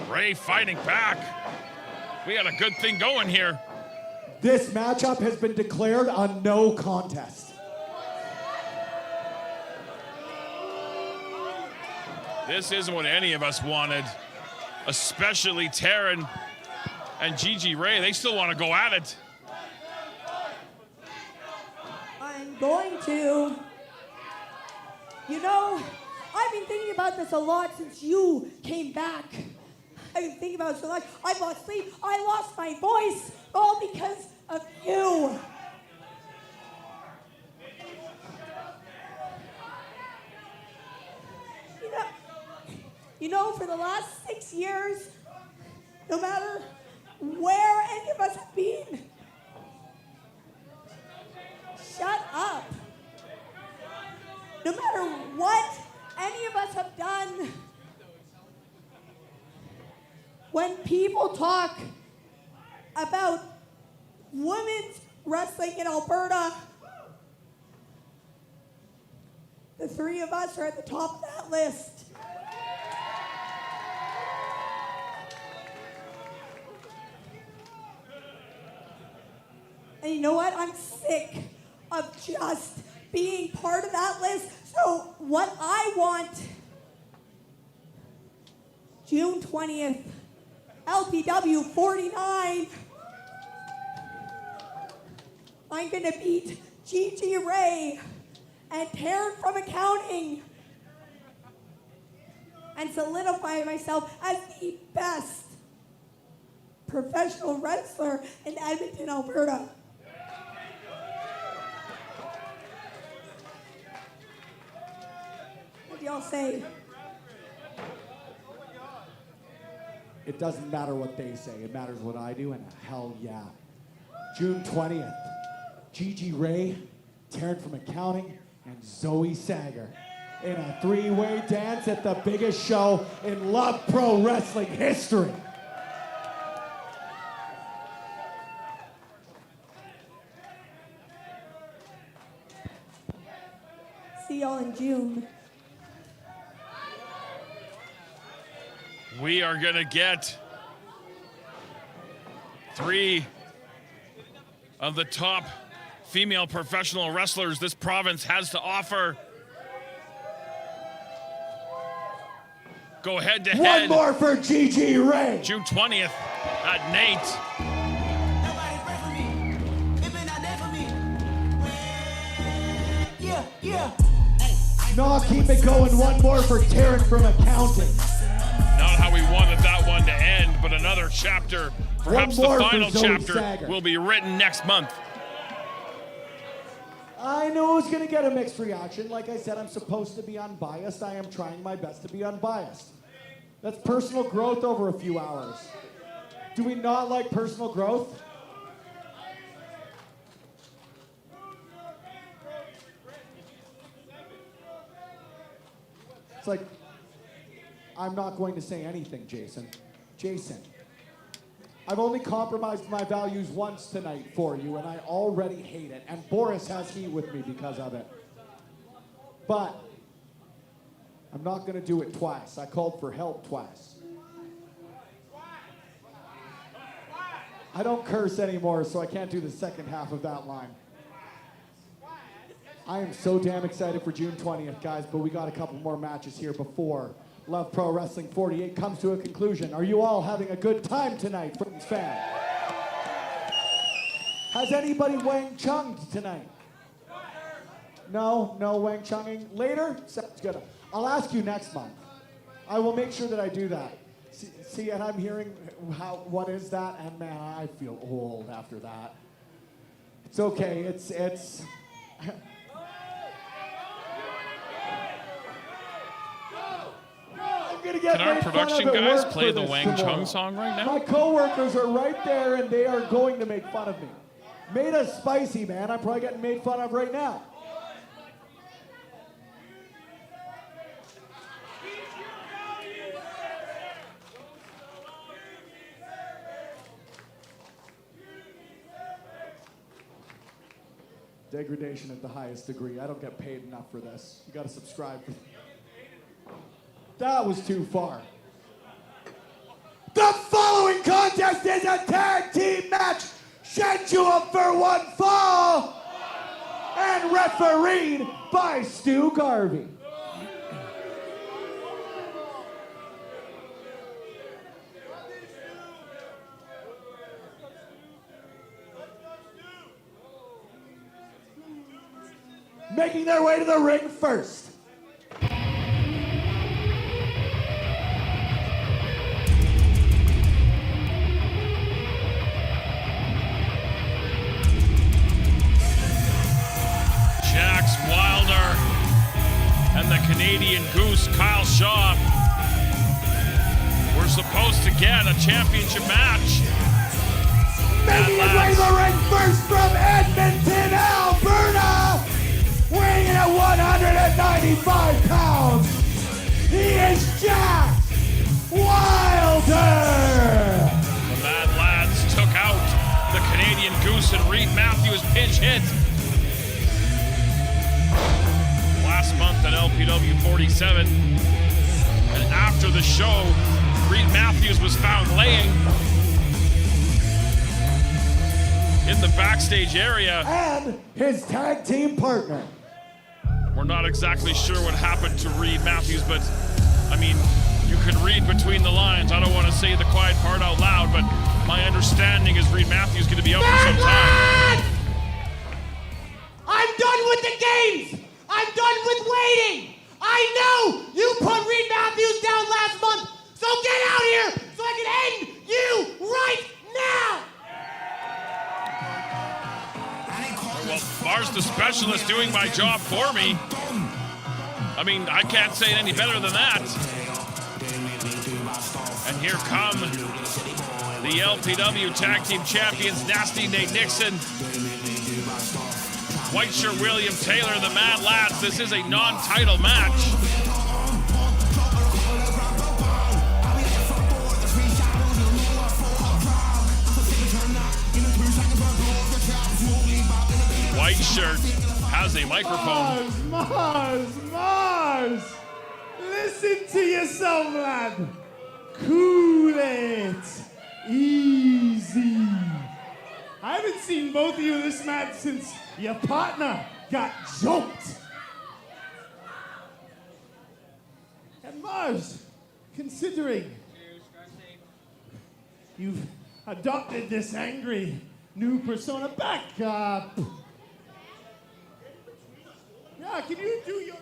Speaker 9: Rey fighting back. We had a good thing going here.
Speaker 10: This matchup has been declared a no contest.
Speaker 9: This isn't what any of us wanted, especially Taryn and Gigi Rey. They still want to go at it.
Speaker 16: I'm going to. You know, I've been thinking about this a lot since you came back. I've been thinking about it so much. I lost sleep. I lost my voice, all because of you. You know, for the last 6 years, no matter where any of us have been, shut up. No matter what any of us have done, when people talk about women's wrestling in Alberta, the three of us are at the top of that list. And you know what? I'm sick of just being part of that list. So what I want, June 20th, LPW 49, I'm gonna beat Gigi Rey and Taryn From Accounting and solidify myself as the best professional wrestler in Edmonton, Alberta. all say.
Speaker 8: It doesn't matter what they say. It matters what I do, and hell yeah. June 20th, Gigi Rey, Taryn From Accounting, and Zoe Sager in a three-way dance at the biggest show in Love Pro Wrestling history.
Speaker 16: See y'all in June.
Speaker 9: We are going to get 3 of the top female professional wrestlers this province has to offer. Go head to head.
Speaker 8: One more for Gigi Rey.
Speaker 9: June 20th at NAIT.
Speaker 8: No, I'll keep it going. One more for Taryn From Accounting.
Speaker 9: Not how we wanted that one to end, but another chapter, perhaps the final chapter,
Speaker 8: Sager.
Speaker 9: will be written next month.
Speaker 8: I knew it was going to get a mixed reaction. Like I said, I'm supposed to be unbiased. I am trying my best to be unbiased. That's personal growth over a few hours. Do we not like personal growth? It's like, I'm not going to say anything, Jason. Jason, I've only compromised my values once tonight for you, and I already hate it. And Boris has heat with me because of it. But I'm not going to do it twice. I called for help twice. I don't curse anymore, so I can't do the second half of that line. I am so damn excited for June 20th, guys, but we got a couple more matches here before Love Pro Wrestling 48 comes to a conclusion. Are you all having a good time tonight, Friends fan? Has anybody Wang Chunged tonight? No Wang Chunging. Later? Sounds good. I'll ask you next month. I will make sure that I do that. See, and I'm hearing what is that? And man, I feel old after that. It's okay, it's...
Speaker 9: Can our production guys play the Wang Chung song right now?
Speaker 8: My coworkers are right there, and they are going to make fun of me. Made us spicy, man. I'm probably getting made fun of right now. Degradation at the highest degree. I don't get paid enough for this. You got to subscribe. That was too far. The following contest is a tag team match scheduled for one fall and refereed by Stu Garvey. Making their way to the ring first.
Speaker 9: Wilder and the Canadian Goose, Kyle Shaw. We're supposed to get a championship match.
Speaker 8: Making his way to the ring first from Edmonton, Alberta, weighing in at 195 pounds. He is Jack Wilder.
Speaker 9: The Mad Lads took out the Canadian Goose and Reed Matthews pinch hit last month at LPW 47, and after the show, Reed Matthews was found laying in the backstage area.
Speaker 8: And his tag team partner.
Speaker 9: We're not exactly sure what happened to Reed Matthews, but I mean, you can read between the lines. I don't want to say the quiet part out loud, but my understanding is Reed Matthews going to be out for some time.
Speaker 11: I'm done with the games! I'm done with waiting! I know you put Reed Matthews down last month, so get out here so I can end you right now!
Speaker 9: Well, Mars the Specialist doing my job for me. I mean, I can't say it any better than that. And here come the LPW Tag Team Champions, Nasty Nate Nixon, White Shirt William Taylor, the Mad Lads. This is a non-title match. White Shirt has a microphone.
Speaker 10: Mars! Listen to yourself, lad. Cool it. Easy. I haven't seen both of you this match since your partner got jumped. And Mars, considering you've adopted this angry new persona, back up. Yeah, can you do your...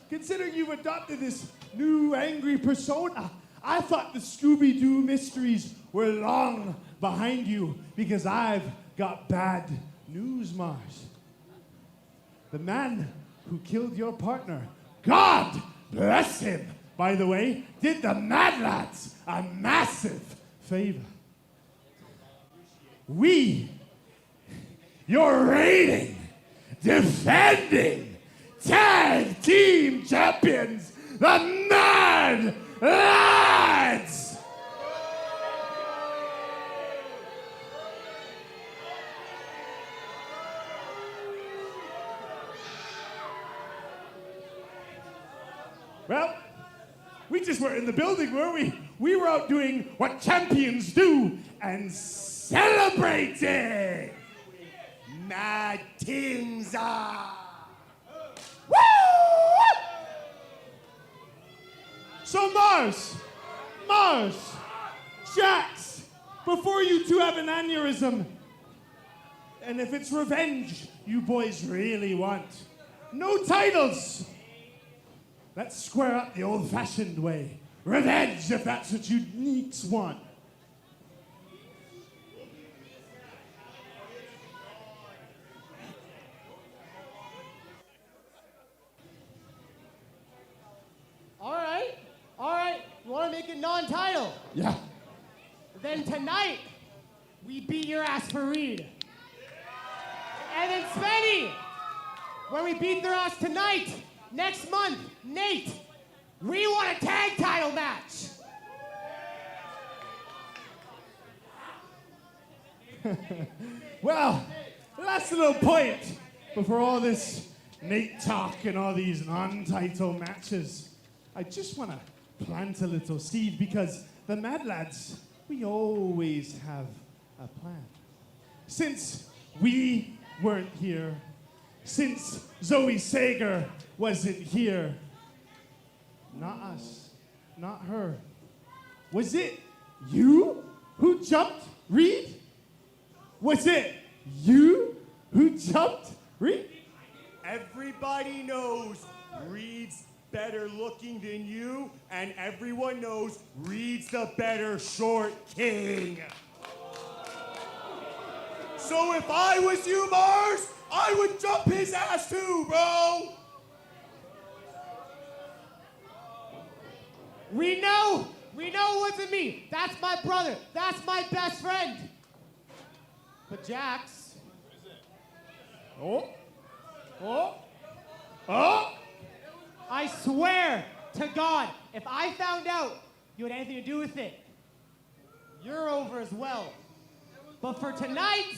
Speaker 10: Considering you've adopted this new angry persona, I thought the Scooby-Doo mysteries were long behind you because I've got bad news, Mars. The man who killed your partner, God bless him, by the way, did the Mad Lads a massive favor. We, your reigning, defending tag team champions, the Mad Lads! Well, we just were in the building, weren't we? We were out doing what champions do and celebrating! Mad things are! Woo! So Mars, Jax, before you two have an aneurysm, and if it's revenge you boys really want, no titles. Let's square up the old-fashioned way. Revenge, if that's what you neeks want.
Speaker 11: All right, you want to make it non-title?
Speaker 10: Yeah.
Speaker 11: Then tonight, we beat your ass for Reed. And then Spenny, when we beat their ass tonight, next month, NAIT, we want a tag title match.
Speaker 10: Well, last little point before all this NAIT talk and all these non-title matches. I just want to plant a little seed because the Mad Lads, we always have a plan. Since we weren't here, since Zoe Sager wasn't here, not us, not her, was it you who jumped Reed? Was it you who jumped Reed?
Speaker 17: Everybody knows Reed's better looking than you, and everyone knows Reed's the better short king. So if I was you, Mars, I would jump his ass too, bro.
Speaker 11: We know it wasn't me. That's my brother. That's my best friend. But Jax. Oh. I swear to God, if I found out you had anything to do with it, you're over as well. But for tonight,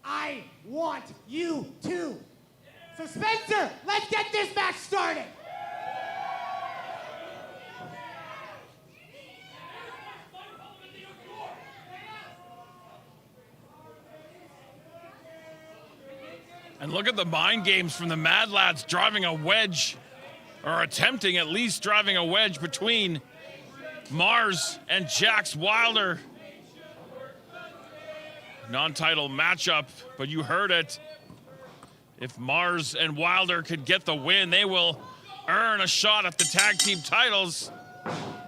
Speaker 11: I want you too. So Spencer, let's get this match started.
Speaker 9: And look at the mind games from the Mad Lads driving a wedge, or attempting at least driving a wedge between Mars and Jax Wilder. Non-title matchup, but you heard it. If Mars and Wilder could get the win, they will earn a shot at the tag team titles.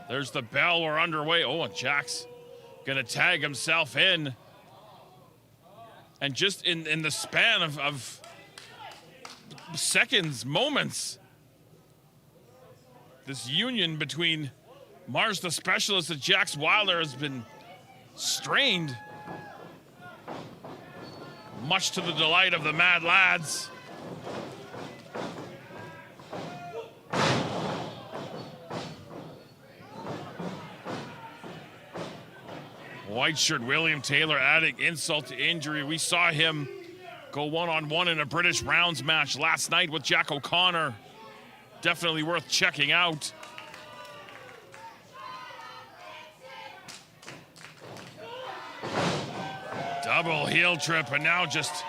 Speaker 9: There's the bell, we're underway. Oh, and Jax gonna tag himself in. And just in the span of seconds, moments. This union between Mars the Specialist and Jax Wilder has been strained, much to the delight of the Mad Lads. White shirt William Taylor adding insult to injury. We saw him go one-on-one in a British rounds match last night with Jack O'Connor. Definitely worth checking out. Double heel trip, and now just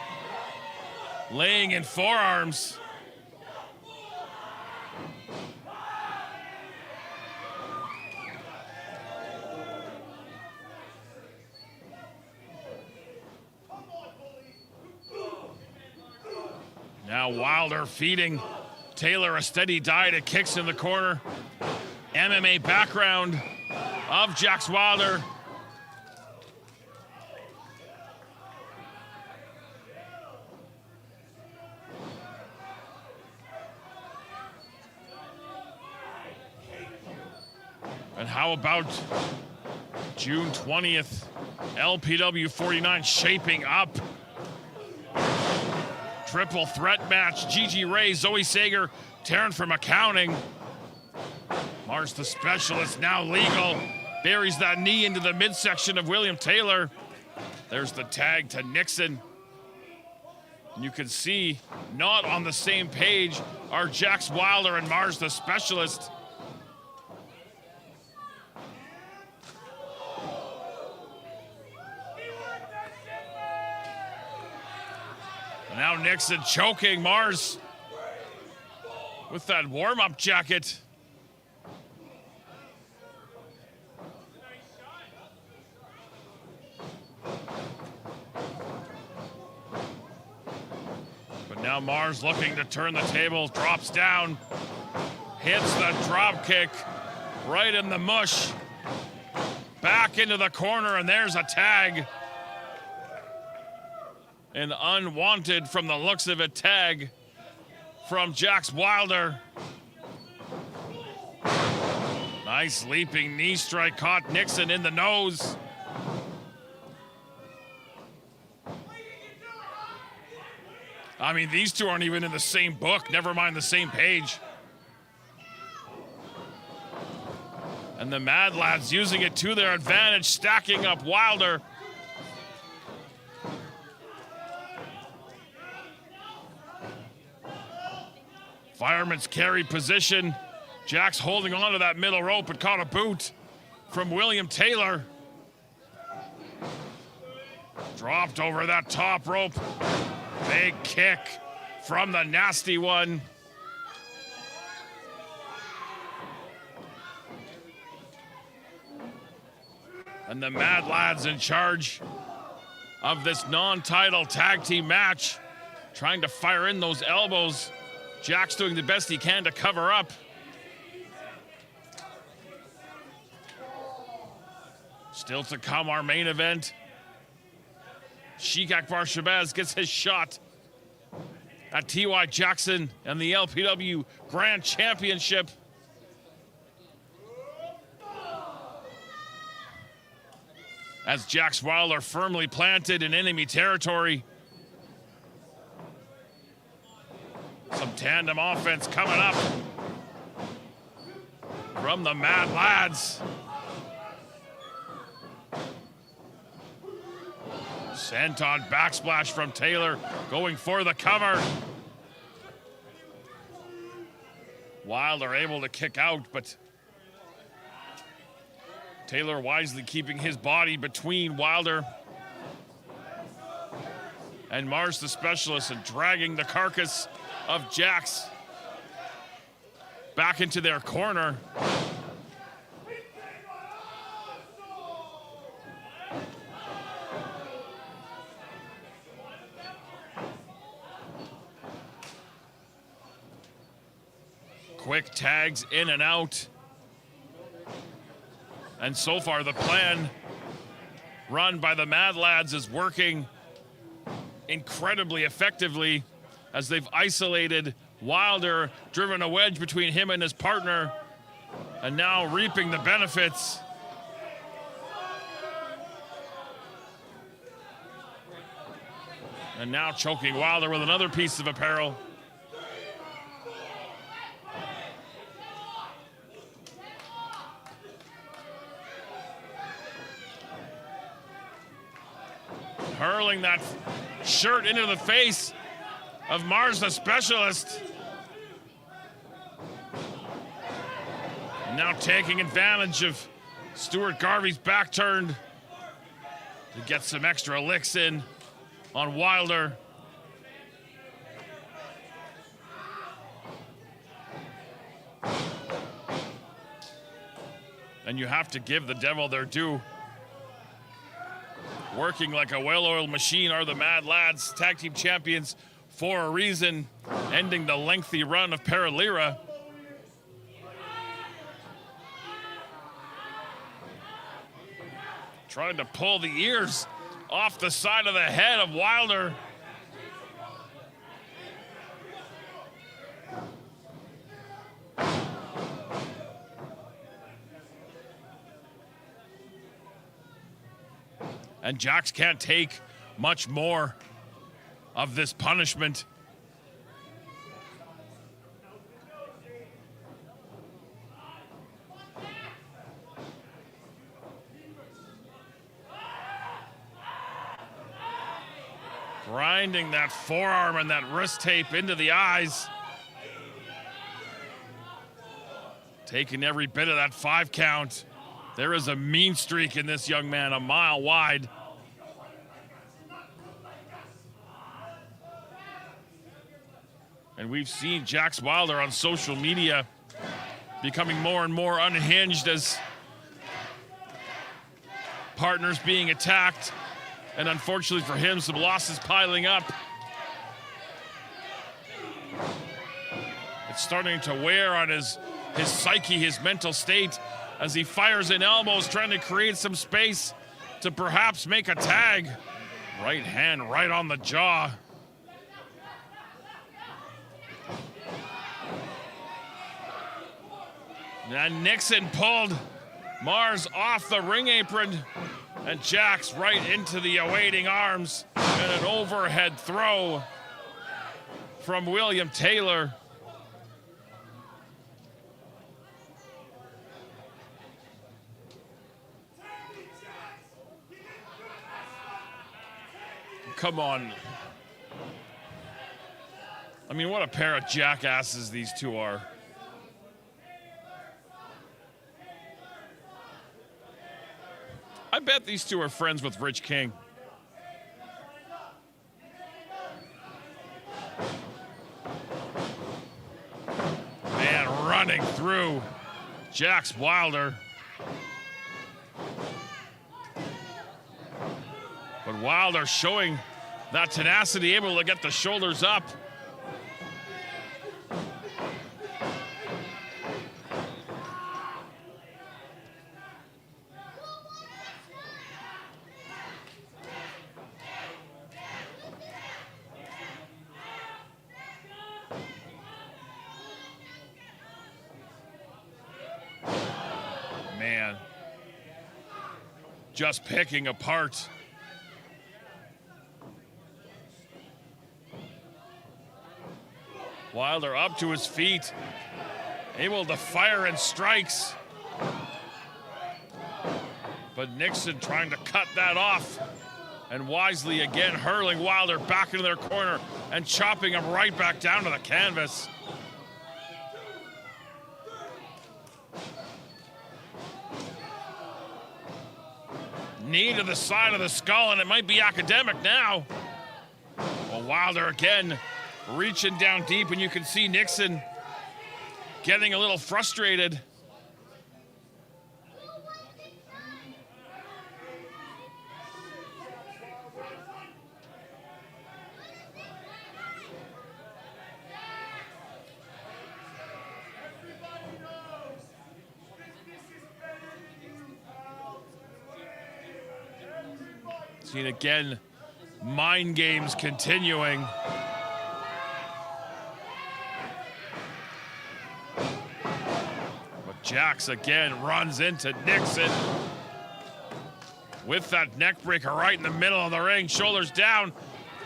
Speaker 9: laying in forearms. Now Wilder feeding Taylor a steady diet of kicks in the corner. MMA background of Jax Wilder. And how about June 20th, LPW 49 shaping up. Triple threat match, Gigi Rey, Zoe Sager, Taryn From Accounting. Mars the Specialist, now legal. Buries that knee into the midsection of William Taylor. There's the tag to Nixon. And you can see, not on the same page are Jax Wilder and Mars the Specialist. Now Nixon choking Mars with that warm-up jacket. But now Mars looking to turn the tables, drops down, hits the drop kick right in the mush. Back into the corner, and there's a tag. An unwanted, from the looks of it, tag from Jax Wilder. Nice leaping knee strike, caught Nixon in the nose. I mean, these two aren't even in the same book, never mind the same page. And the Mad Lads using it to their advantage, stacking up Wilder. Fireman's carry position. Jax holding on to that middle rope, but caught a boot from William Taylor. Dropped over that top rope. Big kick from the nasty one. And the Mad Lads in charge of this non-title tag team match, trying to fire in those elbows. Jax doing the best he can to cover up. Still to come, our main event. Sheik Shabaz gets his shot at T.Y. Jackson and the LPW Grand Championship. As Jax Wilder firmly planted in enemy territory. Some tandem offense coming up from the Mad Lads. Senton backsplash from Taylor, going for the cover. Wilder able to kick out, but Taylor wisely keeping his body between Wilder and Mars the Specialist, and dragging the carcass of Jax back into their corner. Quick tags in and out. And so far the plan run by the Mad Lads is working incredibly effectively. as they've isolated Wilder, driven a wedge between him and his partner, and now reaping the benefits. And now choking Wilder with another piece of apparel. Hurling that shirt into the face of Mars the Specialist. And now taking advantage of Stuart Garvey's back turned to get some extra licks in on Wilder. And you have to give the devil their due. Working like a well-oiled machine are the Mad Lads, tag team champions for a reason, ending the lengthy run of Lira. Trying to pull the ears off the side of the head of Wilder. And Jax can't take much more of this punishment. Grinding that forearm and that wrist tape into the eyes. Taking every bit of that 5 count. There is a mean streak in this young man, a mile wide. And we've seen Jax Wilder on social media becoming more and more unhinged as partners being attacked. And unfortunately for him, some losses piling up. It's starting to wear on his psyche, his mental state, as he fires in elbows, trying to create some space to perhaps make a tag. Right hand right on the jaw. And Nixon pulled Mars off the ring apron, and Jax right into the awaiting arms, and an overhead throw from William Taylor. Come on. I mean, what a pair of jackasses these two are. I bet these two are friends with Rich King. Man, running through Jax Wilder. But Wilder showing that tenacity, able to get the shoulders up. Man, just picking apart. Wilder up to his feet, able to fire and strikes. But Nixon trying to cut that off. And wisely again hurling Wilder back into their corner and chopping him right back down to the canvas. Knee to the side of the skull, and it might be academic now. Well, Wilder again reaching down deep, and you can see Nixon getting a little frustrated. Seen again, mind games continuing. Jax again runs into Nixon with that neck breaker right in the middle of the ring, shoulders down.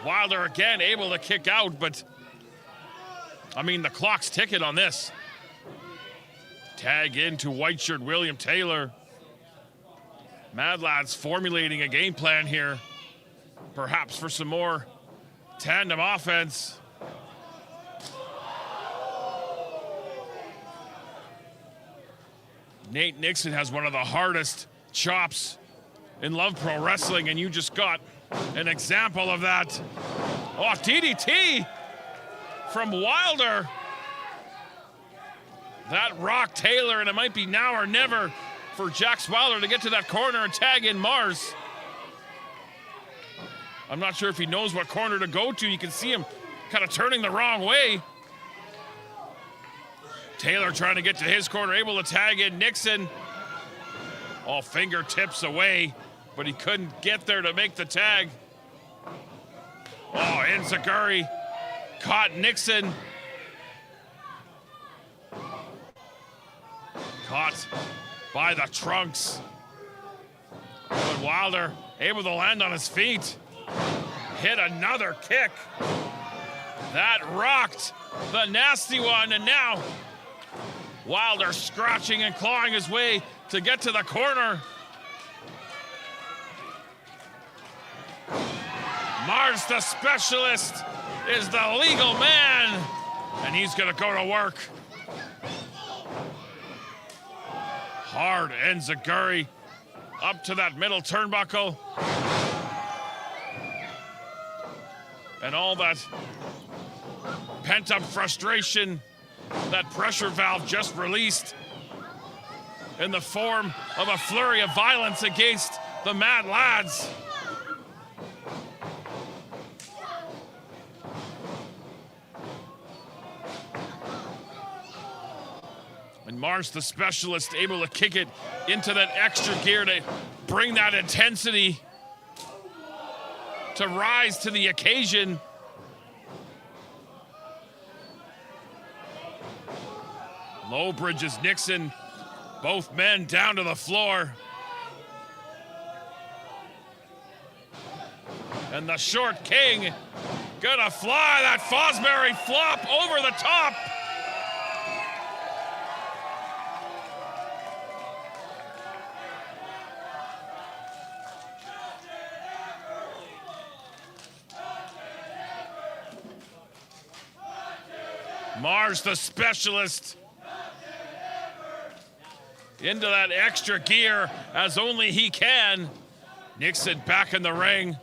Speaker 9: Wilder again able to kick out, but I mean, the clock's ticking on this. Tag into white shirt William Taylor. Mad Lads formulating a game plan here, perhaps for some more tandem offense. Nate Nixon has one of the hardest chops in Love Pro Wrestling, and you just got an example of that. Oh, DDT from Wilder. That rocked Taylor, and it might be now or never for Jax Wilder to get to that corner and tag in Mars. I'm not sure if he knows what corner to go to. You can see him kind of turning the wrong way. Taylor trying to get to his corner, able to tag in Nixon. All fingertips away, but he couldn't get there to make the tag. Oh, Enziguri caught Nixon. Caught by the trunks. But Wilder able to land on his feet. Hit another kick. That rocked the nasty one, and now Wilder scratching and clawing his way to get to the corner. Mars, the specialist, is the legal man, and he's gonna go to work. Hard Enziguri up to that middle turnbuckle. And all that pent-up frustration, that pressure valve just released in the form of a flurry of violence against the Mad Lads. And Mars, the specialist, able to kick it into that extra gear to bring that intensity to rise to the occasion. Low bridges Nixon, both men down to the floor. And the short king gonna fly that Fosbury flop over the top. Mars, the specialist, into that extra gear as only he can. Nixon back in the ring.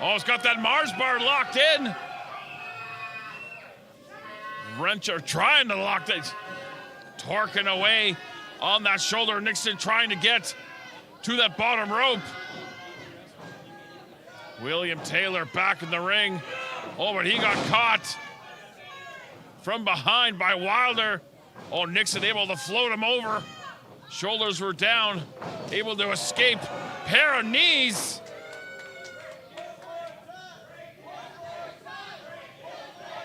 Speaker 9: Oh, it's got that Mars bar locked in. Wrencher trying to lock it. Torquing away on that shoulder. Nixon trying to get to that bottom rope. William Taylor back in the ring. Oh, but he got caught from behind by Wilder. Oh, Nixon able to float him over. Shoulders were down, able to escape. Pair of knees.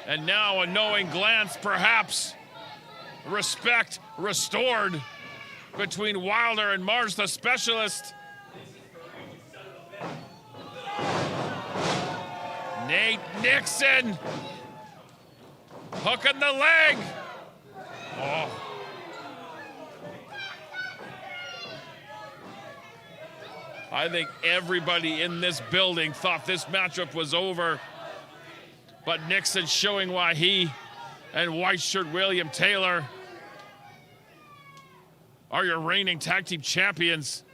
Speaker 9: And now a knowing glance, perhaps. Respect restored between Wilder and Mars, the specialist. Nate Nixon hooking the leg. Oh. I think everybody in this building thought this matchup was over, but Nixon showing why he and white shirt William Taylor are your reigning tag team champions.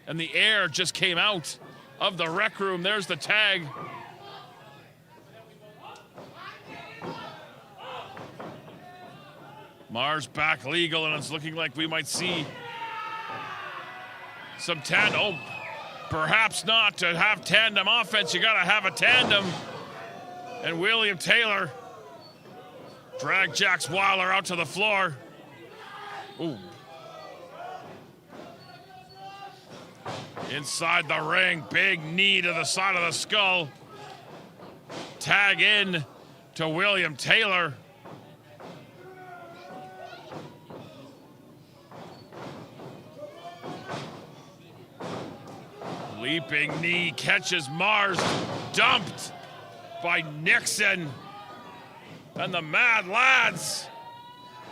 Speaker 9: And the air just came out of the rec room. There's the tag. Mars back legal, and it's looking like we might see some tandem. Oh, perhaps not. To have tandem offense, you gotta have a tandem. And William Taylor dragged Jax Wilder out to the floor. Ooh. Inside the ring, big knee to the side of the skull. Tag in to William Taylor. Leaping knee catches Mars, dumped by Nixon. And the Mad Lads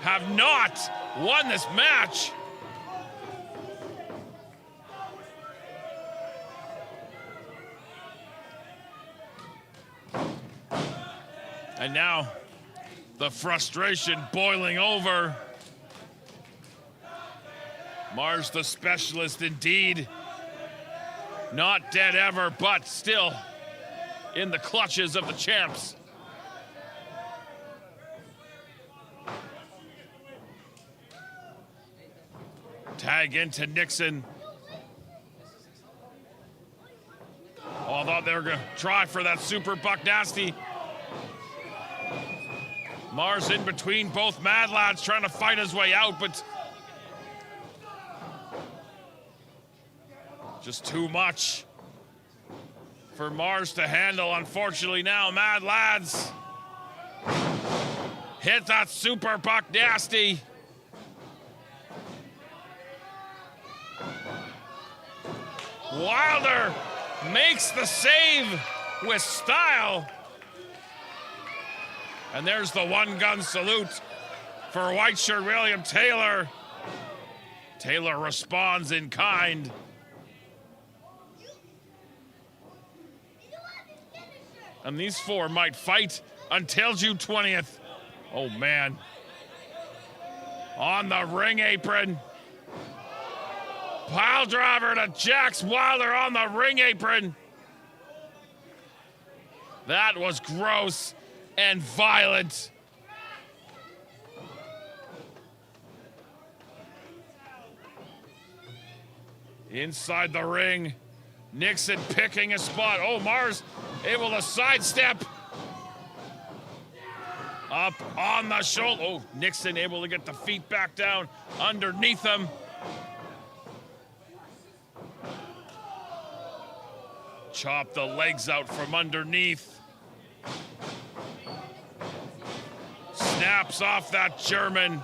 Speaker 9: have not won this match. And now the frustration boiling over. Mars the specialist indeed. Not dead ever, but still in the clutches of the champs. Tag into Nixon. Although they were gonna try for that super buck nasty. Mars in between both Mad Lads trying to fight his way out, but just too much for Mars to handle. Unfortunately now, Mad Lads hit that super buck nasty. Wilder makes the save with style. And there's the one-gun salute for white shirt William Taylor. Taylor responds in kind. And these four might fight until June 20th. Oh, man. On the ring apron. Pile driver to Jax Wilder on the ring apron. That was gross and violent. Inside the ring, Nixon picking a spot. Oh, Mars able to sidestep. Up on the shoulder. Oh, Nixon able to get the feet back down underneath him. Chop the legs out from underneath. Snaps off that German.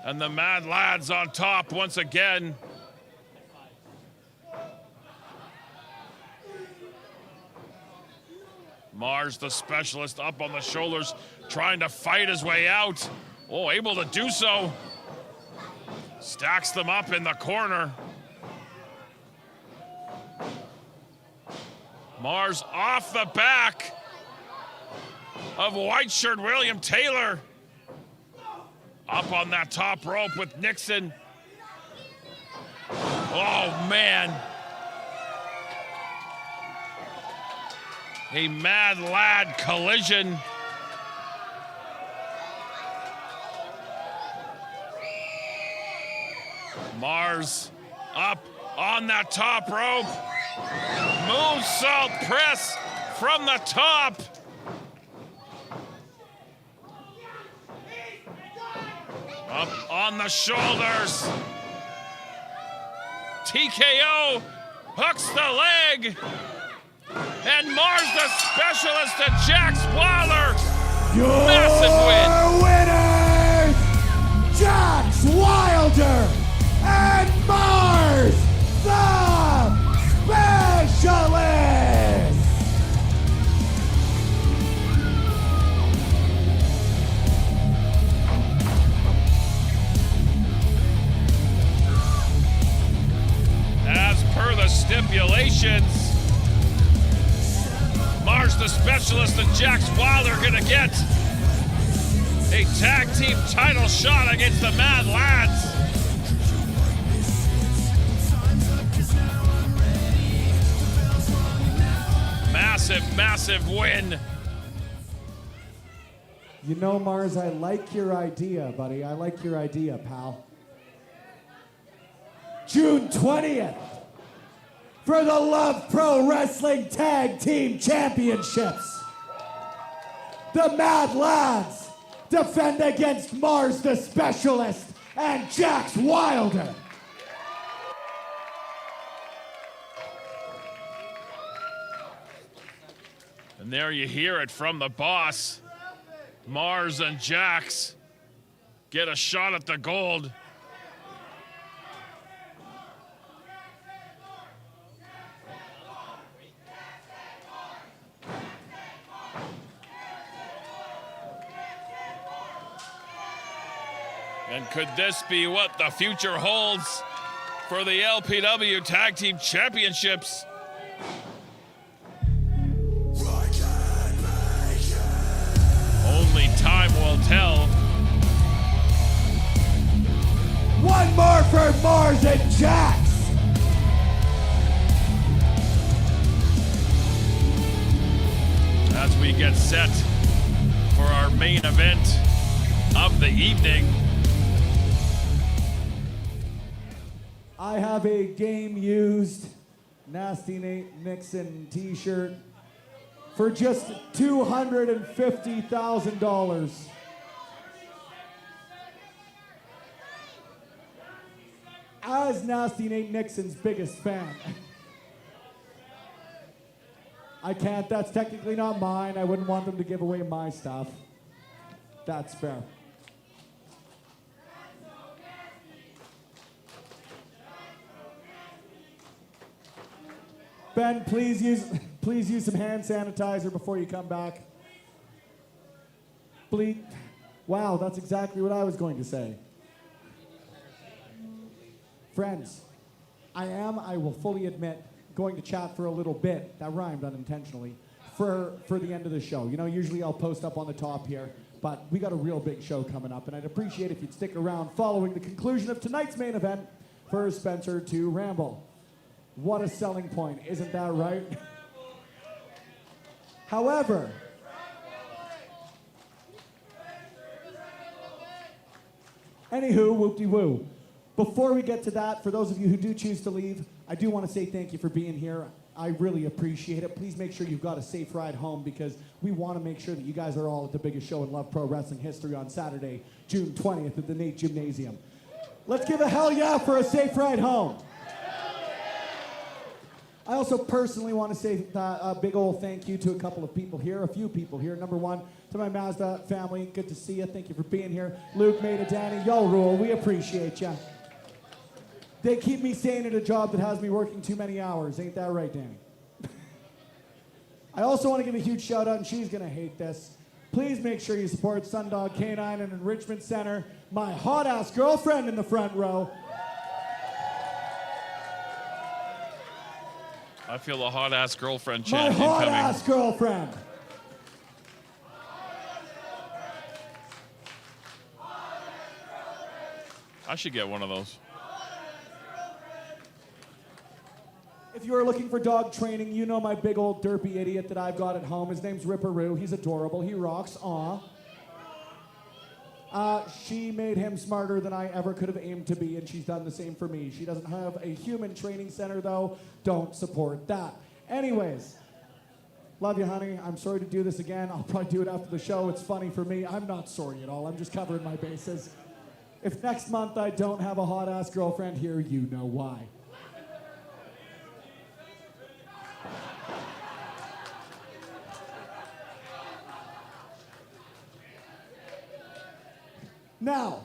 Speaker 9: And the Mad Lads on top once again. Mars, the specialist, up on the shoulders, trying to fight his way out. Oh, able to do so. Stacks them up in the corner. Mars off the back of white shirt William Taylor. Up on that top rope with Nixon. Oh, man. A Mad Lad collision. Mars up on that top rope. Moonsault press from the top. Up on the shoulders. TKO hooks the leg. And Mars the specialist and Jax Wilder. Massive win.
Speaker 8: Winners, Jax Wilder and Mars the specialist.
Speaker 9: As per the stipulations, Mars the specialist and Jax Wilder gonna get a tag team title shot against the Mad Lads. Massive, massive win.
Speaker 8: You know, Mars, I like your idea, buddy. I like your idea, pal. June 20th, for the Love Pro Wrestling Tag Team Championships. The Mad Lads defend against Mars the Specialist and Jax Wilder.
Speaker 9: And there you hear it from the boss. Mars and Jax get a shot at the gold. And could this be what the future holds for the LPW Tag Team Championships? Only time will tell.
Speaker 10: One more for Mars and Jax.
Speaker 9: As we get set for our main event of the evening.
Speaker 10: I have a game-used Nasty Nate Nixon t-shirt for just $250,000. As Nasty Nate Nixon's biggest fan. I can't, that's technically not mine. I wouldn't want them to give away my stuff. That's fair. Ben, please use some hand sanitizer before you come back. Wow, that's exactly what I was going to say. Friends, I will fully admit, going to chat for a little bit, that rhymed unintentionally, for the end of the show. You know, usually I'll post up on the top here, but we got a real big show coming up, and I'd appreciate if you'd stick around following the conclusion of tonight's main event for Spencer to Ramble. What a selling point, isn't that right? However, anywho, whoop-de-woo. Before we get to that, for those of you who do choose to leave, I do want to say thank you for being here. I really appreciate it. Please make sure you've got a safe ride home because we want to make sure that you guys are all at the biggest show in Love Pro Wrestling history on Saturday, June 20th at the NAIT Gymnasium. Let's give a hell yeah for a safe ride home. I also personally want to say a big old thank you to a couple of people here, a few people here. Number one, to my Mazda family, good to see you. Thank you for being here. Luke, Maida, Danny, y'all rule. We appreciate you. They keep me sane at a job that has me working too many hours. Ain't that right, Danny? I also want to give a huge shout out, and she's going to hate this. Please make sure you support Sundog Canine and Enrichment Center. My hot-ass girlfriend in the front row.
Speaker 9: I feel a hot-ass girlfriend chant
Speaker 10: My
Speaker 9: incoming.
Speaker 10: hot-ass girlfriend.
Speaker 9: I should get one of those.
Speaker 10: If you are looking for dog training, you know my big old derpy idiot that I've got at home. His name's Ripperoo. He's adorable. He rocks. Aw. She made him smarter than I ever could have aimed to be, and she's done the same for me. She doesn't have a human training center, though. Don't support that. Anyways, love you, honey. I'm sorry to do this again. I'll probably do it after the show. It's funny for me. I'm not sorry at all. I'm just covering my bases. If next month I don't have a hot-ass girlfriend here, you know why. Now,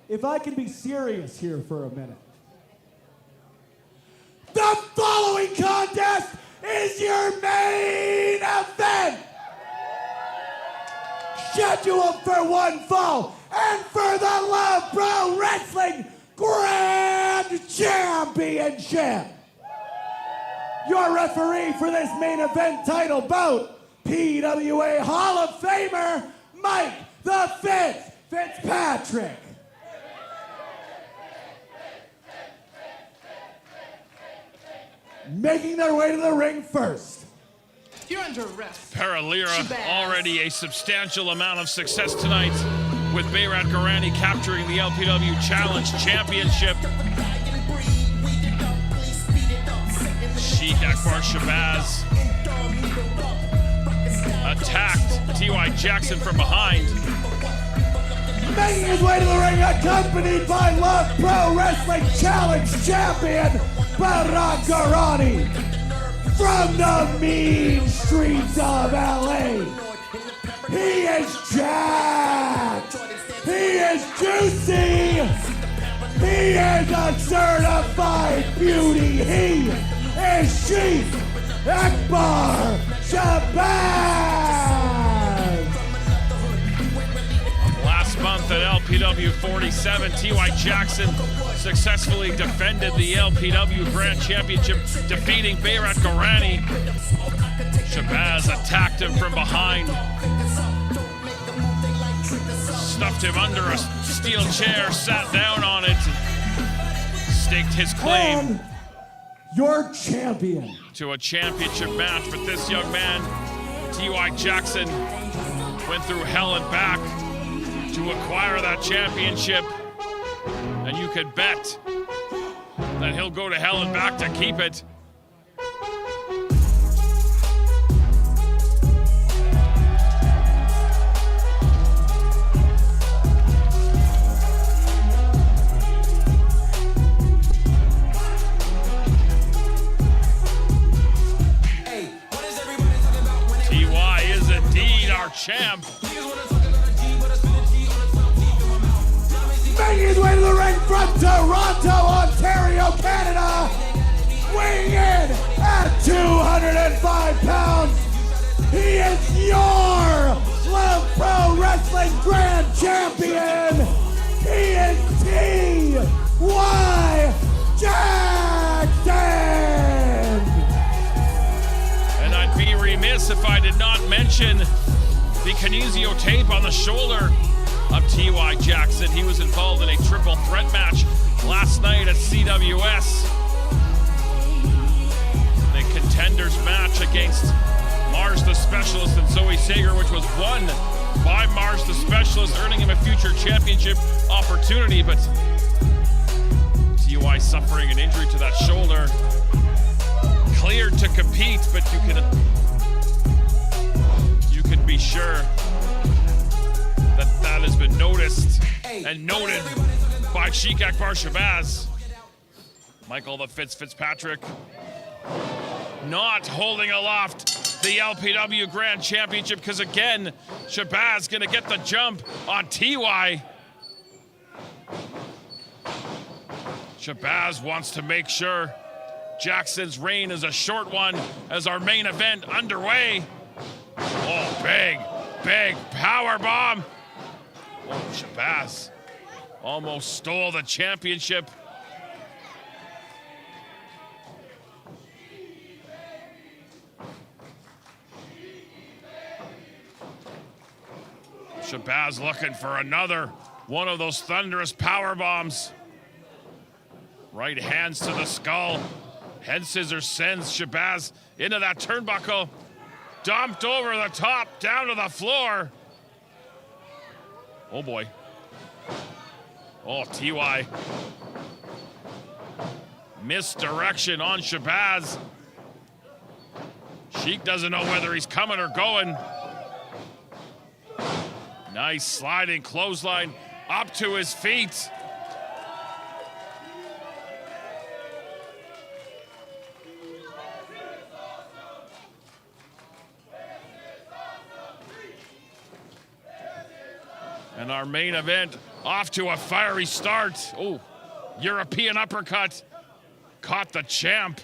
Speaker 10: if I can be serious here for a minute. The following contest is your main event! Scheduled for one fall and for the Love Pro Wrestling Grand Championship. Your referee for this main event title bout, PWA Hall of Famer, Mike the Fifth Fitzpatrick. Making their way to the ring first.
Speaker 18: You're under arrest.
Speaker 9: Para Lira,
Speaker 18: Shabaz.
Speaker 9: already a substantial amount of success tonight with Berat Gorani capturing the LPW Challenge Championship. Sheik Shabaz attacked T.Y. Jackson from behind.
Speaker 10: Making his way to the ring, accompanied by Love Pro Wrestling Challenge Champion, Berat Gorani. From the mean streets of LA, he is jacked, he is juicy, he is a certified beauty, he is Sheik Shabaz.
Speaker 9: Last month at LPW LPW 47, T.Y. Jackson successfully defended the LPW Grand Championship, defeating Berat Gorani. Shabaz attacked him from behind, stuffed him under a steel chair, sat down on it, staked his claim.
Speaker 10: And your champion.
Speaker 9: To a championship match with this young man. T.Y. Jackson went through hell and back to acquire that championship, and you can bet that he'll go to hell and back to keep it. T.Y. is indeed our champ.
Speaker 10: Making his way to the ring from Toronto, Ontario, Canada, weighing in at 205 pounds, he is your Love Pro Wrestling Grand Champion. He is T.Y. Jackson.
Speaker 9: And I'd be remiss if I did not mention the kinesio tape on the shoulder of T.Y. Jackson. He was involved in a triple threat match last night at CWS. The contenders match against Mars the Specialist and Zoe Sager, which was won by Mars the Specialist, earning him a future championship opportunity. But T.Y. suffering an injury to that shoulder. Cleared to compete, but you can be sure that has been noticed and noted by Sheik Shabaz. Michael the Fitzpatrick not holding aloft the LPW Grand Championship, because again, Shabaz gonna get the jump on T.Y. Shabaz wants to make sure Jackson's reign is a short one as our main event underway. Oh, big power bomb. Oh, Shabaz almost stole the championship. Shabaz looking for another one of those thunderous power bombs. Right hands to the skull. Head scissors sends Shabaz into that turnbuckle. Dumped over the top, down to the floor. Oh boy. Oh, T.Y. Misdirection on Shabaz. Sheik doesn't know whether he's coming or going. Nice sliding clothesline up to his feet. And our main event off to a fiery start. Oh, European uppercut. Caught the champ.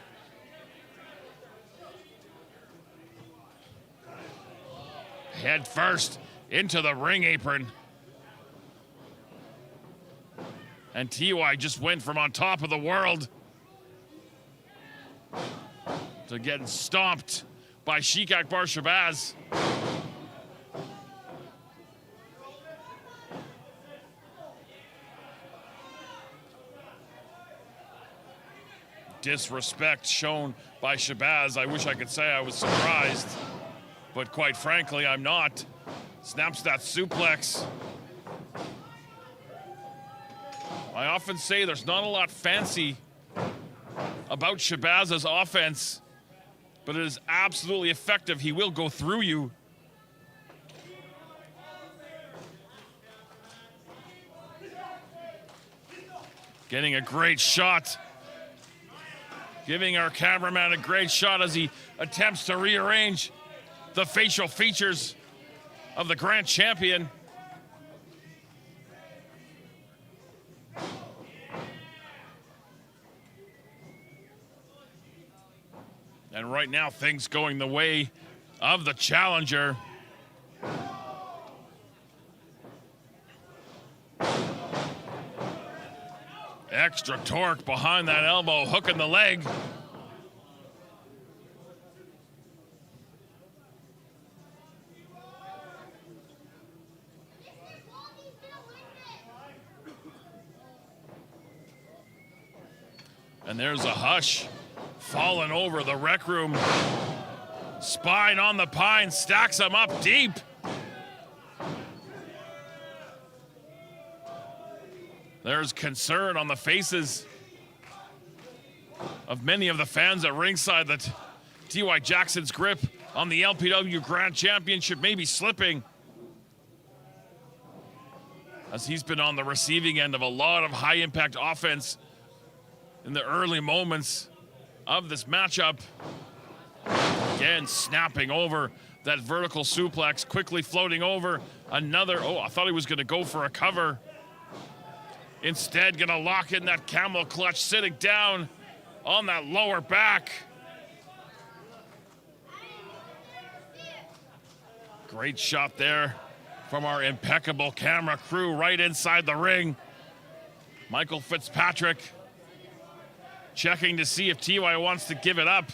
Speaker 9: Head first into the ring apron. And T.Y. just went from on top of the world to getting stomped by Sheik Shabaz. Disrespect shown by Shabaz. I wish I could say I was surprised, but quite frankly, I'm not. Snaps that suplex. I often say there's not a lot fancy about Shabaz's offense, but it is absolutely effective. He will go through you. Getting a great shot. Giving our cameraman a great shot as he attempts to rearrange the facial features of the Grand Champion. And right now, things going the way of the challenger. Extra torque behind that elbow, hooking the leg. And there's a hush falling over the rec room. Spine on the pine, stacks him up deep. There's concern on the faces of many of the fans at ringside that T.Y. Jackson's grip on the LPW Grand Championship may be slipping, as he's been on the receiving end of a lot of high-impact offense in the early moments of this matchup. Again, snapping over that vertical suplex, quickly floating over another. Oh, I thought he was going to go for a cover. Instead, going to lock in that camel clutch, sitting down on that lower back. Great shot there from our impeccable camera crew right inside the ring. Michael Fitzpatrick checking to see if T.Y. wants to give it up.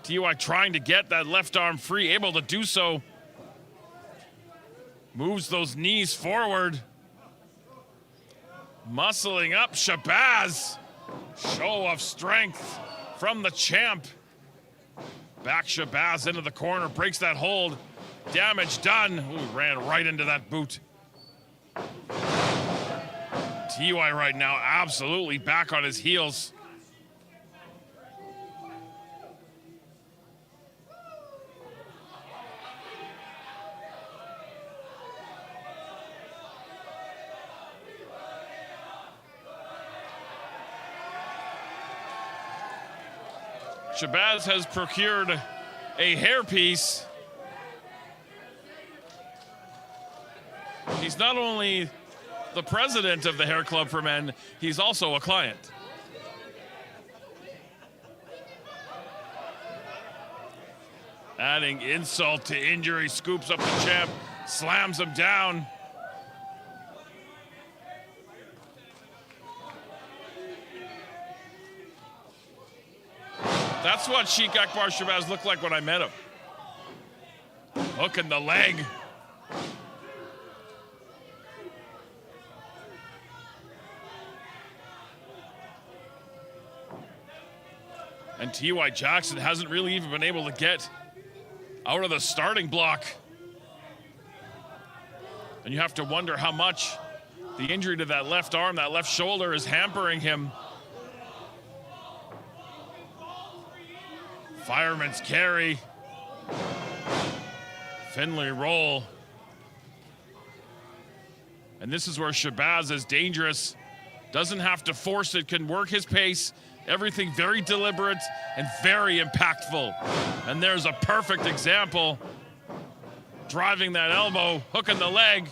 Speaker 9: T.Y. trying to get that left arm free, able to do so. Moves those knees forward. Muscling up Shabaz. Show of strength from the champ. Back Shabaz into the corner, breaks that hold. Damage done. Ooh, ran right into that boot. T.Y. right now absolutely back on his heels. Shabaz has procured a hairpiece. He's not only the president of the Hair Club for Men, he's also a client. Adding insult to injury, scoops up the champ, slams him down. That's what Sheik Shabaz looked like when I met him. Hooking the leg. And T.Y. Jackson hasn't really even been able to get out of the starting block. And you have to wonder how much the injury to that left arm, that left shoulder, is hampering him. Fireman's carry. Finley roll. And this is where Shabaz is dangerous. Doesn't have to force it, can work his pace. Everything very deliberate and very impactful. And there's a perfect example. Driving that elbow, hooking the leg.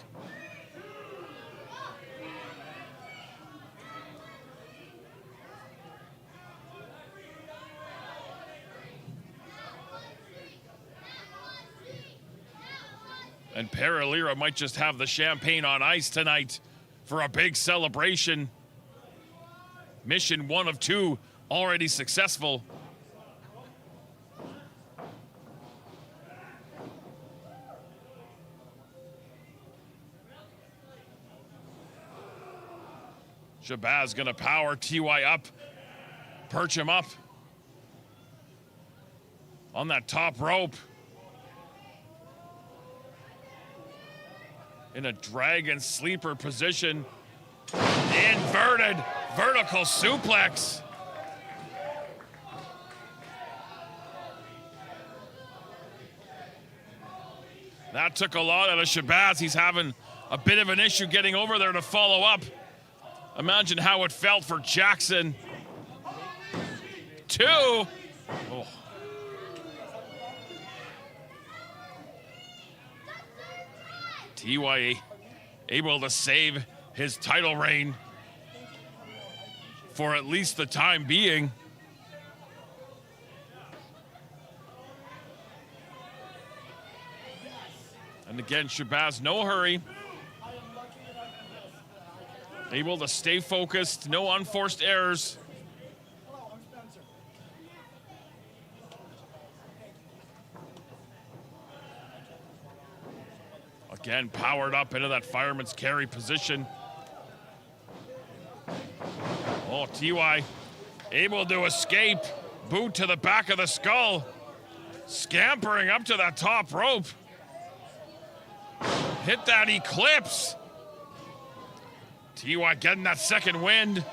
Speaker 9: And Lira might just have the champagne on ice tonight for a big celebration. Mission 1 of 2 already successful. Shabaz gonna power T.Y. up, perch him up on that top rope. In a dragon sleeper position. Inverted vertical suplex. That took a lot out of Shabaz. He's having a bit of an issue getting over there to follow up. Imagine how it felt for Jackson. 2. Oh. T.Y. able to save his title reign for at least the time being. And again, Shabaz, no hurry. Able to stay focused, no unforced errors. Again, powered up into that fireman's carry position. Oh, TY able to escape. Boot to the back of the skull. Scampering up to that top rope. Hit that eclipse. TY getting that second wind.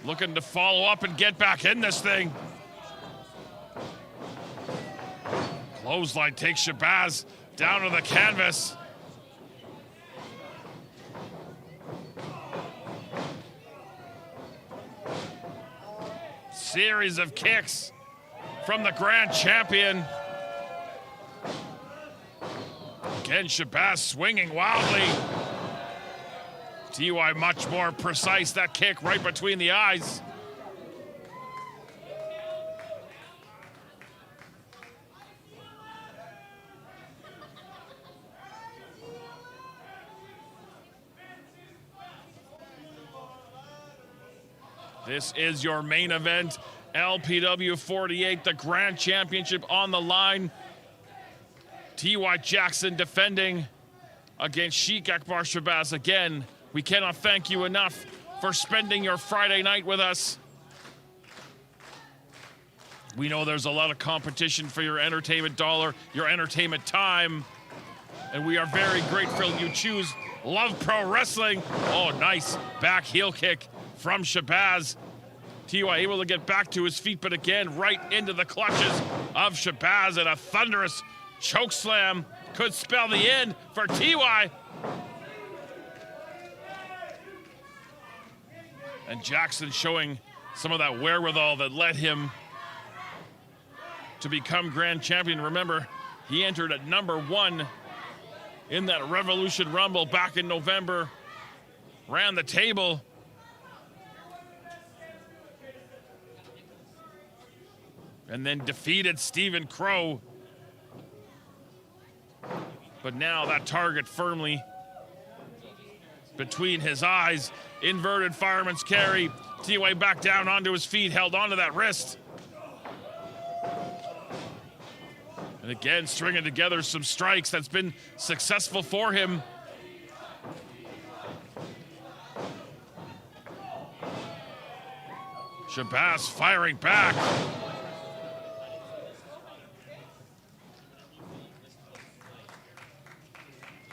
Speaker 9: Looking to follow up and get back in this thing. Clothesline takes Shabaz down to the canvas. Series of kicks from the Grand Champion. Again, Shabaz swinging wildly. TY much more precise, that kick right between the eyes. This is your main event, LPW 48, the Grand Championship on the line. T.Y. Jackson defending against Sheik Shabaz. Again, we cannot thank you enough for spending your Friday night with us. We know there's a lot of competition for your entertainment dollar, your entertainment time, and we are very grateful you choose Love Pro Wrestling. Oh, nice back heel kick from Shabaz. T.Y. able to get back to his feet, but again, right into the clutches of Shabaz, and a thunderous choke slam could spell the end for T.Y. And Jackson showing some of that wherewithal that led him to become Grand Champion. Remember, he entered at #1 in that Revolution Rumble back in November, ran the table. And then defeated Stephen Crowe. But now that target firmly between his eyes. Inverted fireman's carry. T.Y. back down onto his feet, held onto that wrist. And again, stringing together some strikes that's been successful for him. Shabaz firing back.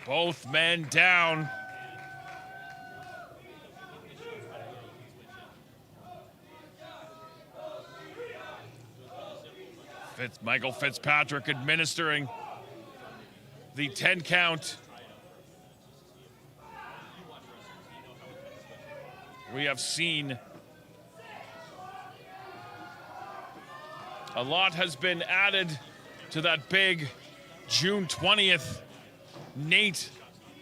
Speaker 9: Both men down. Michael Fitzpatrick administering the 10 count. We have seen a lot has been added to that big June 20th NAIT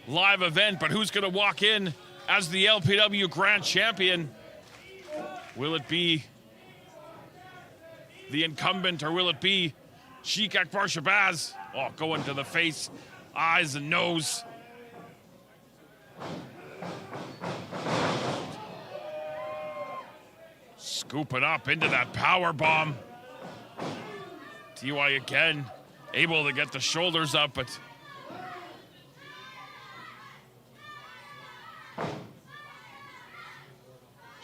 Speaker 9: live event, but who's going to walk in as the LPW Grand Champion? Will it be the incumbent, or will it be Sheik Shabaz? Oh, going to the face, eyes, and nose. Scooping up into that power bomb. T.Y. again able to get the shoulders up, but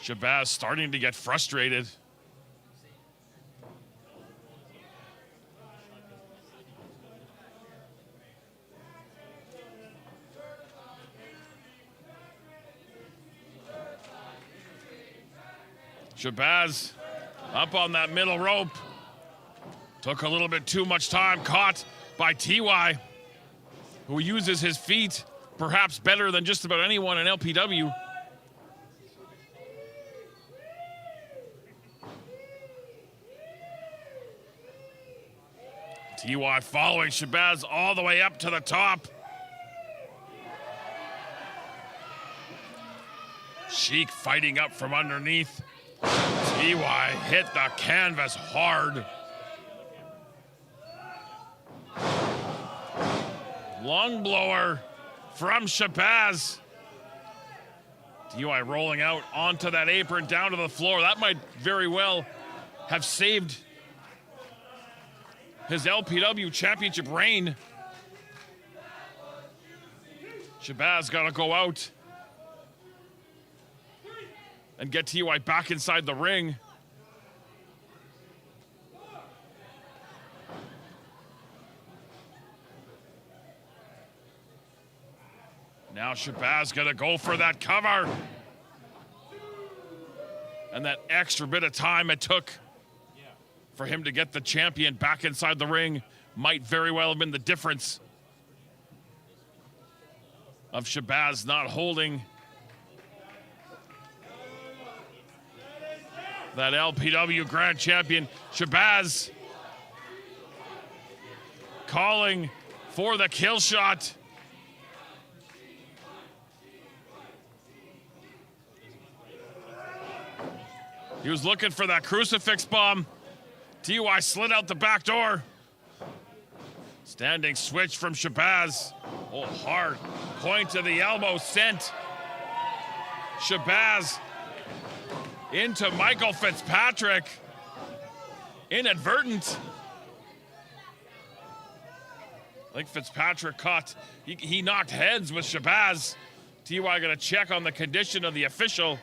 Speaker 9: Shabaz starting to get frustrated. Shabaz up on that middle rope. Took a little bit too much time, caught by T.Y., who uses his feet perhaps better than just about anyone in LPW. T.Y. following Shabaz all the way up to the top. Sheik fighting up from underneath. T.Y. hit the canvas hard. Long blower from Shabaz. TY rolling out onto that apron, down to the floor. That might very well have saved his LPW championship reign. Shabaz got to go out and get TY back inside the ring. Now Shabaz gonna go for that cover. And that extra bit of time it took for him to get the champion back inside the ring might very well have been the difference of Shabaz not holding that LPW Grand Champion. Shabaz calling for the kill shot. He was looking for that crucifix bomb. TY slid out the back door. Standing switch from Shabaz. Oh, hard point to the elbow sent. Shabaz into Michael Fitzpatrick. Inadvertent. I think Fitzpatrick caught, he knocked heads with Shabaz. TY gonna check on the condition of the official.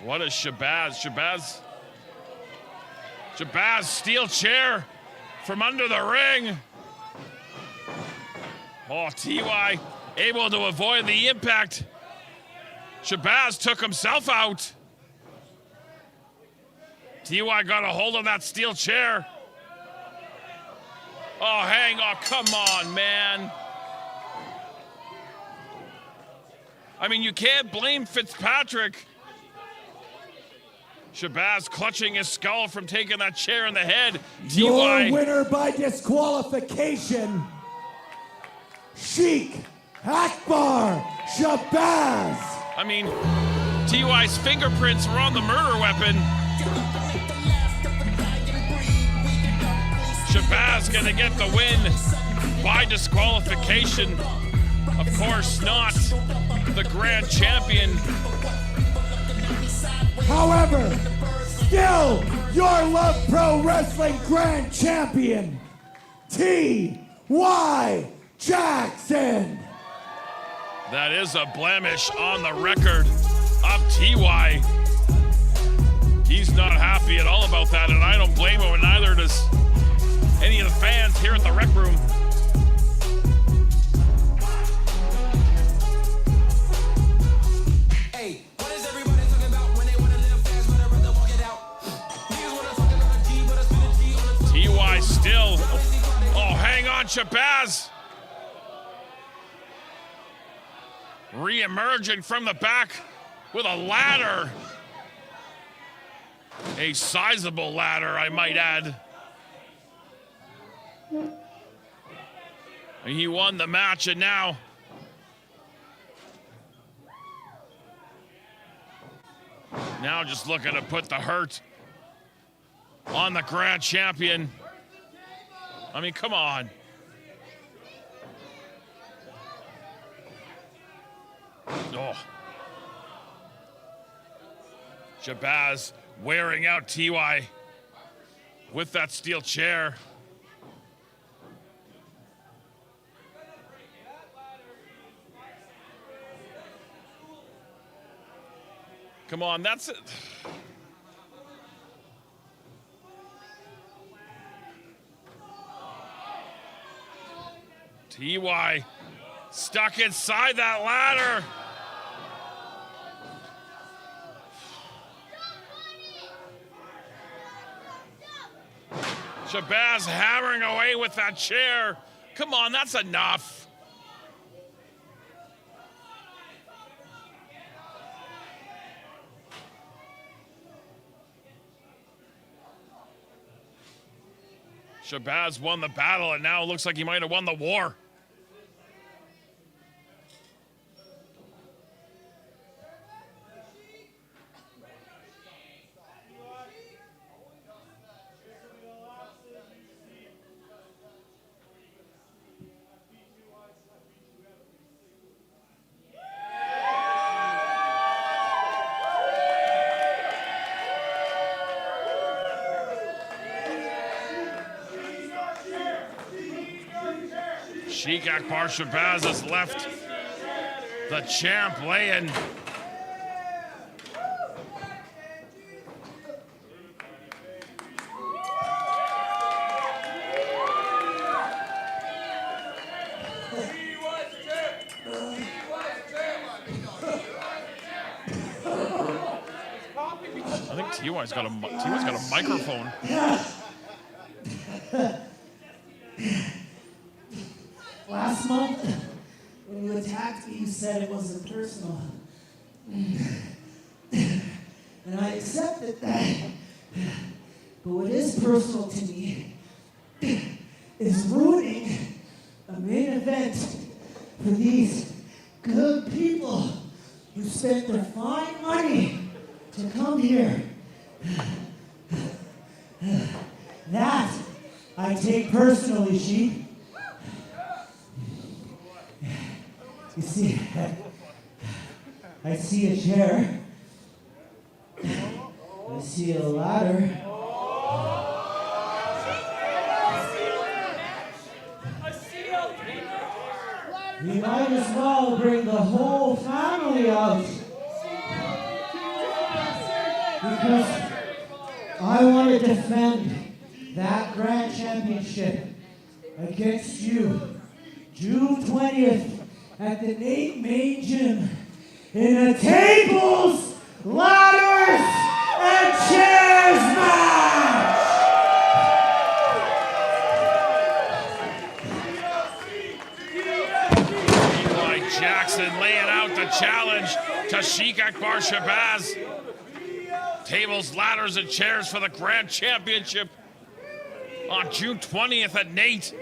Speaker 9: What is Shabaz? Shabaz steel chair from under the ring. Oh, TY able to avoid the impact. Shabaz took himself out. TY got a hold of that steel chair. Oh, come on, man. I mean, you can't blame Fitzpatrick. Shabaz clutching his skull from taking that chair in the head.
Speaker 10: Your winner by disqualification, Sheik Shabaz.
Speaker 9: I mean, TY's fingerprints were on the murder weapon. Shabaz gonna get the win by disqualification. Of course not the grand champion.
Speaker 10: However, still your Love Pro Wrestling Grand Champion, T.Y. Jackson.
Speaker 9: That is a blemish on the record of TY. He's not happy at all about that, and I don't blame him, and neither does any of the fans here at the Rec Room. TY still. Oh, hang on, Shabaz. Re-emerging from the back with a ladder. A sizable ladder, I might add. And he won the match, and now just looking to put the hurt on the grand champion. I mean, come on. Oh. Shabaz wearing out TY with that steel chair. Come on, that's it. TY stuck inside that ladder. Shabaz hammering away with that chair. Come on, that's enough. Shabaz won the battle, and now it looks like he might have won the war. Sheik Shabaz has left the champ laying. I think TY's got a microphone.
Speaker 10: Last month, when you attacked me, you said it wasn't personal. And I accepted that. But what is personal to me is ruining a main event for these good people who spent their fine money to come here. That I take personally, Sheik. You see, I see a chair. I see a ladder. We might as well bring the whole family out. Because I want to defend that Grand Championship against you June 20th at the NAIT main gym in a tables, ladders, and chairs match!
Speaker 9: Eli Jackson laying out the challenge to Sheik Shabaz. Tables, ladders, and chairs for the Grand Championship on June 20th at NAIT.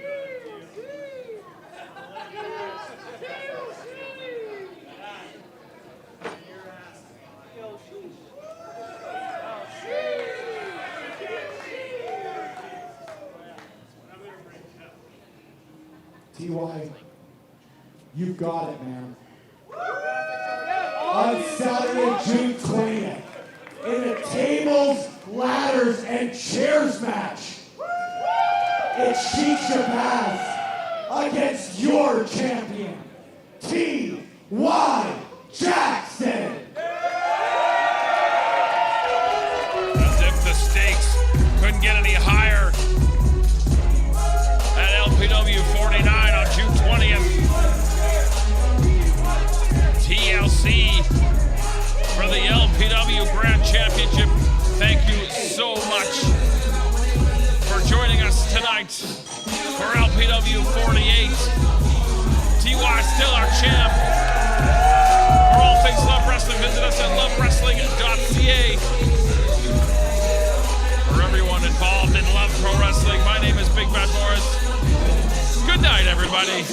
Speaker 8: TY, you got it, man. On Saturday, June 20th, in a tables, ladders, and chairs match, it's Sheik Shabaz against your champion, T.Y. Jackson.
Speaker 9: As if the stakes couldn't get any higher at LPW 49 on June 20th. TLC for the LPW Grand Championship. Thank you so much for joining us tonight for LPW 48. TY still our champ. For all things Love Wrestling, visit us at lovewrestling.ca. For everyone involved in Love Pro Wrestling, my name is Big Bad Morris. Good night, everybody.